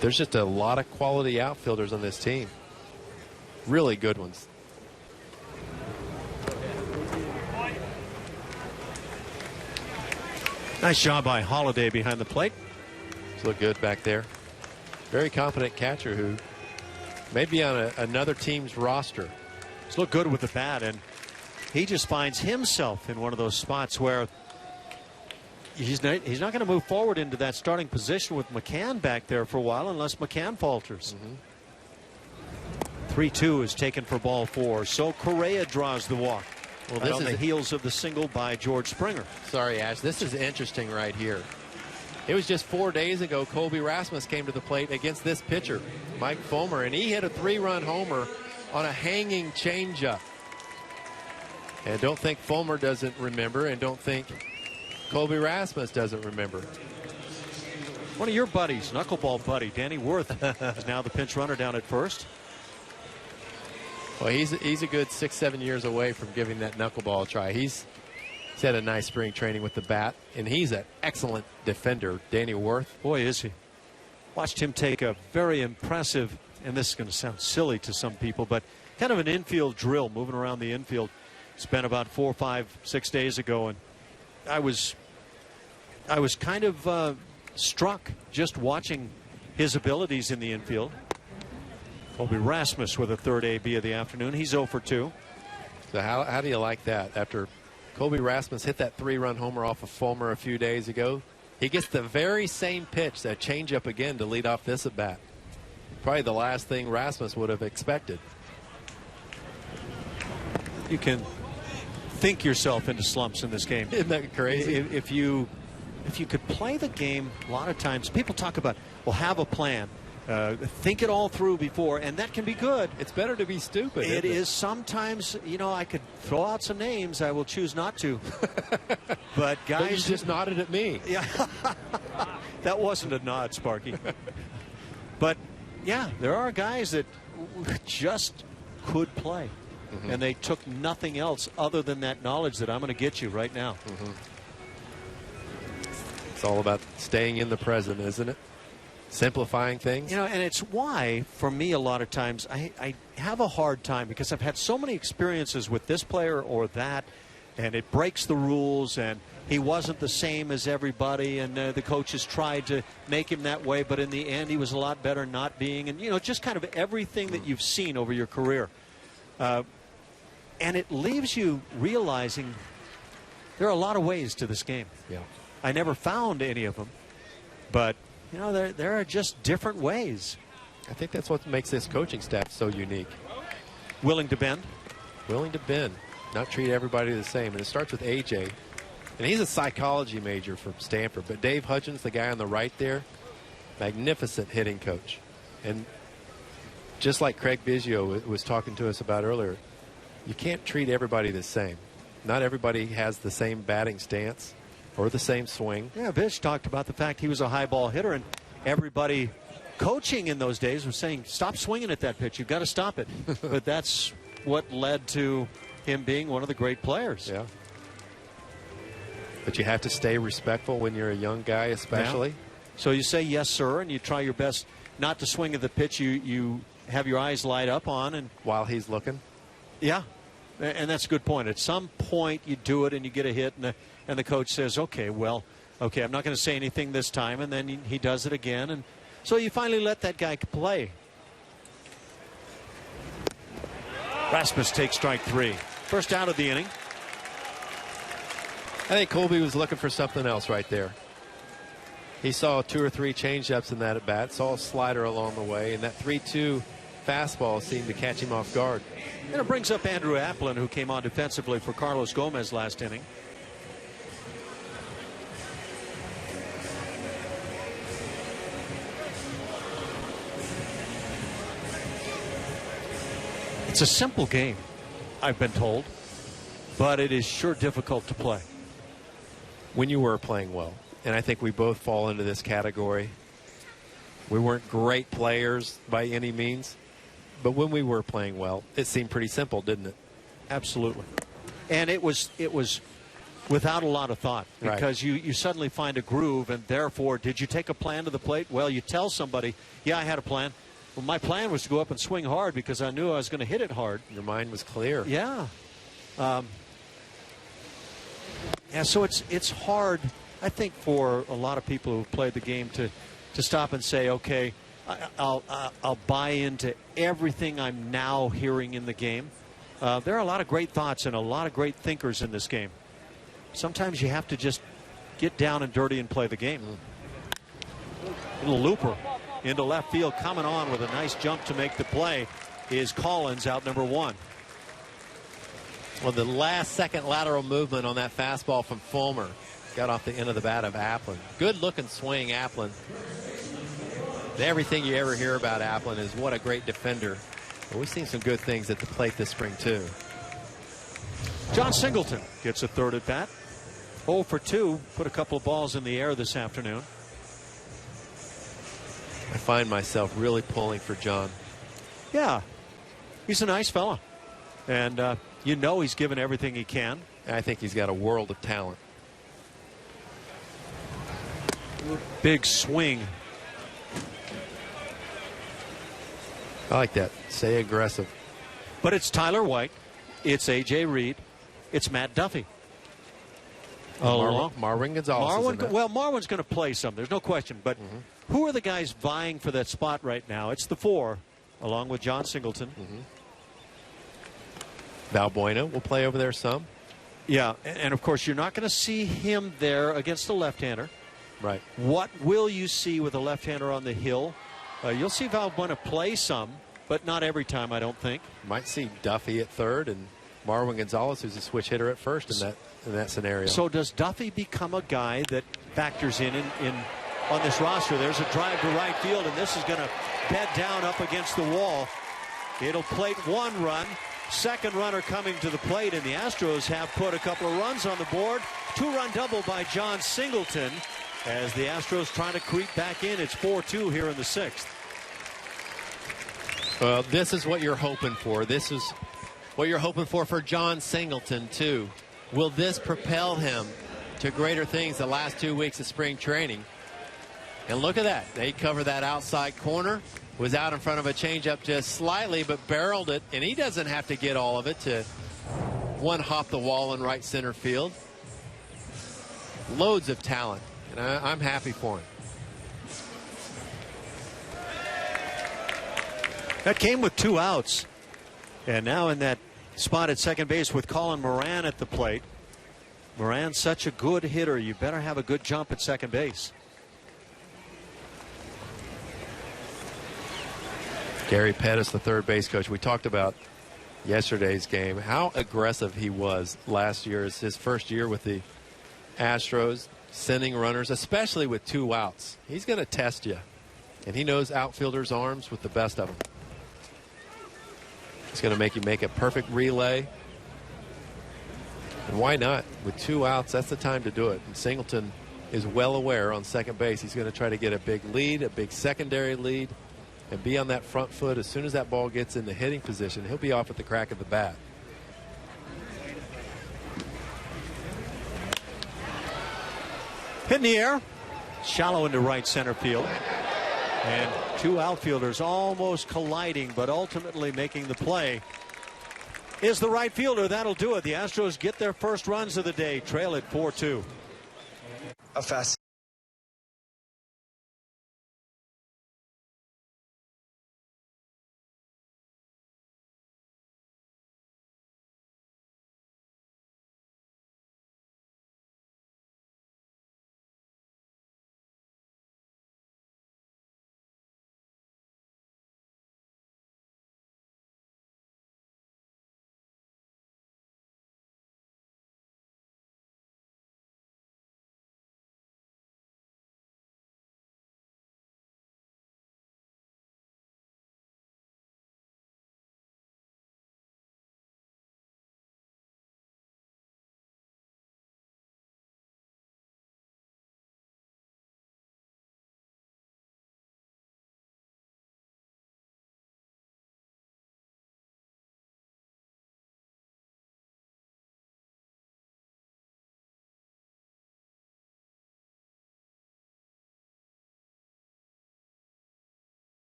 There's just a lot of quality outfielders on this team. Really good ones. Nice job by Holiday behind the plate. Look good back there. Very competent catcher who may be on another team's roster. He's looked good with the bat, and he just finds himself in one of those spots where he's not going to move forward into that starting position with McCann back there for a while unless McCann falters. 3-2 is taken for ball 4. So Correa draws the walk. Well, this is on the heels of the single by George Springer. Sorry, Ash. This is interesting right here. It was just 4 days ago Colby Rasmus came to the plate against this pitcher, Mike Fulmer, and he hit a 3-run homer on a hanging changeup. And don't think Fulmer doesn't remember, and don't think Colby Rasmus doesn't remember. One of your buddies, knuckleball buddy, Danny Worth, is now the pinch runner down at first. Well, he's a good 6-7 years away from giving that knuckleball a try. He's had a nice spring training with the bat, and he's an excellent defender, Danny Worth. Boy, is he. Watched him take a very impressive, and this is going to sound silly to some people, but kind of an infield drill, moving around the infield. Spent about 4, 5, 6 days ago, and I was kind of struck just watching his abilities in the infield. Colby Rasmus with a third AB of the afternoon. He's 0 for 2. So how do you like that? After Colby Rasmus hit that 3-run homer off of Fulmer a few days ago, he gets the very same pitch, that changeup again, to lead off this at bat. Probably the last thing Rasmus would have expected. You can think yourself into slumps in this game. Isn't that crazy? If you if you could play the game, a lot of times people talk about, well, have a plan. Think it all through before, and that can be good. It's better to be stupid. It is sometimes, I could throw out some names. I will choose not to. But guys, but you just nodded at me. Yeah, that wasn't a nod, Sparky. But yeah, there are guys that just could play, and they took nothing else other than that knowledge that I'm going to get you right now. It's all about staying in the present, isn't it? Simplifying things. And it's why, for me, a lot of times I have a hard time because I've had so many experiences with this player or that, and it breaks the rules, and he wasn't the same as everybody, and the coaches tried to make him that way, but in the end he was a lot better not being, and just kind of everything that you've seen over your career. And it leaves you realizing there are a lot of ways to this game. Yeah. I never found any of them, but there are just different ways. I think that's what makes this coaching staff so unique. Willing to bend? Willing to bend, not treat everybody the same. And it starts with A.J., and he's a psychology major from Stanford. But Dave Hudgens, the guy on the right there, magnificent hitting coach. And just like Craig Biggio was talking to us about earlier, you can't treat everybody the same. Not everybody has the same batting stance or the same swing. Yeah, Bish talked about the fact he was a high ball hitter, and everybody coaching in those days was saying, stop swinging at that pitch. You've got to stop it. But that's what led to him being one of the great players. Yeah. But you have to stay respectful when you're a young guy, especially. Yeah. So you say yes, sir, and you try your best not to swing at the pitch you have your eyes light up on. And while he's looking? Yeah. And that's a good point. At some point you do it and you get a hit, and the coach says, okay, I'm not going to say anything this time, and then he does it again. And so you finally let that guy play. Rasmus takes strike 3. First out of the inning. I think Colby was looking for something else right there. He saw 2 or 3 changeups in that at bat, saw a slider along the way, and that 3-2 fastball seemed to catch him off guard. And it brings up Andrew Applin, who came on defensively for Carlos Gomez last inning. It's a simple game, I've been told, but it is sure difficult to play. When you were playing well, and I think we both fall into this category. We weren't great players by any means, but when we were playing well, it seemed pretty simple, didn't it? Absolutely. And it was without a lot of thought, because you suddenly find a groove, and therefore, did you take a plan to the plate? Well, you tell somebody, yeah, I had a plan. Well, my plan was to go up and swing hard because I knew I was going to hit it hard. Your mind was clear. Yeah. So it's hard, I think, for a lot of people who played the game to stop and say, okay, I'll buy into everything I'm now hearing in the game. There are a lot of great thoughts and a lot of great thinkers in this game. Sometimes you have to just get down and dirty and play the game. Little looper into left field, coming on with a nice jump to make the play is Collins, out number 1. Well, the last second lateral movement on that fastball from Fulmer got off the end of the bat of Applin. Good looking swing, Applin. Everything you ever hear about Applin is what a great defender. But we've seen some good things at the plate this spring too. John Singleton gets a third at bat. 0 for 2, put a couple of balls in the air this afternoon. I find myself really pulling for John. Yeah, he's a nice fella. And he's given everything he can. I think he's got a world of talent. Big swing. I like that. Stay aggressive. But it's Tyler White. It's A.J. Reed. It's Matt Duffy. Marwin Gonzalez. Marwin's going to play some. There's no question. But who are the guys vying for that spot right now? It's the 4, along with John Singleton. Valbuena will play over there some. Yeah, and of course you're not going to see him there against a left-hander. Right. What will you see with a left-hander on the hill? You'll see Valbuena play some, but not every time, I don't think. Might see Duffy at third and Marwin Gonzalez, who's a switch hitter, at first in that scenario. So does Duffy become a guy that factors in on this roster. There's a drive to right field, and this is going to bed down up against the wall. It'll plate one run. Second runner coming to the plate, and the Astros have put a couple of runs on the board. Two-run double by John Singleton as the Astros try to creep back in. It's 4-2 here in the sixth. Well, this is what you're hoping for. This is what you're hoping for John Singleton, too. Will this propel him to greater things the last 2 weeks of spring training? And look at that. They cover that outside corner. Was out in front of a changeup just slightly, but barreled it. And he doesn't have to get all of it to one hop the wall in right center field. Loads of talent. And I'm happy for him. That came with 2 outs. And now in that spot at second base with Colin Moran at the plate. Moran's such a good hitter. You better have a good jump at second base. Gary Pettis, the third base coach. We talked about yesterday's game, how aggressive he was last year. It's his first year with the Astros, sending runners, especially with 2 outs. He's going to test you. And he knows outfielders' arms with the best of them. He's going to make you make a perfect relay. And why not? With 2 outs, that's the time to do it. And Singleton is well aware on second base. He's going to try to get a big lead, a big secondary lead, and be on that front foot. As soon as that ball gets in the hitting position, he'll be off at the crack of the bat. Hit in the air, shallow into right center field. And 2 outfielders almost colliding, but ultimately making the play is the right fielder. That'll do it. The Astros get their first runs of the day, trail at 4-2. A fast.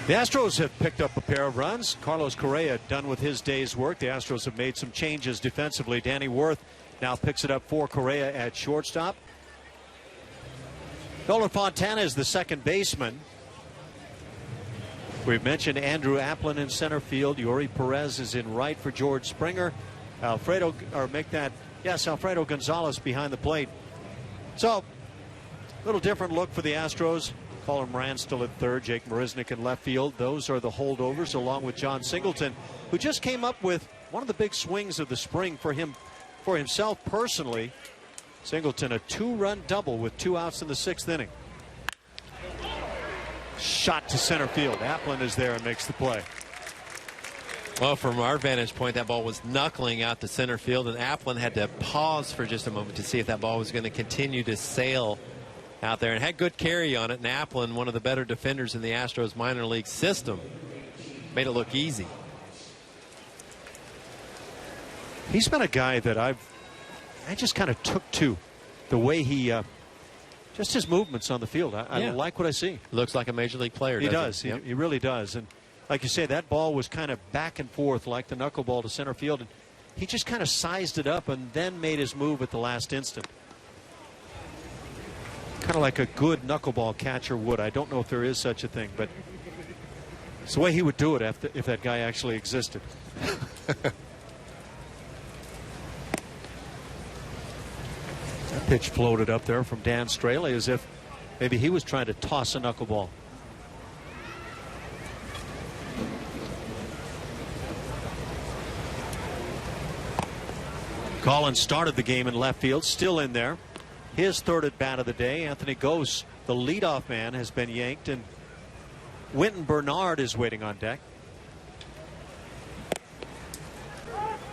The Astros have picked up a pair of runs. Carlos Correa done with his day's work. The Astros have made some changes defensively. Danny Wirth now picks it up for Correa at shortstop. Nolan Fontana is the second baseman. We've mentioned Andrew Applin in center field. Yuri Perez is in right for George Springer. Alfredo Gonzalez behind the plate. So, a little different look for the Astros. Colin Moran still at third. Jake Marisnick in left field. Those are the holdovers, along with John Singleton, who just came up with one of the big swings of the spring for himself personally. Singleton, a 2-run double with 2 outs in the 6th inning. Shot to center field. Applin is there and makes the play. Well, from our vantage point, that ball was knuckling out to center field, and Applin had to pause for just a moment to see if that ball was going to continue to sail out there, and had good carry on it. And Applin, one of the better defenders in the Astros minor league system, made it look easy. He's been a guy that I just kind of took to the way he just his movements on the field. I like what I see. Looks like a major league player. He does. He really does. And like you say, that ball was kind of back and forth like the knuckleball to center field. And he just kind of sized it up and then made his move at the last instant. Kind of like a good knuckleball catcher would. I don't know if there is such a thing, but it's the way he would do it if that guy actually existed. That pitch floated up there from Dan Straley as if maybe he was trying to toss a knuckleball. Collins started the game in left field, still in there. His third at bat of the day. Anthony Gose, the leadoff man, has been yanked, and Wynton Bernard is waiting on deck.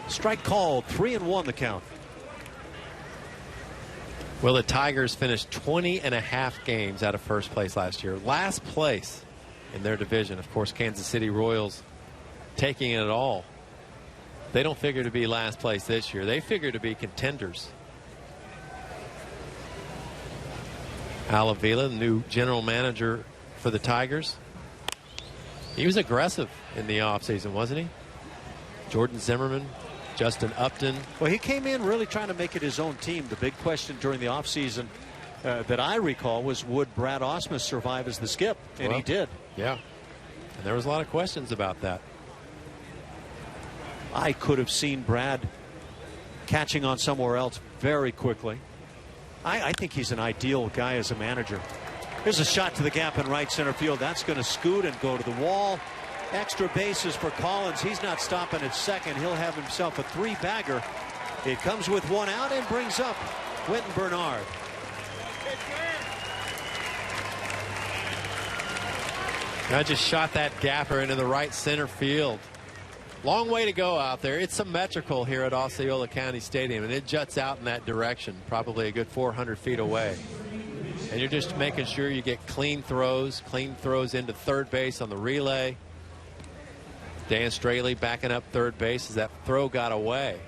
Strike called, 3-1 the count. Well, the Tigers finished 20.5 games out of first place last year. Last place in their division. Of course, Kansas City Royals taking it all. They don't figure to be last place this year. They figure to be contenders. Al Avila, the new general manager for the Tigers. He was aggressive in the offseason, wasn't he? Jordan Zimmerman, Justin Upton. Well, he came in really trying to make it his own team. The big question during the offseason that I recall was, would Brad Ausmus survive as the skip? And he did. Yeah. And there was a lot of questions about that. I could have seen Brad catching on somewhere else very quickly. I think he's an ideal guy as a manager. Here's a shot to the gap in right center field. That's going to scoot and go to the wall. Extra bases for Collins. He's not stopping at second. He'll have himself a three-bagger. It comes with one out and brings up Wynton Bernard. I just shot that gapper into the right center field. Long way to go out there. It's symmetrical here at Osceola County Stadium, and it juts out in that direction, probably a good 400 feet away. And you're just making sure you get clean throws into third base on the relay. Dan Straley backing up third base as that throw got away.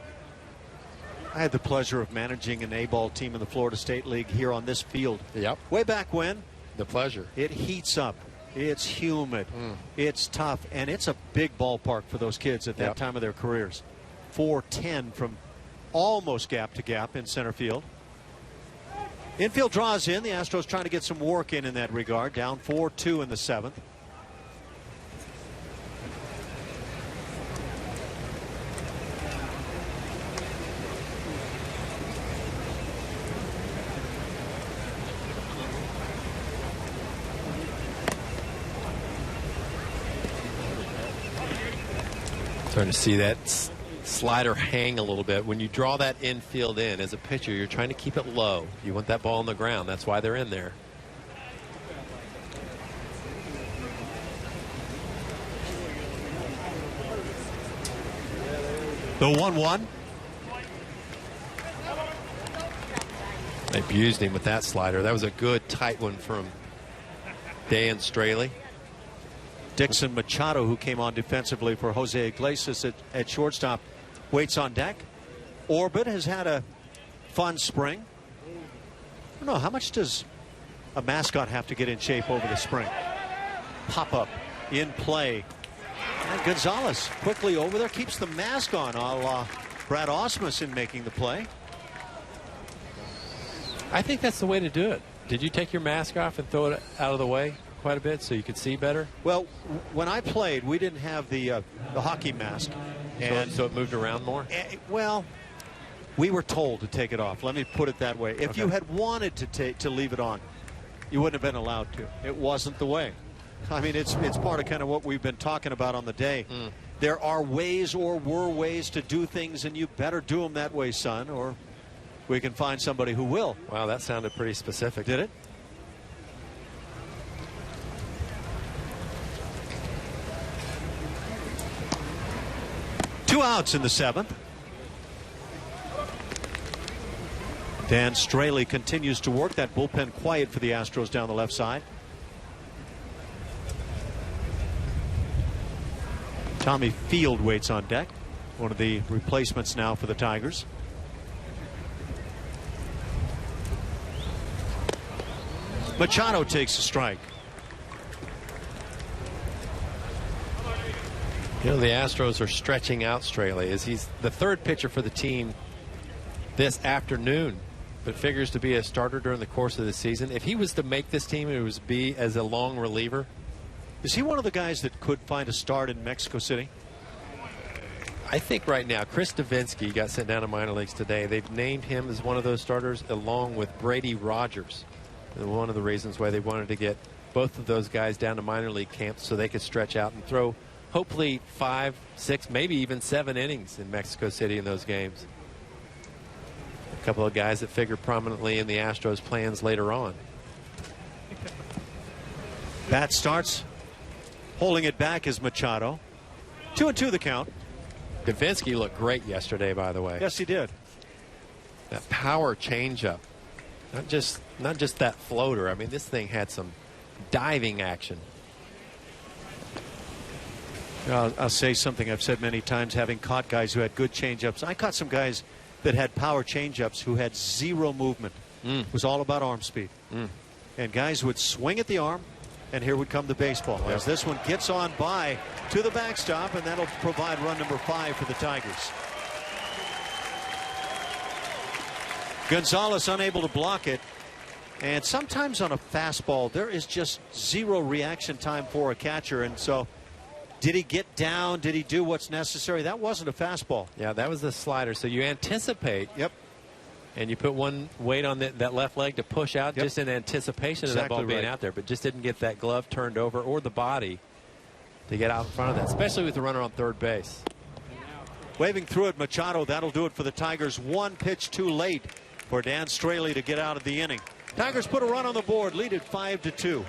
I had the pleasure of managing an A-ball team in the Florida State League here on this field. Yep. Way back when. The pleasure. It heats up. It's humid. It's tough. And it's a big ballpark for those kids at that time of their careers. 410 from almost gap to gap in center field. Infield draws in. The Astros trying to get some work in that regard. Down 4-2 in the seventh. Starting to see that slider hang a little bit. When you draw that infield in as a pitcher, you're trying to keep it low. You want that ball on the ground. That's why they're in there. The 1-1. They abused him with that slider. That was a good tight one from Dan Straley. Dixon Machado, who came on defensively for Jose Iglesias at shortstop, waits on deck. Orbit has had a fun spring. I don't know, how much does a mascot have to get in shape over the spring? Pop up in play. And Gonzalez quickly over there, keeps the mask on, a la Brad Ausmus in making the play. I think that's the way to do it. Did you take your mask off and throw it out of the way quite a bit so you could see better? Well, when I played, we didn't have the hockey mask. And so it moved around more? Well, we were told to take it off. Let me put it that way. If you had wanted to leave it on, you wouldn't have been allowed to. It wasn't the way. I mean, it's part of kind of what we've been talking about on the day. There are ways or were ways to do things, and you better do them that way, son, or we can find somebody who will. Wow, that sounded pretty specific. Did it? Two outs in the seventh. Dan Straley continues to work that bullpen quiet for the Astros down the left side. Tommy Field waits on deck, one of the replacements now for the Tigers. Machado takes a strike. You know, the Astros are stretching out Straley as he's the third pitcher for the team this afternoon, but figures to be a starter during the course of the season. If he was to make this team, it was be as a long reliever. Is he one of the guys that could find a start in Mexico City? I think right now, Chris Davinsky got sent down to minor leagues today. They've named him as one of those starters along with Brady Rogers. And one of the reasons why they wanted to get both of those guys down to minor league camps so they could stretch out and throw hopefully 5, 6, maybe even 7 innings in Mexico City in those games. A couple of guys that figure prominently in the Astros' plans later on. Bat starts. Holding it back is Machado. 2-2 the count. Davinsky looked great yesterday, by the way. Yes, he did. That power changeup. Not just that floater. I mean, this thing had some diving action. I'll say something I've said many times, having caught guys who had good changeups. I caught some guys that had power changeups who had zero movement. It was all about arm speed. And guys would swing at the arm, and here would come the baseball. As this one gets on by to the backstop, and that'll provide run number 5 for the Tigers. Gonzalez unable to block it. And sometimes on a fastball, there is just zero reaction time for a catcher. And so, did he get down? Did he do what's necessary? That wasn't a fastball. Yeah, that was the slider. So you anticipate. Yep. And you put one weight on that left leg to push out just in anticipation of that ball being out there, but just didn't get that glove turned over or the body to get out in front of that, especially with the runner on third base. Waving through it, Machado. That'll do it for the Tigers. One pitch too late for Dan Straley to get out of the inning. Tigers put a run on the board, lead it 5-2.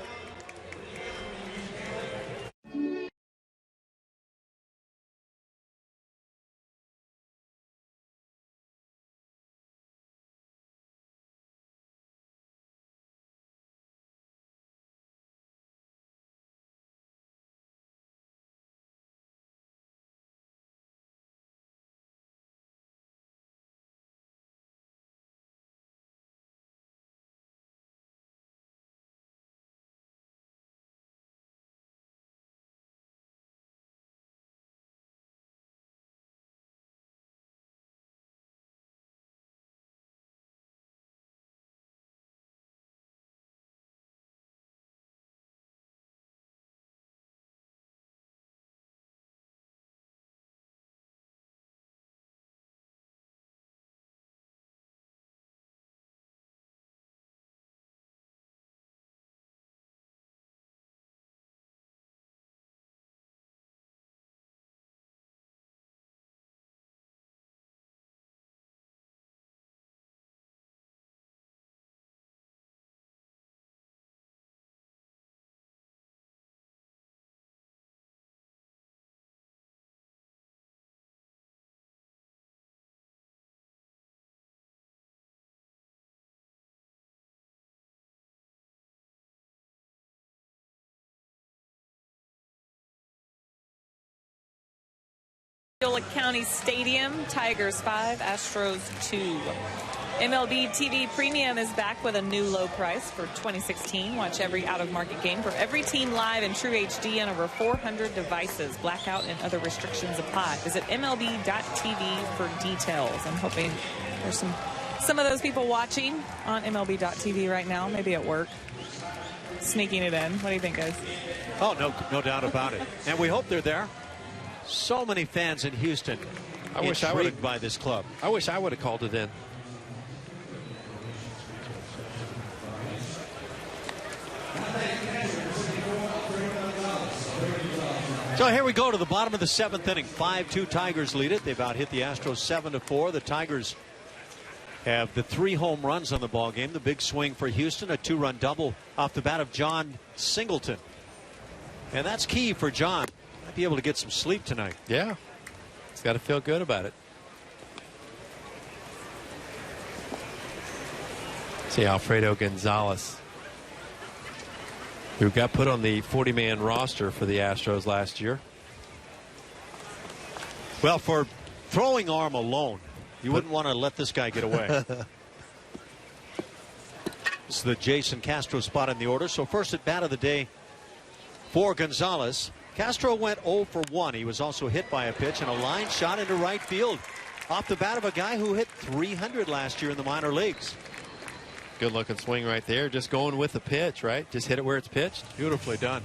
Osceola County Stadium, Tigers 5, Astros 2. MLB TV Premium is back with a new low price for 2016. Watch every out-of-market game for every team live in true HD on over 400 devices. Blackout and other restrictions apply. Visit MLB.tv for details. I'm hoping there's some of those people watching on MLB.tv right now, maybe at work, sneaking it in. What do you think, guys? Oh, no doubt about it. And we hope they're there. So many fans in Houston intrigued by this club. I wish I would have called it in. So here we go to the bottom of the 7th inning. 5-2 Tigers lead it. They've out hit the Astros 7-4. The Tigers have the 3 home runs on the ball game. The big swing for Houston, a 2-run double off the bat of John Singleton. And that's key for John. Might be able to get some sleep tonight. Yeah. He's got to feel good about it. See Alfredo Gonzalez, who got put on the 40-man roster for the Astros last year. Well, for throwing arm alone, you wouldn't want to let this guy get away. This is the Jason Castro spot in the order. So first at bat of the day for Gonzalez. Castro went 0 for 1. He was also hit by a pitch and a line shot into right field off the bat of a guy who hit 300 last year in the minor leagues. Good looking swing right there. Just going with the pitch, right? Just hit it where it's pitched. Beautifully done.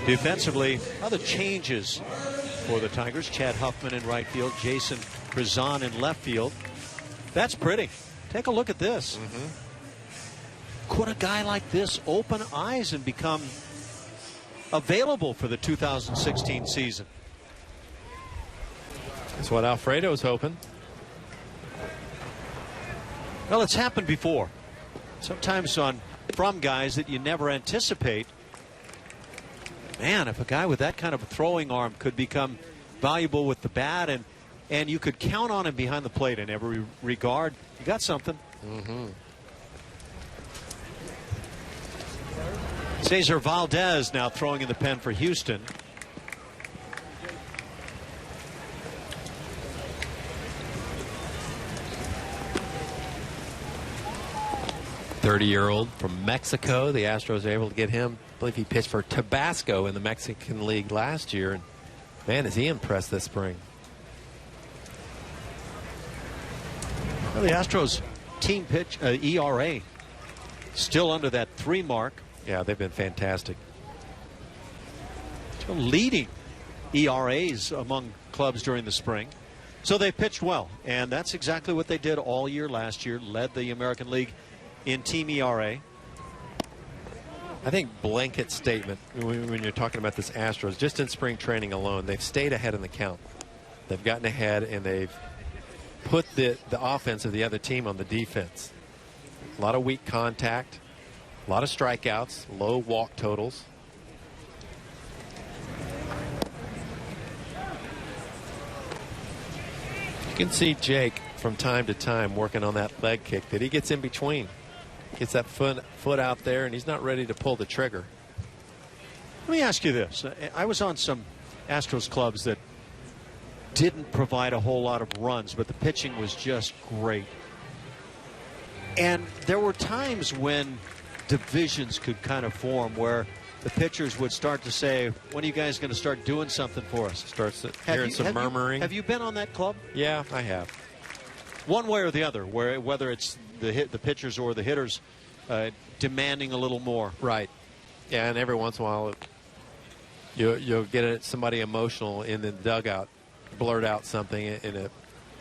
Defensively, other changes for the Tigers. Chad Huffman in right field, Jason Krazan in left field. That's pretty. Take a look at this. Could a guy like this open eyes and become available for the 2016 season? That's what Alfredo's hoping. Well, it's happened before. Sometimes from guys that you never anticipate. Man, if a guy with that kind of a throwing arm could become valuable with the bat and you could count on him behind the plate in every regard, you got something. Cesar Valdez now throwing in the pen for Houston. .30-year-old from Mexico. The Astros are able to get him. I believe he pitched for Tabasco in the Mexican League last year. And man, is he impressed this spring. Well, the Astros team pitch ERA still under that 3 mark. Yeah, they've been fantastic. Still leading ERAs among clubs during the spring. So they pitched well, and that's exactly what they did all year last year. Led the American League in team ERA. I think blanket statement when you're talking about this Astros, just in spring training alone, they've stayed ahead in the count. They've gotten ahead and they've put the offense of the other team on the defense. A lot of weak contact, a lot of strikeouts, low walk totals. You can see Jake from time to time working on that leg kick that he gets in between. Gets that foot out there, and he's not ready to pull the trigger. Let me ask you this. I was on some Astros clubs that didn't provide a whole lot of runs, but the pitching was just great. And there were times when divisions could kind of form where the pitchers would start to say, when are you guys going to start doing something for us? Starts hearing some murmuring. Have you been on that club? Yeah, I have. One way or the other, whether it's the pitchers or the hitters demanding a little more. Right. Yeah, and every once in a while you'll get somebody emotional in the dugout, blurt out something in a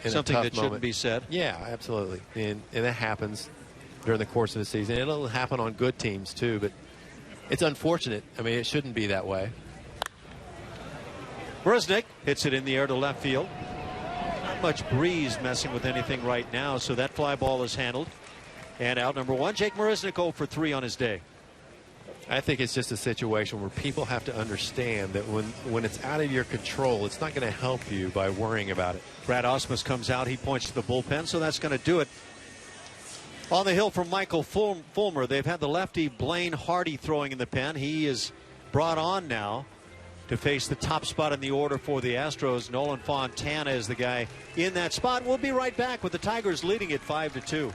something tough that moment. Shouldn't be said. Yeah, absolutely. And that happens during the course of the season. It'll happen on good teams too, but it's unfortunate. I mean, it shouldn't be that way. Rusnick hits it in the air to left field. Not much breeze messing with anything right now, so that fly ball is handled. And out number 1, Jake Marisnick 0 for 3 on his day. I think it's just a situation where people have to understand that when it's out of your control, it's not going to help you by worrying about it. Brad Ausmus comes out. He points to the bullpen, so that's going to do it. On the hill from Michael Fulmer, they've had the lefty Blaine Hardy throwing in the pen. He is brought on now to face the top spot in the order for the Astros. Nolan Fontana is the guy in that spot. We'll be right back with the Tigers leading it 5-2.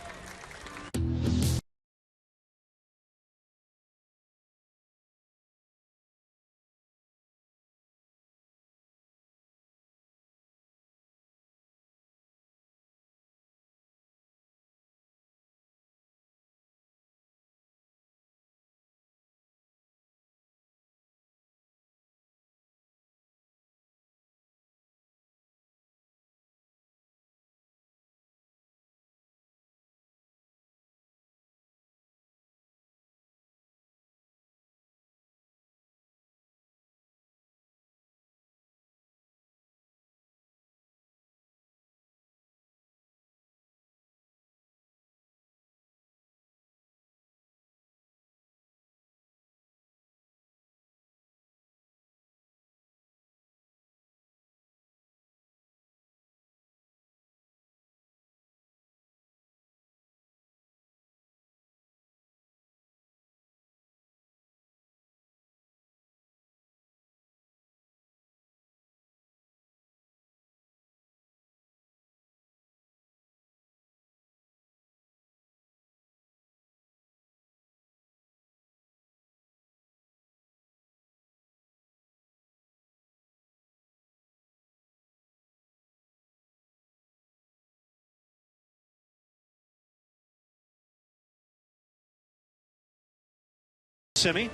Kissimmee.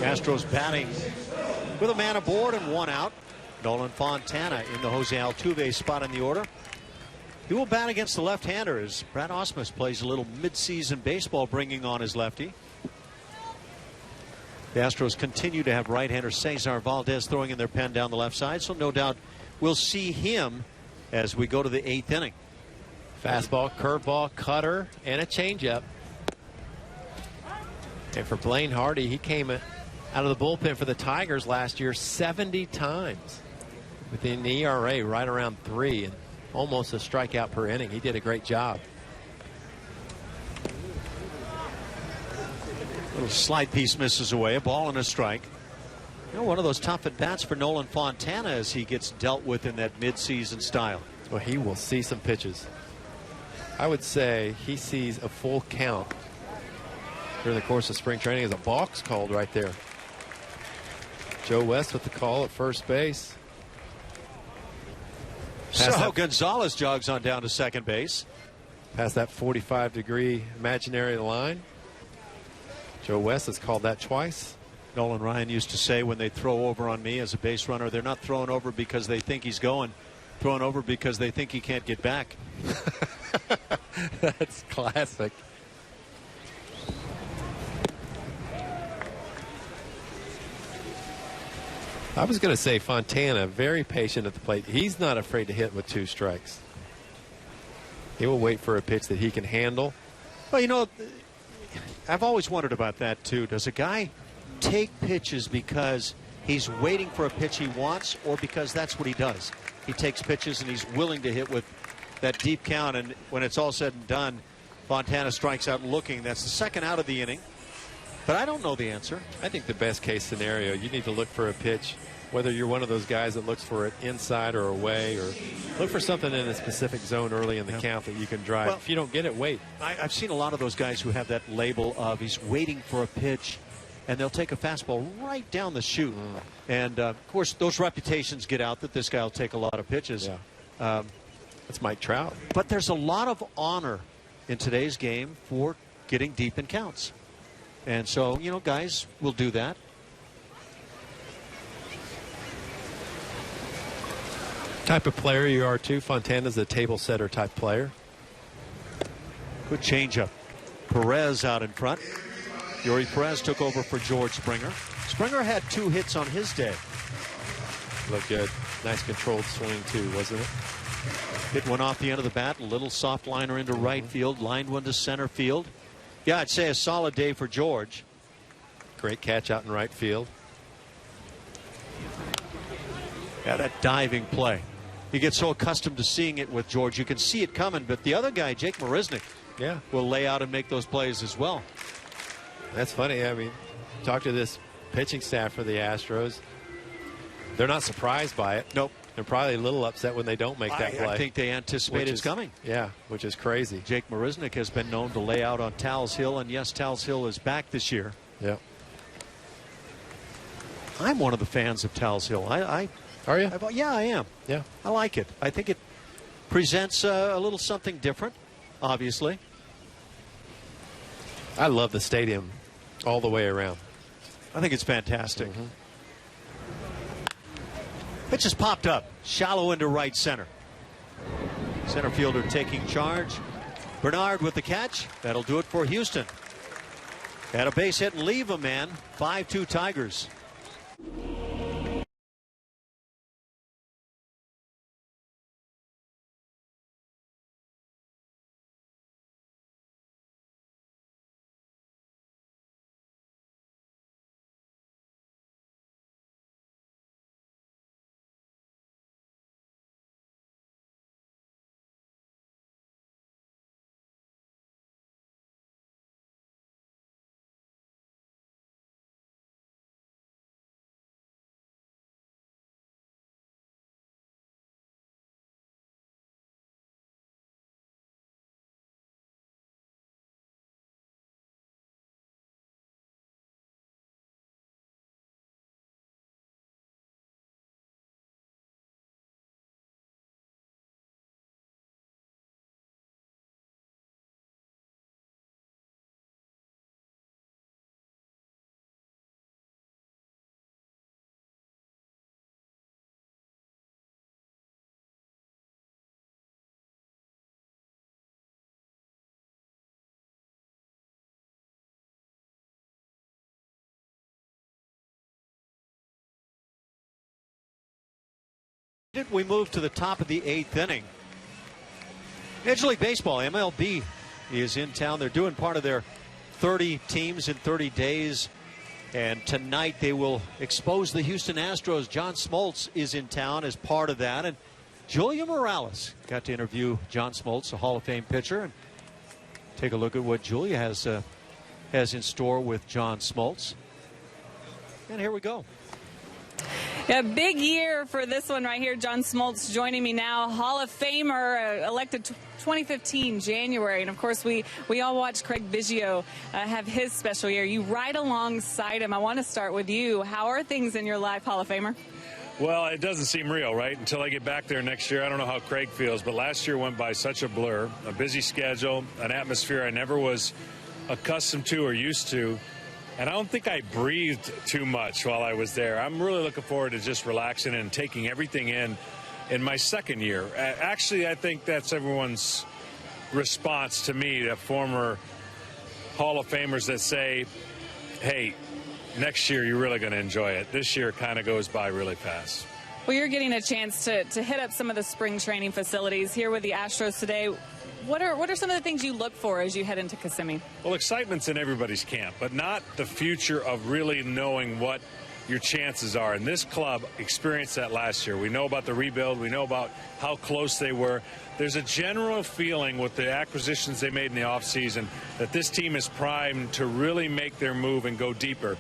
Astros batting with a man aboard and one out. Nolan Fontana in the Jose Altuve spot in the order. He will bat against the left-hander as Brad Ausmus plays a little mid-season baseball, bringing on his lefty. The Astros continue to have right-hander Cesar Valdez throwing in their pen down the left side, so no doubt we'll see him as we go to the 8th inning. Fastball, curveball, cutter, and a changeup. And for Blaine Hardy, he came out of the bullpen for the Tigers last year 70 times with an ERA right around 3 and almost a strikeout per inning. He did a great job. Little slide piece misses away, a ball and a strike. You know, one of those tough at bats for Nolan Fontana as he gets dealt with in that midseason style. Well, he will see some pitches. I would say he sees a full count during the course of spring training as a balk's called right there. Joe West with the call at first base. So Gonzalez jogs on down to second base. Past that 45-degree imaginary line. Joe West has called that twice. Nolan Ryan used to say when they throw over on me as a base runner, they're not throwing over because they think he's going, throwing over because they think he can't get back. That's classic. I was going to say Fontana, very patient at the plate. He's not afraid to hit with 2 strikes. He will wait for a pitch that he can handle. Well, you know, I've always wondered about that, too. Does a guy take pitches because he's waiting for a pitch he wants, or because that's what he does? He takes pitches and he's willing to hit with that deep count, and when it's all said and done, Fontana strikes out looking. That's the second out of the inning. But I don't know the answer. I think the best case scenario, you need to look for a pitch, whether you're one of those guys that looks for it inside or away, or look for something in a specific zone early in the count that you can drive. Well, if you don't get it, wait. I've seen a lot of those guys who have that label of he's waiting for a pitch, and they'll take a fastball right down the chute. And, of course, those reputations get out that this guy will take a lot of pitches. Yeah. That's Mike Trout. But there's a lot of honor in today's game for getting deep in counts. And so, you know, guys will do that. Type of player you are, too. Fontana's a table setter type player. Good changeup. Perez out in front. Yuri Perez took over for George Springer. Springer had 2 hits on his day. Looked good. Nice controlled swing, too, wasn't it? Hit one off the end of the bat. A little soft liner into right field. Lined one to center field. Yeah, I'd say a solid day for George. Great catch out in right field. Yeah, that diving play. You get so accustomed to seeing it with George, you can see it coming. But the other guy, Jake Marisnick, will lay out and make those plays as well. That's funny. I mean, talk to this pitching staff for the Astros. They're not surprised by it. Nope. They're probably a little upset when they don't make that play. I think they anticipate it's coming. Yeah, which is crazy. Jake Marisnick has been known to lay out on Tal's Hill, and yes, Tal's Hill is back this year. Yeah. I'm one of the fans of Tal's Hill. Are you? Yeah, I am. Yeah. I like it. I think it presents a little something different, obviously. I love the stadium all the way around. I think it's fantastic. Pitch has popped up, shallow into right center. Center fielder taking charge. Bernard with the catch. That'll do it for Houston. Had a base hit and leave a man. 5-2 Tigers. We move to the top of the 8th inning. Major League Baseball, MLB, is in town. They're doing part of their 30 teams in 30 days. And tonight they will expose the Houston Astros. John Smoltz is in town as part of that. And Julia Morales got to interview John Smoltz, a Hall of Fame pitcher, and take a look at what Julia has in store with John Smoltz. And here we go. Yeah, big year for this one right here. John Smoltz joining me now, Hall of Famer, elected 2015 January, and of course we all watched Craig Biggio have his special year. You right alongside him. I want to start with you. How are things in your life, Hall of Famer? Well, it doesn't seem real, right? Until I get back there next year. I don't know how Craig feels, but last year went by such a blur, a busy schedule, an atmosphere I never was accustomed to or used to. And I don't think I breathed too much while I was there. I'm really looking forward to just relaxing and taking everything in my second year. Actually, I think that's everyone's response to me, to former Hall of Famers that say, hey, next year you're really going to enjoy it. This year kind of goes by really fast. Well, you're getting a chance to hit up some of the spring training facilities here with the Astros today. What are some of the things you look for as you head into Kissimmee? Well, excitement's in everybody's camp, but not the future of really knowing what your chances are. And this club experienced that last year. We know about the rebuild. We know about how close they were. There's a general feeling with the acquisitions they made in the offseason that this team is primed to really make their move and go deeper.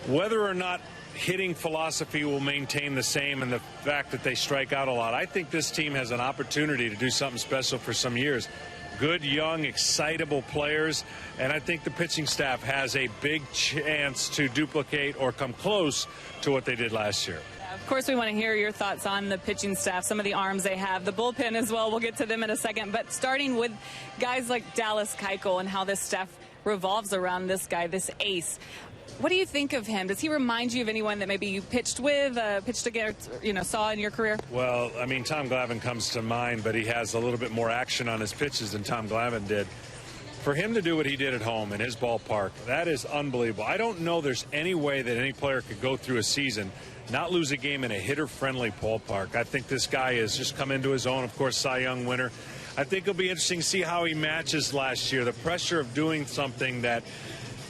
Whether or not hitting philosophy will maintain the same and the fact that they strike out a lot, I think this team has an opportunity to do something special for some years. Good, young, excitable players, and I think the pitching staff has a big chance to duplicate or come close to what they did last year. Of course, we want to hear your thoughts on the pitching staff, some of the arms they have, the bullpen as well. We'll get to them in a second, but starting with guys like Dallas Keuchel and how this staff revolves around this guy, this ace. What do you think of him? Does he remind you of anyone that maybe you pitched with, pitched against, saw in your career? Well, I mean, Tom Glavine comes to mind, but he has a little bit more action on his pitches than Tom Glavine did. For him to do what he did at home in his ballpark, that is unbelievable. I don't know there's any way that any player could go through a season, not lose a game in a hitter-friendly ballpark. I think this guy has just come into his own, of course, Cy Young winner. I think it'll be interesting to see how he matches last year. The pressure of doing something that,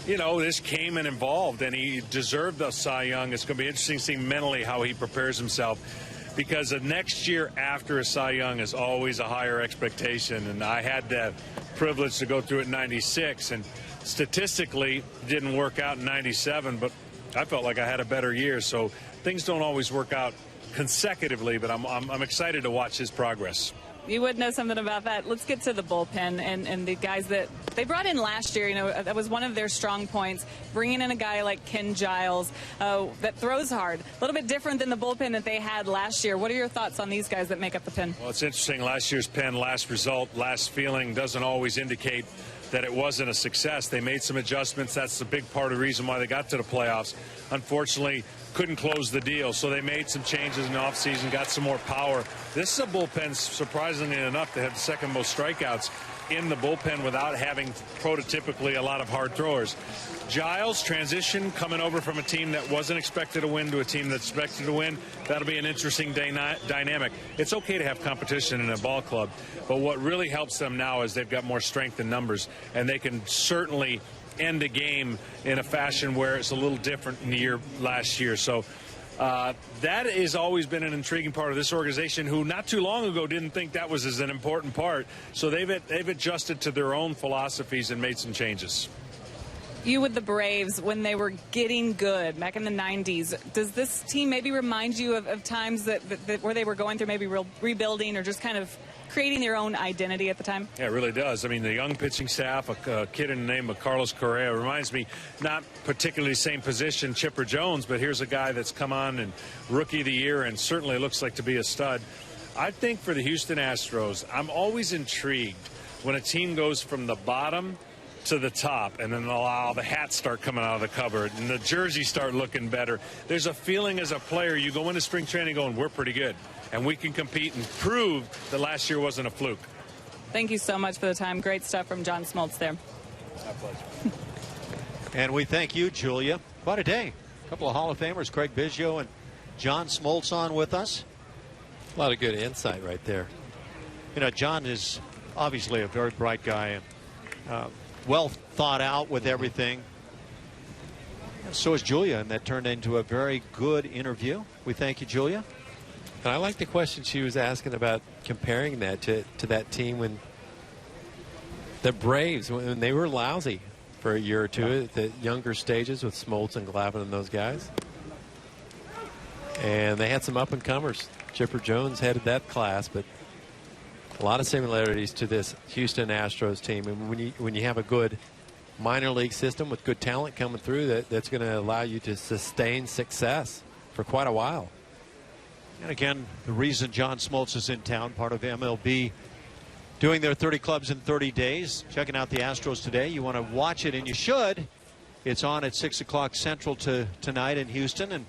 this came and involved, and he deserved the Cy Young. It's going to be interesting to see mentally how he prepares himself, because the next year after a Cy Young is always a higher expectation, and I had that privilege to go through it in 96, and statistically it didn't work out in 97, but I felt like I had a better year. So things don't always work out consecutively, but I'm excited to watch his progress. You would know something about that. Let's get to the bullpen and the guys that they brought in last year. That was one of their strong points, bringing in a guy like Ken Giles that throws hard. A little bit different than the bullpen that they had last year. What are your thoughts on these guys that make up the pen? Well, it's interesting. Last year's pen, last result, last feeling doesn't always indicate that it wasn't a success. They made some adjustments. That's a big part of the reason why they got to the playoffs. Unfortunately, couldn't close the deal, so they made some changes in the offseason, got some more power. This is a bullpen, surprisingly enough, they had the second most strikeouts in the bullpen without having prototypically a lot of hard throwers. Giles, transition, coming over from a team that wasn't expected to win to a team that's expected to win. That'll be an interesting dynamic. It's okay to have competition in a ball club, but what really helps them now is they've got more strength in numbers, and they can certainly end a game in a fashion where it's a little different in the year last year. So that has always been an intriguing part of this organization, who not too long ago didn't think that was as an important part. So they've adjusted to their own philosophies and made some changes. You with the Braves, when they were getting good back in the 90s, does this team maybe remind you of times that where they were going through maybe rebuilding or just kind of creating their own identity at the time? Yeah, it really does. I mean, the young pitching staff, a kid in the name of Carlos Correa, reminds me, not particularly same position, Chipper Jones, but here's a guy that's come on and rookie of the year and certainly looks like to be a stud. I think for the Houston Astros, I'm always intrigued when a team goes from the bottom to the top, and then allow the hats start coming out of the cupboard and the jerseys start looking better. There's a feeling as a player, you go into spring training going, we're pretty good, and we can compete and prove that last year wasn't a fluke. Thank you so much for the time. Great stuff from John Smoltz there. My pleasure. And we thank you, Julia. Quite a day. A couple of Hall of Famers, Craig Biggio and John Smoltz, on with us. A lot of good insight right there. You know, John is obviously a very bright guy and well thought out with everything. So is Julia, and that turned into a very good interview. We thank you, Julia. And I like the question she was asking about comparing that to that team when the Braves, when they were lousy for a year or two at the younger stages with Smoltz and Glavine and those guys. And they had some up-and-comers. Chipper Jones headed that class, but a lot of similarities to this Houston Astros team. And when you have a good minor league system with good talent coming through, that's going to allow you to sustain success for quite a while. And again, the reason John Smoltz is in town, part of MLB doing their 30 clubs in 30 days, checking out the Astros today. You want to watch it, and you should. It's on at 6 o'clock Central tonight in Houston, and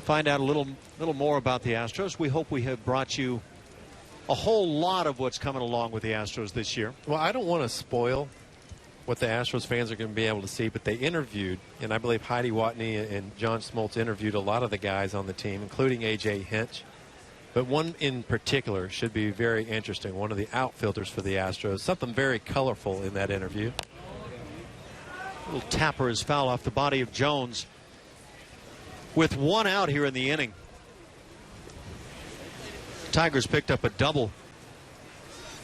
find out a little more about the Astros. We hope we have brought you a whole lot of what's coming along with the Astros this year. Well, I don't want to spoil what the Astros fans are going to be able to see, but they interviewed, and I believe Heidi Watney and John Smoltz interviewed a lot of the guys on the team, including A.J. Hinch. But one in particular should be very interesting, one of the outfielders for the Astros. Something very colorful in that interview. A little tapper is foul off the body of Jones with one out here in the inning. Tigers picked up a double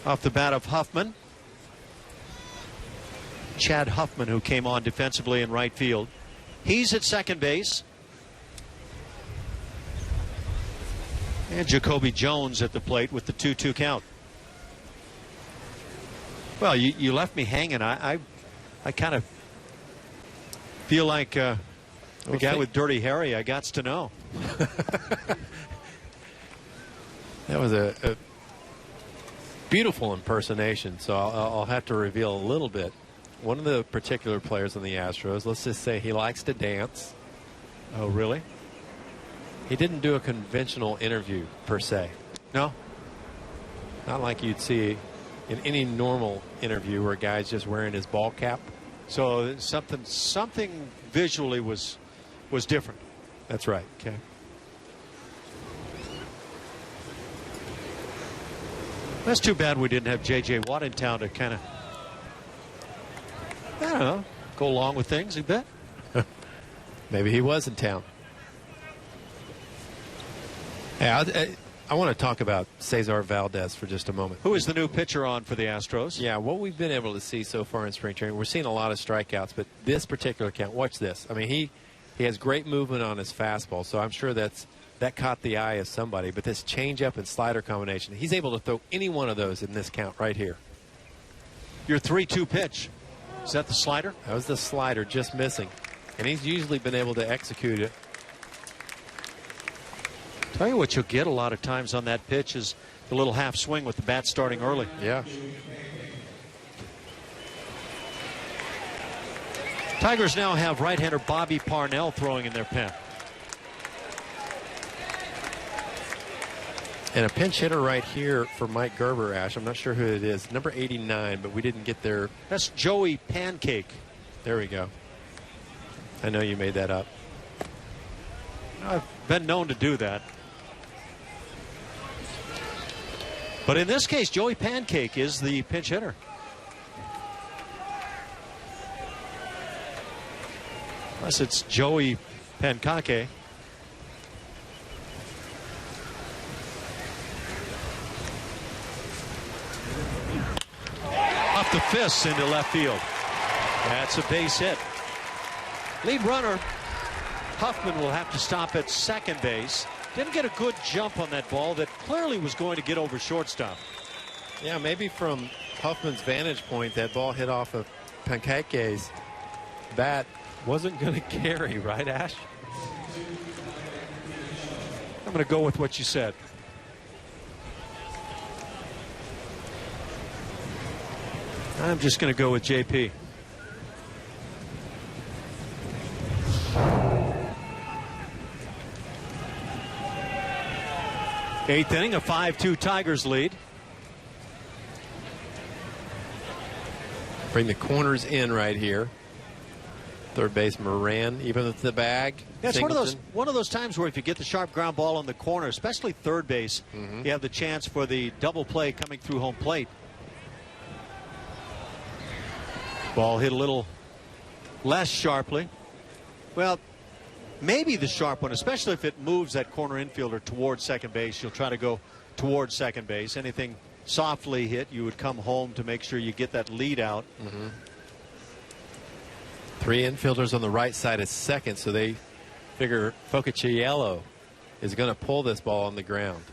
off the bat of Huffman. Chad Huffman, who came on defensively in right field. He's at second base. And Jacoby Jones at the plate with the 2-2 count. Well, you left me hanging. I kind of feel like the guy with Dirty Harry I got to know. That was a beautiful impersonation, so I'll have to reveal a little bit. One of the particular players on the Astros, let's just say he likes to dance. Oh, really? He didn't do a conventional interview, per se. No? Not like you'd see in any normal interview where a guy's just wearing his ball cap. So something visually was different. That's right. Okay. That's too bad we didn't have J.J. Watt in town to kind of, I don't know, go along with things a bit. Maybe he was in town. Hey, I want to talk about Cesar Valdez for just a moment. Who is the new pitcher on for the Astros? Yeah, what we've been able to see so far in spring training, we're seeing a lot of strikeouts, but this particular count, watch this. I mean, he has great movement on his fastball, so I'm sure that caught the eye of somebody. But this changeup and slider combination, he's able to throw any one of those in this count right here. Your 3-2 pitch. Is that the slider? That was the slider, just missing. And he's usually been able to execute it. Tell you what you'll get a lot of times on that pitch is the little half swing with the bat starting early. Yeah. Tigers now have right-hander Bobby Parnell throwing in their pen. And a pinch hitter right here for Mike Gerber, Ash. I'm not sure who it is. Number 89, but we didn't get there. That's Joey Pancake. There we go. I know you made that up. I've been known to do that. But in this case, Joey Pancake is the pinch hitter. Unless it's Joey Pancake. Off the fists into left field. That's a base hit. Lead runner Huffman will have to stop at second base. Didn't get a good jump on that ball that clearly was going to get over shortstop. Yeah, maybe from Huffman's vantage point, that ball hit off of Pancake's bat wasn't going to carry, right, Ash? I'm going to go with what you said. I'm just going to go with JP. Eighth inning, a 5-2 Tigers lead. Bring the corners in right here. Third base Moran, even with the bag. Yeah, it's one of those times where if you get the sharp ground ball in the corner, especially third base, you have the chance for the double play coming through home plate. Ball hit a little less sharply. Well, maybe the sharp one, especially if it moves that corner infielder towards second base. You'll try to go towards second base. Anything softly hit, you would come home to make sure you get that lead out. Three infielders on the right side of second, so they figure Focacciello is going to pull this ball on the ground.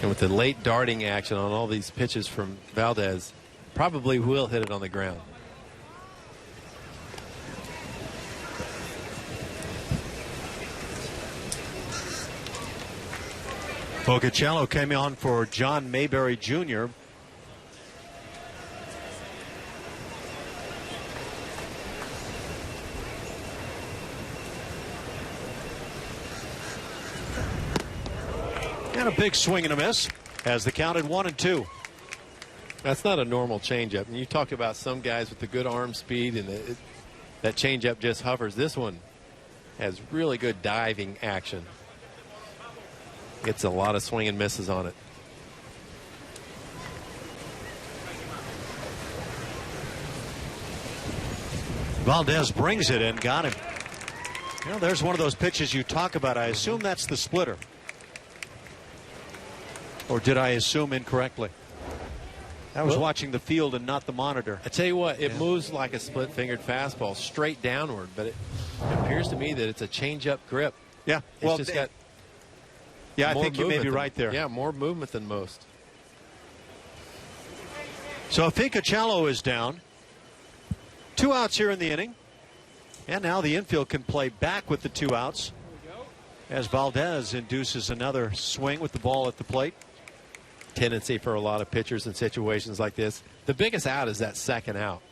And with the late darting action on all these pitches from Valdez, probably will hit it on the ground. Focacciello came on for John Mayberry Jr. And a big swing and a miss as the count at 1-2. That's not a normal changeup. And you talk about some guys with the good arm speed and that changeup just hovers. This one has really good diving action. Gets a lot of swing and misses on it. Valdez brings it and got him. You know, there's one of those pitches you talk about. I assume that's the splitter. Or did I assume incorrectly? I was watching the field and not the monitor. I tell you what, it moves like a split-fingered fastball straight downward, but it appears to me that it's a change-up grip. Yeah, well, it's just got I think you may be right there. Yeah, more movement than most. So Focacciello is down. 2 outs here in the inning. And now the infield can play back with the 2 outs as Valdez induces another swing with the ball at the plate. Tendency for a lot of pitchers in situations like this. The biggest out is that second out,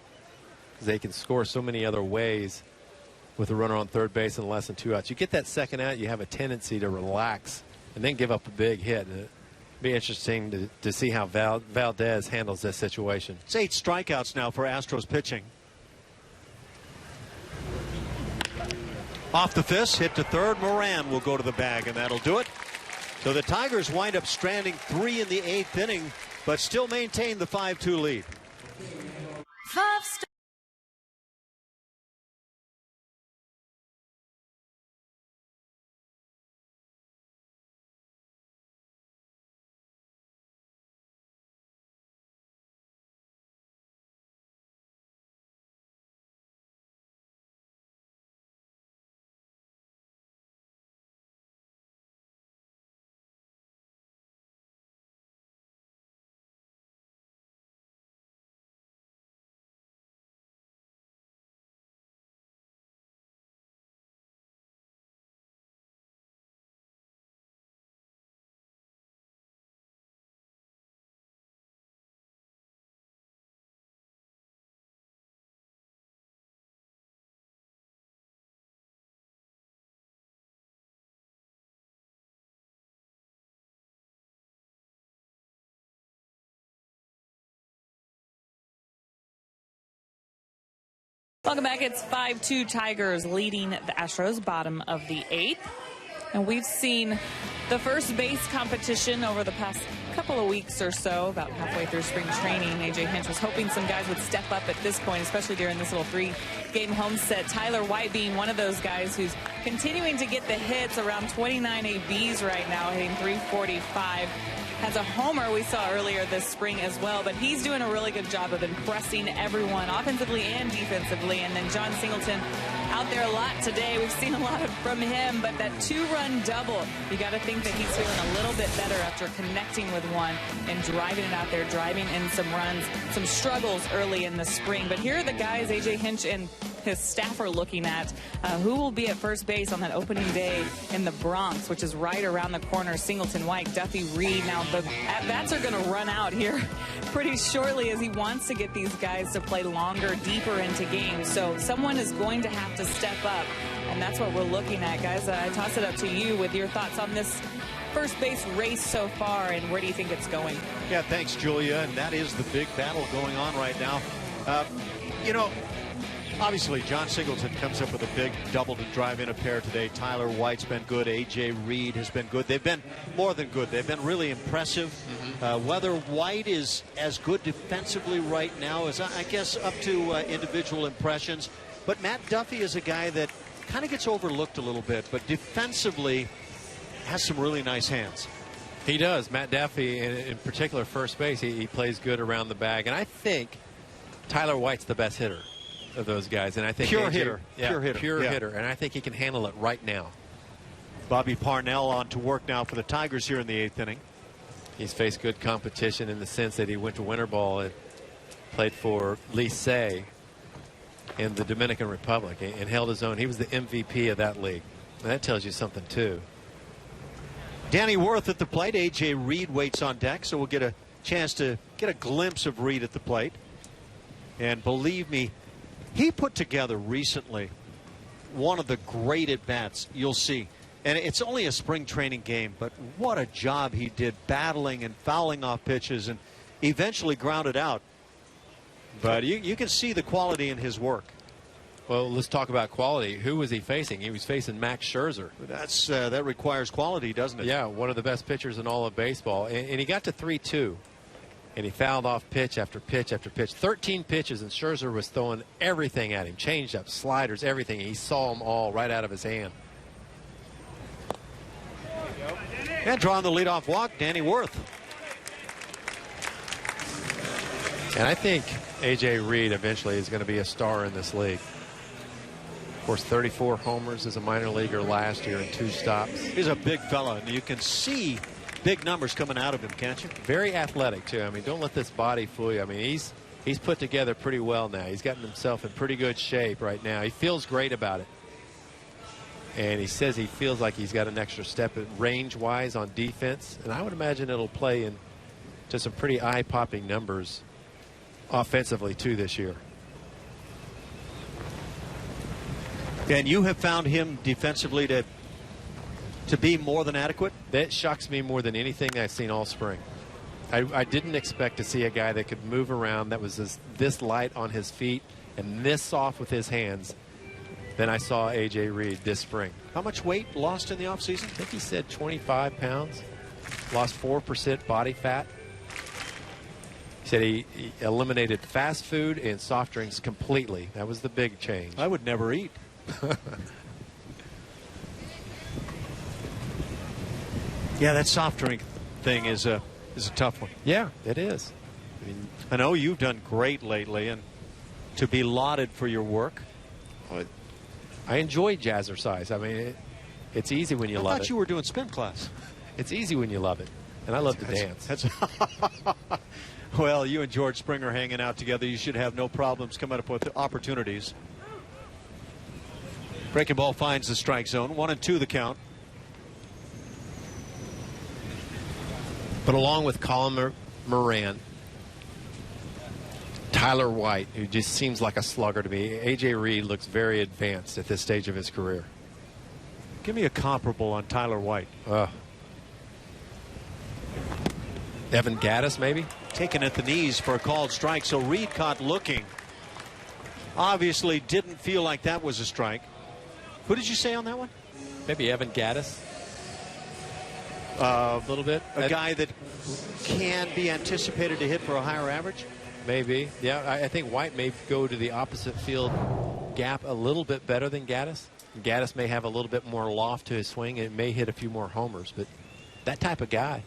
because they can score so many other ways with a runner on third base and less than 2 outs. You get that second out, you have a tendency to relax and then give up a big hit. It'd be interesting to see how Valdez handles this situation. It's 8 strikeouts now for Astros pitching. Off the fist, hit to third. Moran will go to the bag, and that'll do it. So the Tigers wind up stranding 3 in the 8th inning, but still maintain the 5-2 lead. Welcome back. It's 5-2 Tigers leading the Astros, bottom of the 8th. And we've seen the first base competition over the past couple of weeks or so, about halfway through spring training. A.J. Hinch was hoping some guys would step up at this point, especially during this little 3-game home set. Tyler White being one of those guys who's continuing to get the hits, around 29 ABs right now, hitting .345. Has a homer we saw earlier this spring as well, but he's doing a really good job of impressing everyone offensively and defensively. And then John Singleton out there a lot today. We've seen a lot from him, but that 2-run double, you got to think that he's feeling a little bit better after connecting with one and driving it out there, driving in some runs, some struggles early in the spring. But here are the guys A.J. Hinch and his staff are looking at who will be at first base on that opening day in the Bronx, which is right around the corner. Singleton, White, Duffy, Reed. Now the at-bats are going to run out here pretty shortly as he wants to get these guys to play longer, deeper into games. So someone is going to have to step up, and that's what we're looking at, guys. I toss it up to you with your thoughts on this first base race so far, and where do you think it's going? Yeah, thanks, Julia. And that is the big battle going on right now. You know, obviously, John Singleton comes up with a big double to drive in a pair today. Tyler White's been good. A.J. Reed has been good. They've been more than good. They've been really impressive. Whether White is as good defensively right now is, I guess, up to individual impressions. But Matt Duffy is a guy that kind of gets overlooked a little bit, but defensively has some really nice hands. He does. Matt Duffy, in particular, first base, he plays good around the bag. And I think Tyler White's the best hitter of those guys. And I think pure hitter. And I think he can handle it right now. Bobby Parnell on to work now for the Tigers here in the 8th inning. He's faced good competition in the sense that he went to winter ball and played for Licey in the Dominican Republic and held his own. He was the MVP of that league. And that tells you something, too. Danny Worth at the plate. A.J. Reed waits on deck, so we'll get a chance to get a glimpse of Reed at the plate. And believe me, he put together recently one of the great at-bats you'll see. And it's only a spring training game, but what a job he did battling and fouling off pitches and eventually grounded out. But you can see the quality in his work. Well, let's talk about quality. Who was he facing? He was facing Max Scherzer. That requires quality, doesn't it? Yeah, one of the best pitchers in all of baseball. And he got to 3-2. And he fouled off pitch after pitch after pitch. 13 pitches, and Scherzer was throwing everything at him. Changeups, sliders, everything. He saw them all right out of his hand. And drawing the leadoff walk, Danny Worth. And I think A.J. Reed eventually is going to be a star in this league. Of course, 34 homers as a minor leaguer last year and 2 stops. He's a big fella, and you can see big numbers coming out of him, can't you? Very athletic, too. I mean, don't let this body fool you. I mean, he's put together pretty well now. He's gotten himself in pretty good shape right now. He feels great about it. And he says he feels like he's got an extra step range-wise on defense. And I would imagine it'll play into some pretty eye-popping numbers offensively, too, this year. And you have found him defensively to be more than adequate? That shocks me more than anything I've seen all spring. I didn't expect to see a guy that could move around, that was this light on his feet and this soft with his hands. Then I saw A.J. Reed this spring. How much weight lost in the offseason? I think he said 25 pounds. Lost 4% body fat. He said he eliminated fast food and soft drinks completely. That was the big change. I would never eat. Yeah, that soft drink thing is a tough one. Yeah, it is. I know you've done great lately, and to be lauded for your work. I enjoy jazzercise. I mean, it's easy when you love it. I thought you were doing spin class. It's easy when you love it, and I love to dance. Well, you and George Springer hanging out together, you should have no problems coming up with opportunities. Breaking ball finds the strike zone. 1-2 the count. But along with Colin Moran, Tyler White, who just seems like a slugger to me, A.J. Reed looks very advanced at this stage of his career. Give me a comparable on Tyler White. Evan Gattis, maybe? Taken at the knees for a called strike, so Reed caught looking. Obviously didn't feel like that was a strike. Who did you say on that one? Maybe Evan Gattis. A little bit. A guy that can be anticipated to hit for a higher average? Maybe. Yeah, I think White may go to the opposite field gap a little bit better than Gattis. Gattis may have a little bit more loft to his swing, and it may hit a few more homers, but that type of guy.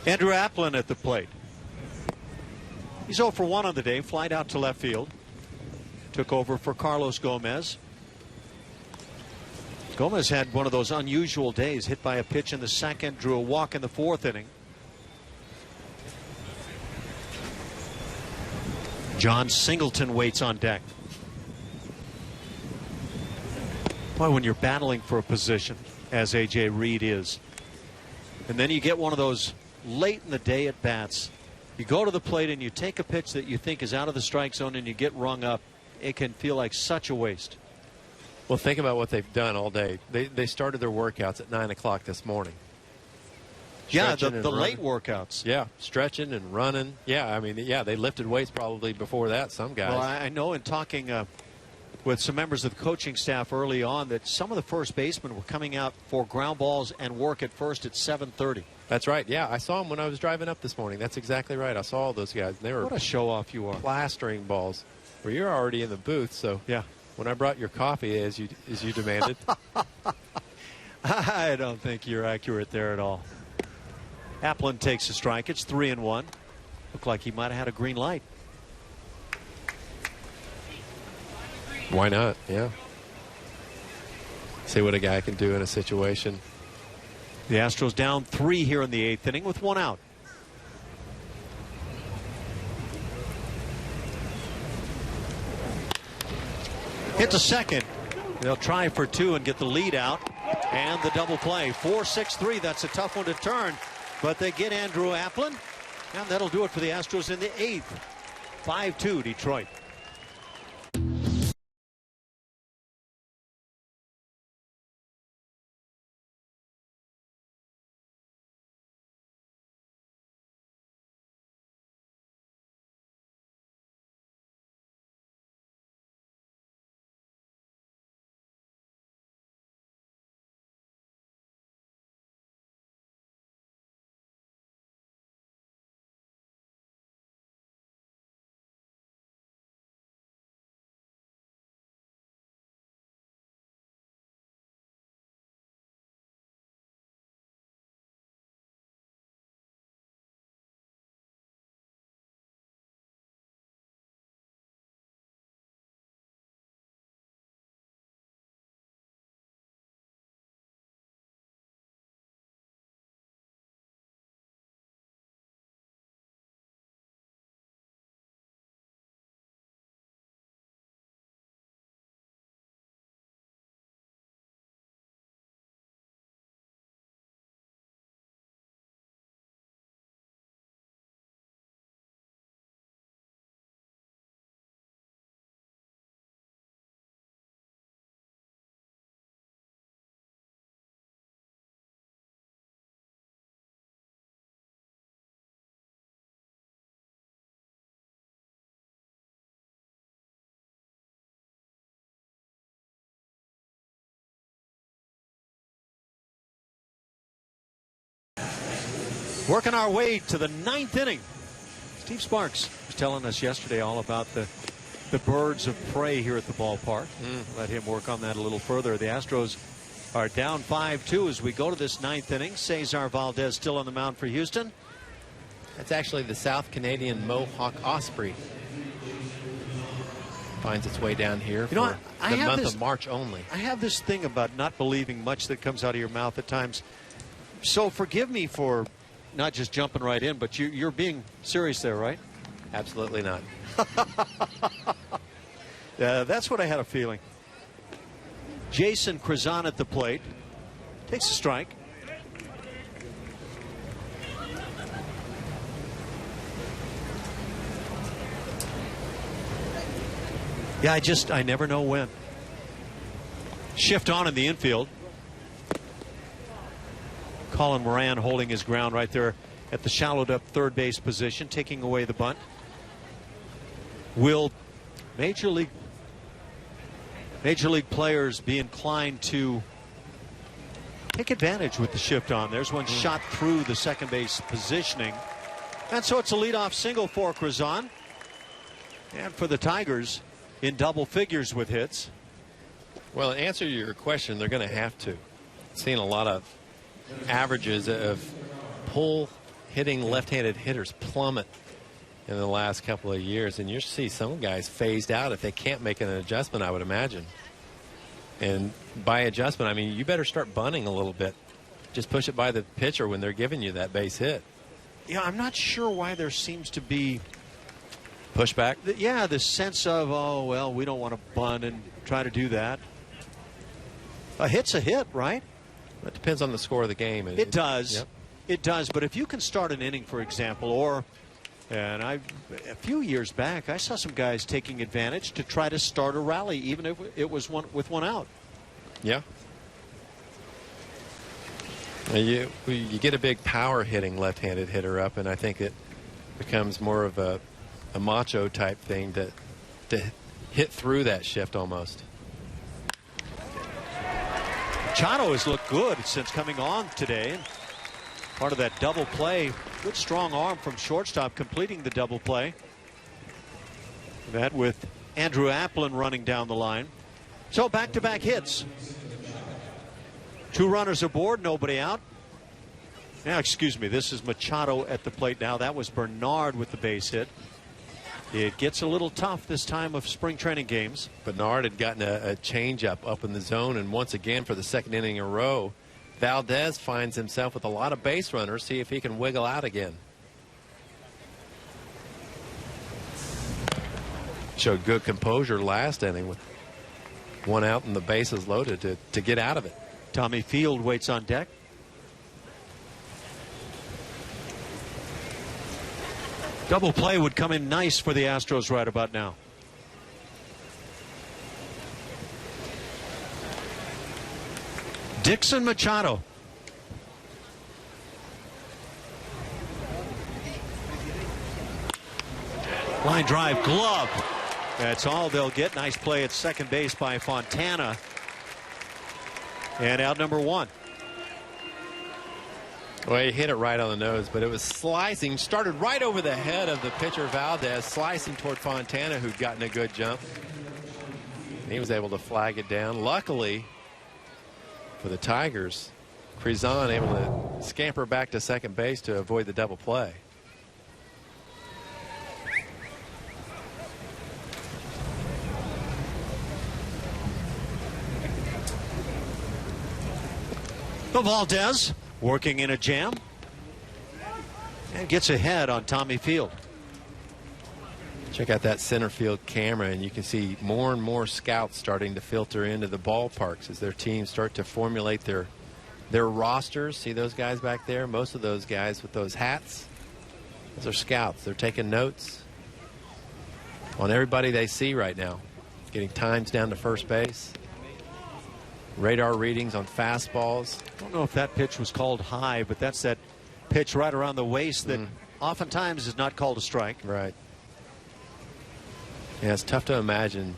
Andrew Applin at the plate. He's 0 for 1 on the day. Flied out to left field. Took over for Carlos Gomez. Gomez had one of those unusual days. Hit by a pitch in the second. Drew a walk in the 4th inning. John Singleton waits on deck. Boy, when you're battling for a position, as A.J. Reed is, and then you get one of those late in the day at bats, you go to the plate and you take a pitch that you think is out of the strike zone and you get rung up, it can feel like such a waste. Well, think about what they've done all day. They started their workouts at 9 o'clock this morning. Yeah, the late workouts. Yeah, stretching and running. Yeah, I mean, yeah, they lifted weights probably before that, some guys. Well, I know in talking with some members of the coaching staff early on that some of the first basemen were coming out for ground balls and work at first at 7:30. That's right. Yeah, I saw them when I was driving up this morning. That's exactly right. I saw all those guys. They were what a show-off you are. Plastering balls. Well, you're already in the booth, so yeah. When I brought your coffee as you demanded. I don't think you're accurate there at all. Applin takes a strike. It's 3-1. Looked like he might have had a green light. Why not? Yeah. See what a guy can do in a situation. The Astros down 3 here in the 8th inning with 1 out. Hit to second. They'll try for 2 and get the lead out. And the double play. 4-6-3. That's a tough one to turn. But they get Andrew Applin. And that'll do it for the Astros in the 8th. 5-2 Detroit. Working our way to the 9th inning. Steve Sparks was telling us yesterday all about the birds of prey here at the ballpark. Let him work on that a little further. The Astros are down 5-2 as we go to this 9th inning. Cesar Valdez still on the mound for Houston. That's actually the South Canadian Mohawk Osprey. Finds its way down here for the month of March only. I have this thing about not believing much that comes out of your mouth at times. So forgive me for not just jumping right in, but you're being serious there, right? Absolutely not. That's what I had a feeling. Jason Krazan at the plate. Takes a strike. Yeah, I never know when. Shift on in the infield. Colin Moran holding his ground right there at the shallowed up third base position, taking away the bunt. Will Major League players be inclined to take advantage with the shift on? There's one shot through the second base positioning. And so it's a leadoff single for Krazan. And for the Tigers in double figures with hits. Well, in answer to your question, they're going to have to. Seen a lot of averages of pull hitting left-handed hitters plummet in the last couple of years, and you see some guys phased out if they can't make an adjustment, I would imagine. And by adjustment, I mean you better start bunting a little bit. Just push it by the pitcher when they're giving you that base hit. Yeah, I'm not sure why there seems to be pushback. Yeah, the sense of, oh, well, we don't want to bunt and try to do that. A hit's a hit, right? It depends on the score of the game. It does. Yep. It does. But if you can start an inning, for example, a few years back, I saw some guys taking advantage to try to start a rally, even if it was with one out. Yeah. You get a big power hitting left-handed hitter up, and I think it becomes more of a macho type thing to hit through that shift almost. Machado has looked good since coming on today. Part of that double play. Good strong arm from shortstop completing the double play. That with Andrew Applin running down the line. So back-to-back hits. 2 runners aboard, nobody out. Now, excuse me, this is Machado at the plate now. That was Bernard with the base hit. It gets a little tough this time of spring training games. Bernard had gotten a changeup up in the zone, and once again for the second inning in a row, Valdez finds himself with a lot of base runners. See if he can wiggle out again. Showed good composure last inning with 1 out and the bases loaded to get out of it. Tommy Field waits on deck. Double play would come in nice for the Astros right about now. Dixon Machado. Line drive, glove. That's all they'll get. Nice play at second base by Fontana. And out number 1. Well, he hit it right on the nose, but it was slicing. Started right over the head of the pitcher Valdez, slicing toward Fontana, who'd gotten a good jump. He was able to flag it down. Luckily for the Tigers, Crizan able to scamper back to second base to avoid the double play. Valdez working in a jam and gets ahead on Tommy Field. Check out that center field camera, and you can see more and more scouts starting to filter into the ballparks as their teams start to formulate their rosters. See those guys back there? Most of those guys with those hats, those are scouts. They're taking notes on everybody they see right now, getting times down to first base. Radar readings on fastballs. I don't know if that pitch was called high, but that's that pitch right around the waist that oftentimes is not called a strike. Right. Yeah, it's tough to imagine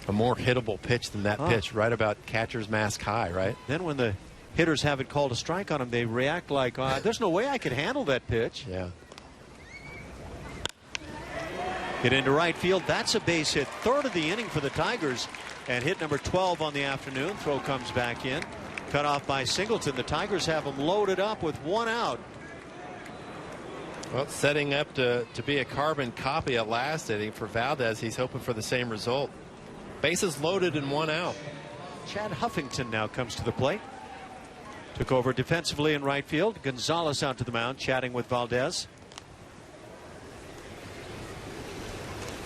a more hittable pitch than that pitch, right about catcher's mask high, right? Then when the hitters haven't called a strike on them, they react like, there's no way I could handle that pitch. Yeah. Hit into right field. That's a base hit. Third of the inning for the Tigers. And hit number 12 on the afternoon. Throw comes back in. Cut off by Singleton. The Tigers have him loaded up with 1 out. Well, setting up to be a carbon copy at last inning for Valdez. He's hoping for the same result. Bases loaded and 1 out. Chad Huffington now comes to the plate. Took over defensively in right field. Gonzalez out to the mound, chatting with Valdez.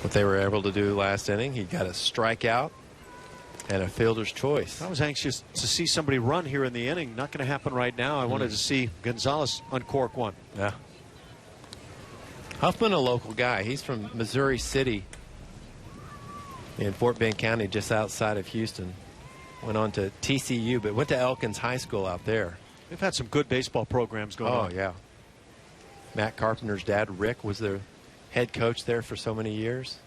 What they were able to do last inning, he got a strikeout and a fielder's choice. I was anxious to see somebody run here in the inning. Not going to happen right now. I wanted to see Gonzalez uncork one. Yeah. Huffman, a local guy. He's from Missouri City in Fort Bend County, just outside of Houston. Went on to TCU, but went to Elkins High School out there. They've had some good baseball programs going on. Oh, yeah. Matt Carpenter's dad, Rick, was their head coach there for so many years.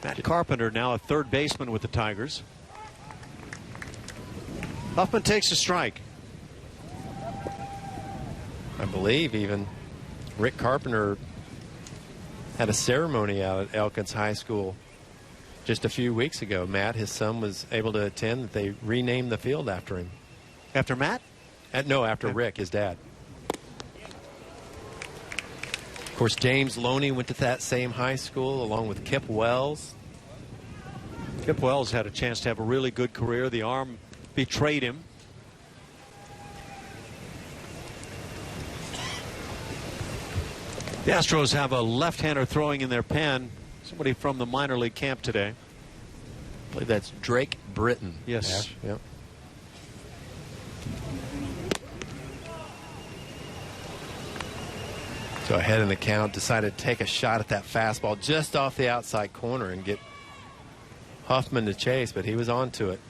Matt Carpenter now a third baseman with the Tigers. Huffman takes a strike. I believe even Rick Carpenter had a ceremony out at Elkins High School just a few weeks ago. Matt, his son, was able to attend. They renamed the field after him. After Matt? No, after Rick, his dad. Of course, James Loney went to that same high school along with Kip Wells. Kip Wells had a chance to have a really good career. The arm betrayed him. The Astros have a left-hander throwing in their pen. Somebody from the minor league camp today. I believe that's Drake Britton. Yes. Yeah. Yep. So ahead in the count, decided to take a shot at that fastball just off the outside corner and get Huffman to chase, but he was on to it.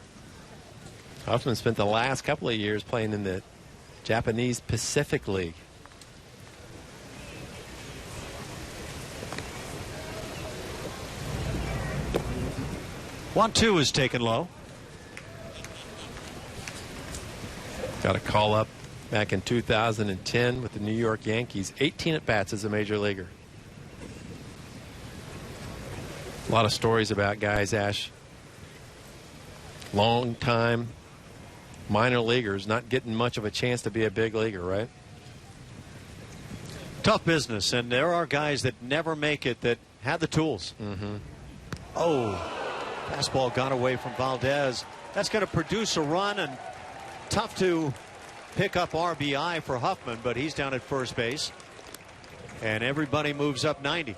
Huffman spent the last couple of years playing in the Japanese Pacific League. One, two is taken low. Got a call up back in 2010 with the New York Yankees. 18 at-bats as a major leaguer. A lot of stories about guys, Ash. Long time minor leaguers not getting much of a chance to be a big leaguer, right? Tough business, and there are guys that never make it that have the tools. Oh, fastball gone away from Valdez. That's going to produce a run, and tough to pick up RBI for Huffman, but he's down at first base, and everybody moves up 90.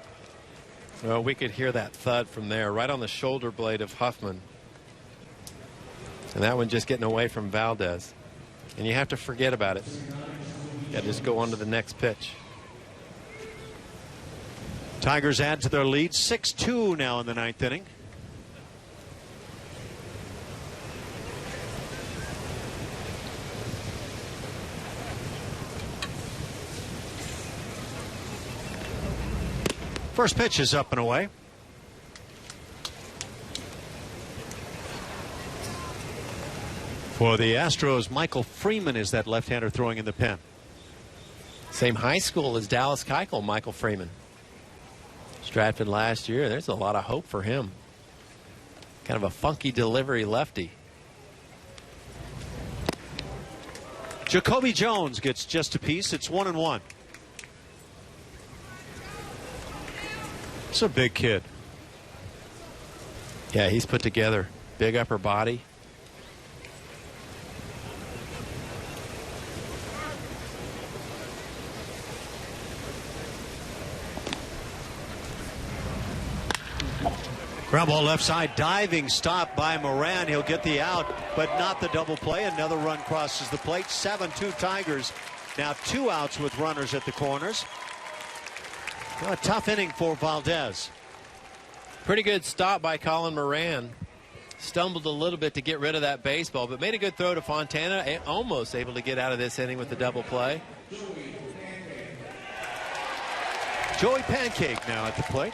Well, we could hear that thud from there, right on the shoulder blade of Huffman. And that one just getting away from Valdez. And you have to forget about it. You got to just go on to the next pitch. Tigers add to their lead, 6-2 now in the ninth inning. First pitch is up and away. For the Astros, Michael Freeman is that left-hander throwing in the pen. Same high school as Dallas Keuchel, Michael Freeman. Stratford last year. There's a lot of hope for him. Kind of a funky delivery lefty. Jacoby Jones gets just a piece. It's 1-1. It's a big kid. Yeah, he's put together. Big upper body. Ground ball left side, diving stop by Moran. He'll get the out, but not the double play. Another run crosses the plate. 7-2 Tigers. Now 2 outs with runners at the corners. Well, a tough inning for Valdez. Pretty good stop by Colin Moran. Stumbled a little bit to get rid of that baseball, but made a good throw to Fontana. Almost able to get out of this inning with the double play. Joey Pancake now at the plate.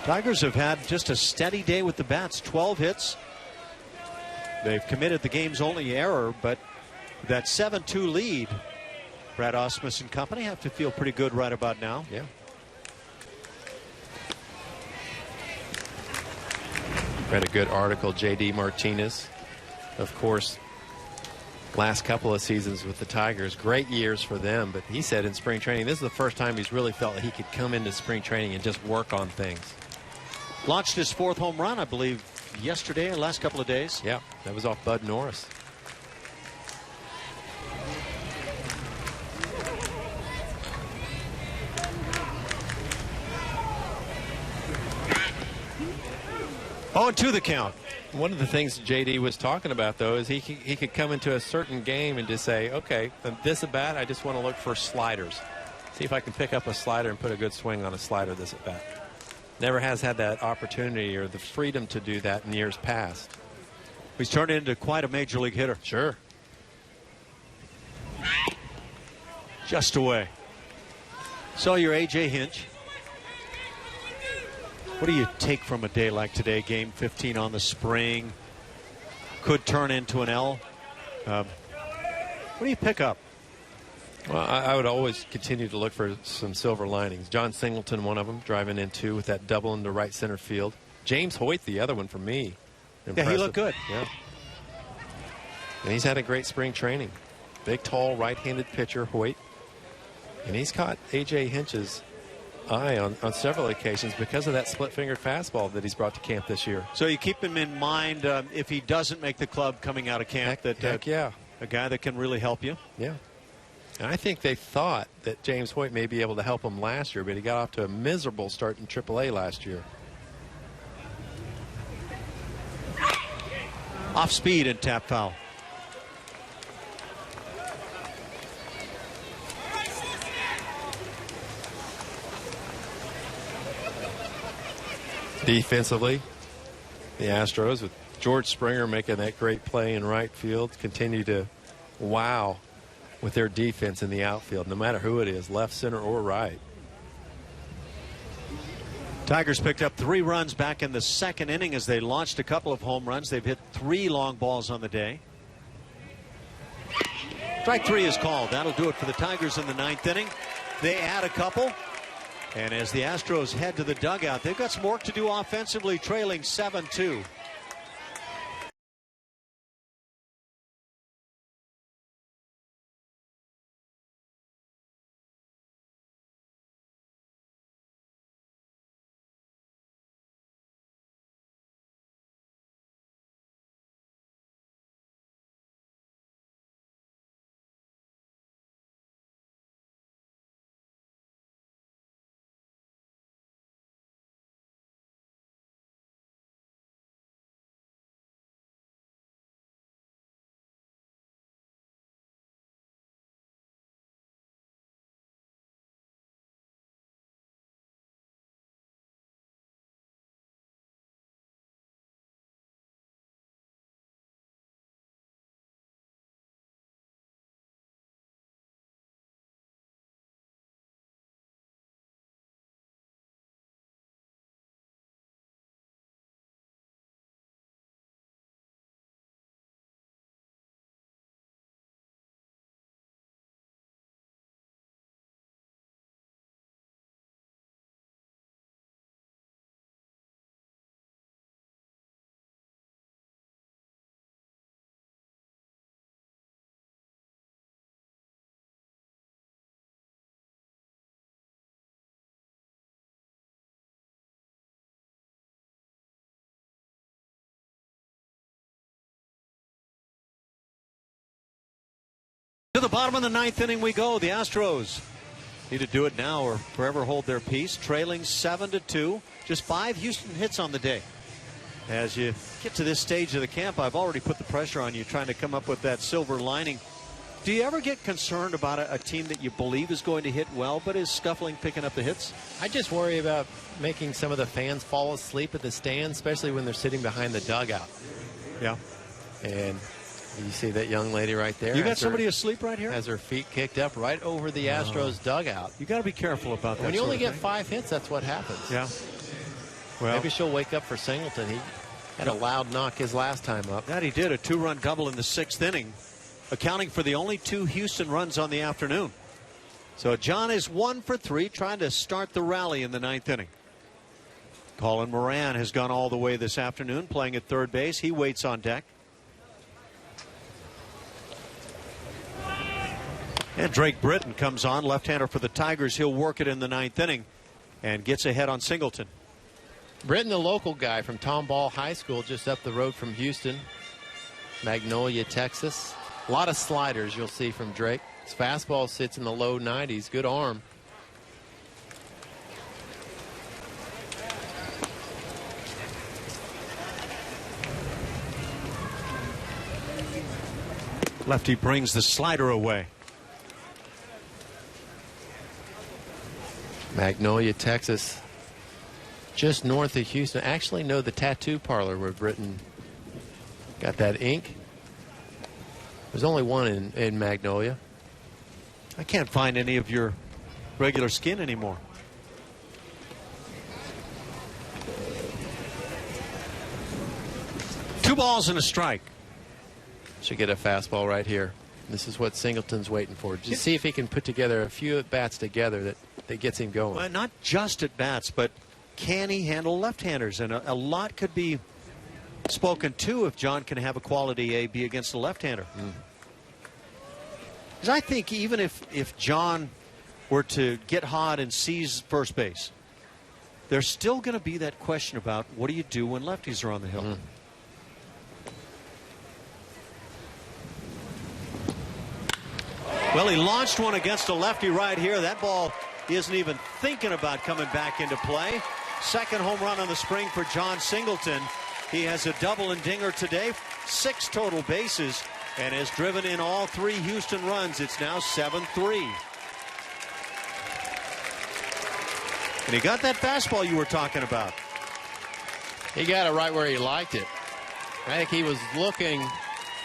Tigers have had just a steady day with the bats. 12 hits. They've committed the game's only error, but that 7-2 lead, Brad Ausmus and company have to feel pretty good right about now. Yeah. Read a good article, J.D. Martinez. Of course, last couple of seasons with the Tigers, great years for them, but he said in spring training, this is the first time he's really felt that he could come into spring training and just work on things. Launched his 4th home run, I believe, yesterday or last couple of days. Yeah, that was off Bud Norris. Oh, and 2 the count. One of the things JD was talking about, though, is he could come into a certain game and just say, okay, this at bat, I just want to look for sliders. See if I can pick up a slider and put a good swing on a slider this at bat. Never has had that opportunity or the freedom to do that in years past. He's turned into quite a major league hitter. Sure. Just away. So your A.J. Hinch. What do you take from a day like today? Game 15 on the spring. Could turn into an L. What do you pick up? Well, I would always continue to look for some silver linings. John Singleton, one of them, driving in 2 with that double into right center field. James Hoyt, the other one for me. Impressive. Yeah, he looked good. Yeah. And he's had a great spring training. Big, tall, right-handed pitcher, Hoyt. And he's caught A.J. Hinch's eye on several occasions because of that split-fingered fastball that he's brought to camp this year. So you keep him in mind if he doesn't make the club coming out of camp. Heck yeah. A guy that can really help you. Yeah. And I think they thought that James Hoyt may be able to help him last year, but he got off to a miserable start in AAA last year. Off speed and tap foul. Defensively, the Astros, with George Springer making that great play in right field, continue to wow with their defense in the outfield, no matter who it is, left, center, or right. Tigers picked up 3 runs back in the second inning as they launched a couple of home runs. They've hit 3 long balls on the day. Strike 3 is called. That'll do it for the Tigers in the 9th inning. They add a couple. And as the Astros head to the dugout, they've got some work to do offensively, trailing 7-2. To the bottom of the 9th inning we go. The Astros need to do it now or forever hold their peace. Trailing 7-2. Just 5 Houston hits on the day. As you get to this stage of the camp, I've already put the pressure on you trying to come up with that silver lining. Do you ever get concerned about a team that you believe is going to hit well but is scuffling picking up the hits? I just worry about making some of the fans fall asleep at the stands, especially when they're sitting behind the dugout. Yeah. And you see that young lady right there. You got somebody asleep right here? Has her feet kicked up right over the Astros dugout. You got to be careful about that. When you only get 5 hits, that's what happens. Yeah. Well, maybe she'll wake up for Singleton. He had a loud knock his last time up. That he did. A 2-run double in the 6th inning, accounting for the only 2 Houston runs on the afternoon. So John is 1 for 3, trying to start the rally in the 9th inning. Colin Moran has gone all the way this afternoon, playing at third base. He waits on deck. And Drake Britton comes on, left-hander for the Tigers. He'll work it in the 9th inning and gets ahead on Singleton. Britton, a local guy from Tomball High School, just up the road from Houston, Magnolia, Texas. A lot of sliders you'll see from Drake. His fastball sits in the low 90s. Good arm. Lefty brings the slider away. Magnolia, Texas, just north of Houston. Actually, know the tattoo parlor where Britton got that ink. There's only one in Magnolia. I can't find any of your regular skin anymore. Two balls and a strike. Should get a fastball right here. This is what Singleton's waiting for. Just see if he can put together a few at-bats together that gets him going. Well, not just at-bats, but can he handle left-handers? And a lot could be spoken to if John can have a quality A-B against a left-hander. Because I think even if John were to get hot and seize first base, there's still going to be that question about what do you do when lefties are on the hill. Well, he launched one against a lefty right here. That ball isn't even thinking about coming back into play. Second home run on the spring for John Singleton. He has a double and dinger today, 6 total bases, and has driven in all 3 Houston runs. It's now 7-3. And he got that fastball you were talking about. He got it right where he liked it. I think he was looking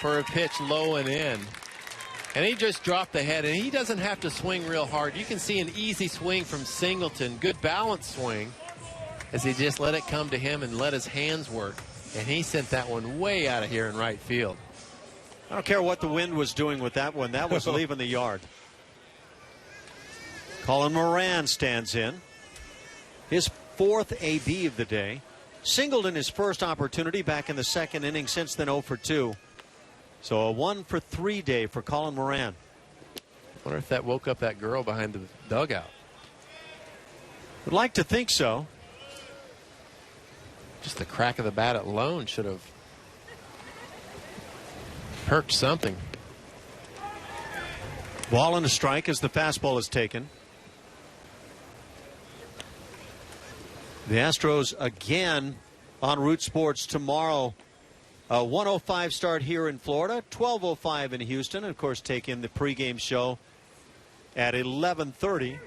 for a pitch low and in. And he just dropped the head, and he doesn't have to swing real hard. You can see an easy swing from Singleton, good balance swing, as he just let it come to him and let his hands work. And he sent that one way out of here in right field. I don't care what the wind was doing with that one. That was leaving the yard. Colin Moran stands in. His 4th AB of the day. Singled in his first opportunity back in the 2nd inning, since then 0 for 2. So a 1 for 3 day for Colin Moran. I wonder if that woke up that girl behind the dugout. Would like to think so. Just the crack of the bat alone should have perked something. Ball and a strike as the fastball is taken. The Astros again on Root Sports tomorrow. A 1:05 start here in Florida, 12:05 in Houston. And of course, take in the pregame show at 11:30.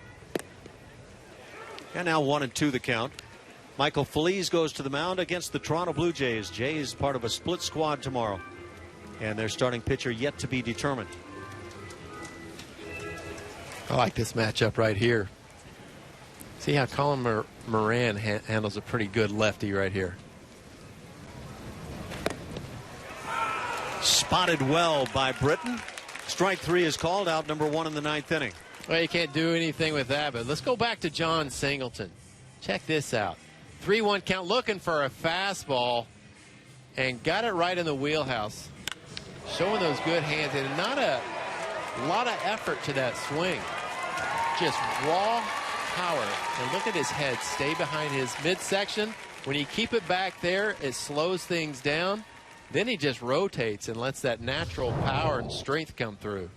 And now 1-2 the count. Michael Feliz goes to the mound against the Toronto Blue Jays. Jays part of a split squad tomorrow. And their starting pitcher yet to be determined. I like this matchup right here. See how Colin Moran handles a pretty good lefty right here. Spotted well by Britton. Strike 3 is called, out number 1 in the 9th inning. Well, you can't do anything with that, but let's go back to John Singleton. Check this out. 3-1 count, looking for a fastball, and got it right in the wheelhouse. Showing those good hands, and not a lot of effort to that swing. Just raw power. And look at his head stay behind his midsection. When you keep it back there, it slows things down. Then he just rotates and lets that natural power and strength come through.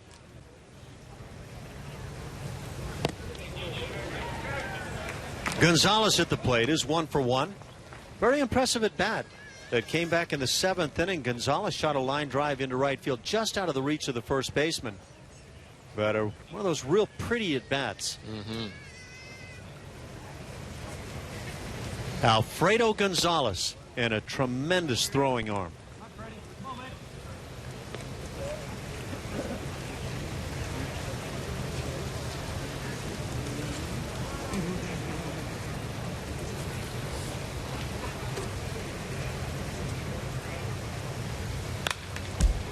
Gonzalez at the plate is 1 for 1. Very impressive at bat. That came back in the 7th inning. Gonzalez shot a line drive into right field just out of the reach of the first baseman. But one of those real pretty at bats. Alfredo Gonzalez, and a tremendous throwing arm.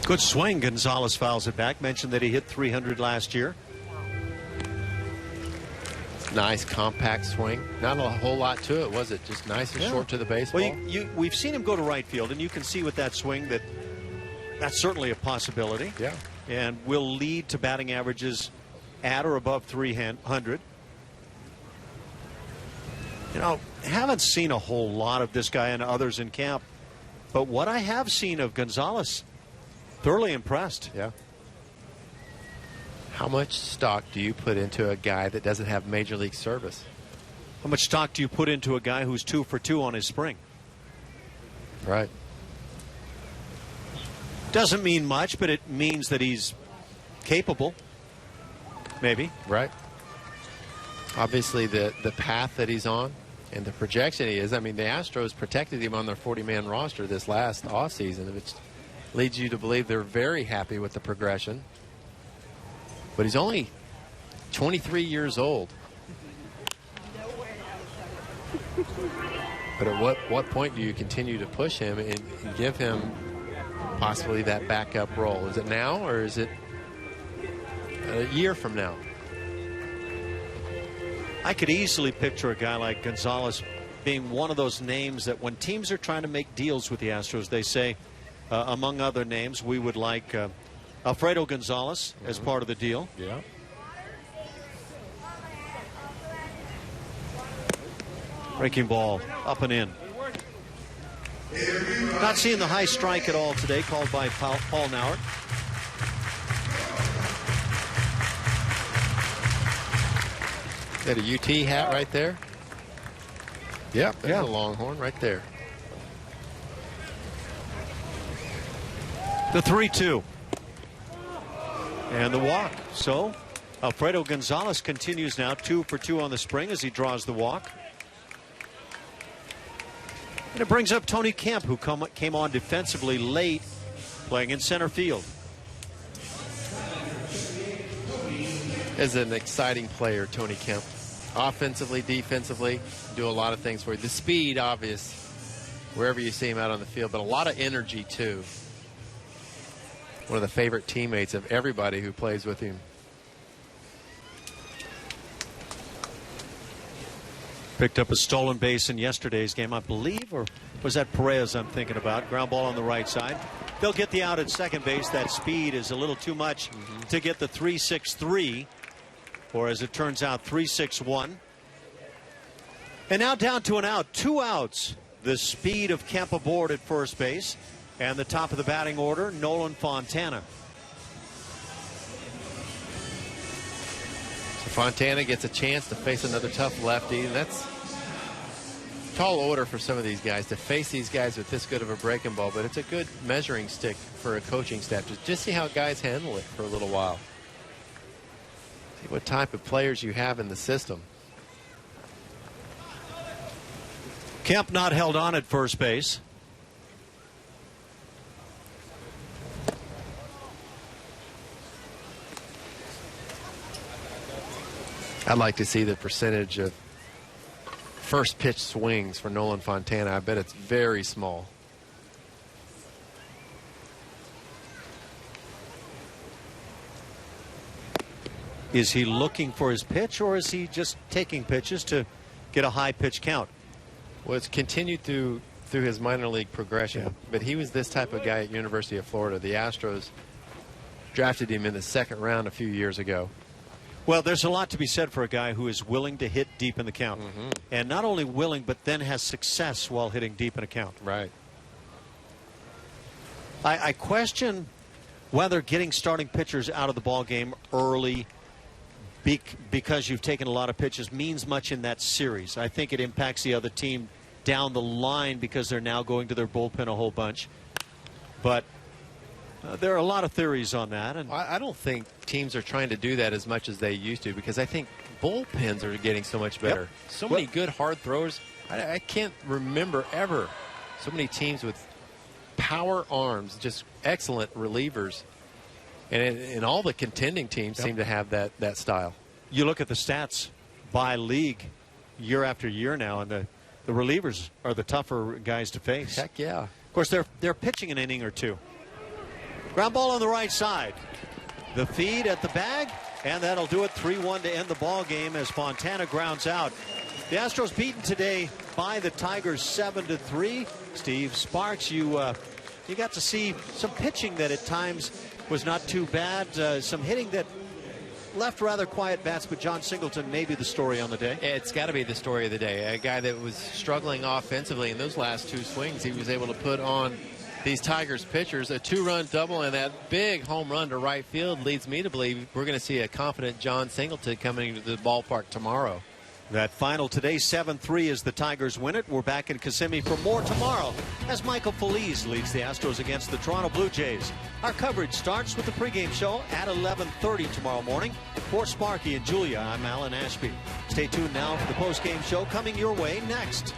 Good swing. Gonzalez fouls it back. Mentioned that he hit 300 last year. Nice compact swing. Not a whole lot to it, was it? Just nice and short to the baseball. Well, we've seen him go to right field, and you can see with that swing that that's certainly a possibility. Yeah. And will lead to batting averages at or above 300. You know, haven't seen a whole lot of this guy and others in camp, but what I have seen of Gonzalez, thoroughly impressed. Yeah. How much stock do you put into a guy that doesn't have major league service? How much stock do you put into a guy who's 2 for 2 on his spring? Right. Doesn't mean much, but it means that he's capable. Maybe. Right. Obviously, the path that he's on and the projection he is. I mean, the Astros protected him on their 40-man roster this last offseason, which leads you to believe they're very happy with the progression. But he's only 23 years old. But at what point do you continue to push him and give him possibly that backup role? Is it now, or is it a year from now? I could easily picture a guy like Gonzalez being one of those names that when teams are trying to make deals with the Astros, they say, among other names, we would like Alfredo Gonzalez as part of the deal. Yeah. Breaking ball up and in. Not seeing the high strike at all today, called by Paul Nauert. Is that a UT hat right there? Yep, there's a Longhorn right there. The 3-2. And the walk. So Alfredo Gonzalez continues now 2 for 2 on the spring as he draws the walk. And it brings up Tony Kemp, who came on defensively late, playing in center field. Is an exciting player, Tony Kemp. Offensively, defensively, do a lot of things for you. The speed, obvious, wherever you see him out on the field, but a lot of energy, too. One of the favorite teammates of everybody who plays with him. Picked up a stolen base in yesterday's game, I believe, or was that Perez I'm thinking about? Ground ball on the right side. They'll get the out at second base. That speed is a little too much to get the 3-6-3, or as it turns out, 3-6-1. And now down to an out, 2 outs. The speed of Kemp aboard at first base, and the top of the batting order, Nolan Fontana. Fontana gets a chance to face another tough lefty, and that's a tall order for some of these guys to face these guys with this good of a breaking ball, but it's a good measuring stick for a coaching staff to just see how guys handle it for a little while. See what type of players you have in the system. Kemp not held on at first base. I'd like to see the percentage of first pitch swings for Nolan Fontana. I bet it's very small. Is he looking for his pitch, or is he just taking pitches to get a high pitch count? Well, it's continued through his minor league progression, Yeah. but he was this type of guy at University of Florida. The Astros drafted him in the second round a few years ago. Well, there's a lot to be said for a guy who is willing to hit deep in the count. And not only willing, but then has success while hitting deep in a count. Right. I question whether getting starting pitchers out of the ball game early because you've taken a lot of pitches means much in that series. I think it impacts the other team down the line because they're now going to their bullpen a whole bunch. But there are a lot of theories on that. And I don't think teams are trying to do that as much as they used to, because I think bullpens are getting so much better. Yep. So many good hard throwers. I can't remember ever so many teams with power arms, just excellent relievers. And all the contending teams seem to have that style. You look at the stats by league year after year now, and the relievers are the tougher guys to face. Heck yeah. Of course, they're pitching an inning or two. Ground ball on the right side. The feed at the bag, and that'll do it. 3-1 to end the ball game as Fontana grounds out. The Astros beaten today by the Tigers 7-3. Steve Sparks, you got to see some pitching that at times was not too bad. Some hitting that left rather quiet bats, but John Singleton may be the story on the day. It's got to be the story of the day. A guy that was struggling offensively in those last 2 swings, he was able to put on these Tigers pitchers a 2-run double, and that big home run to right field leads me to believe we're going to see a confident John Singleton coming into the ballpark tomorrow. That final today, 7-3, as the Tigers win it. We're back in Kissimmee for more tomorrow as Michael Feliz leads the Astros against the Toronto Blue Jays. Our coverage starts with the pregame show at 11:30 tomorrow morning. For Sparky and Julia, I'm Alan Ashby. Stay tuned now for the postgame show coming your way next.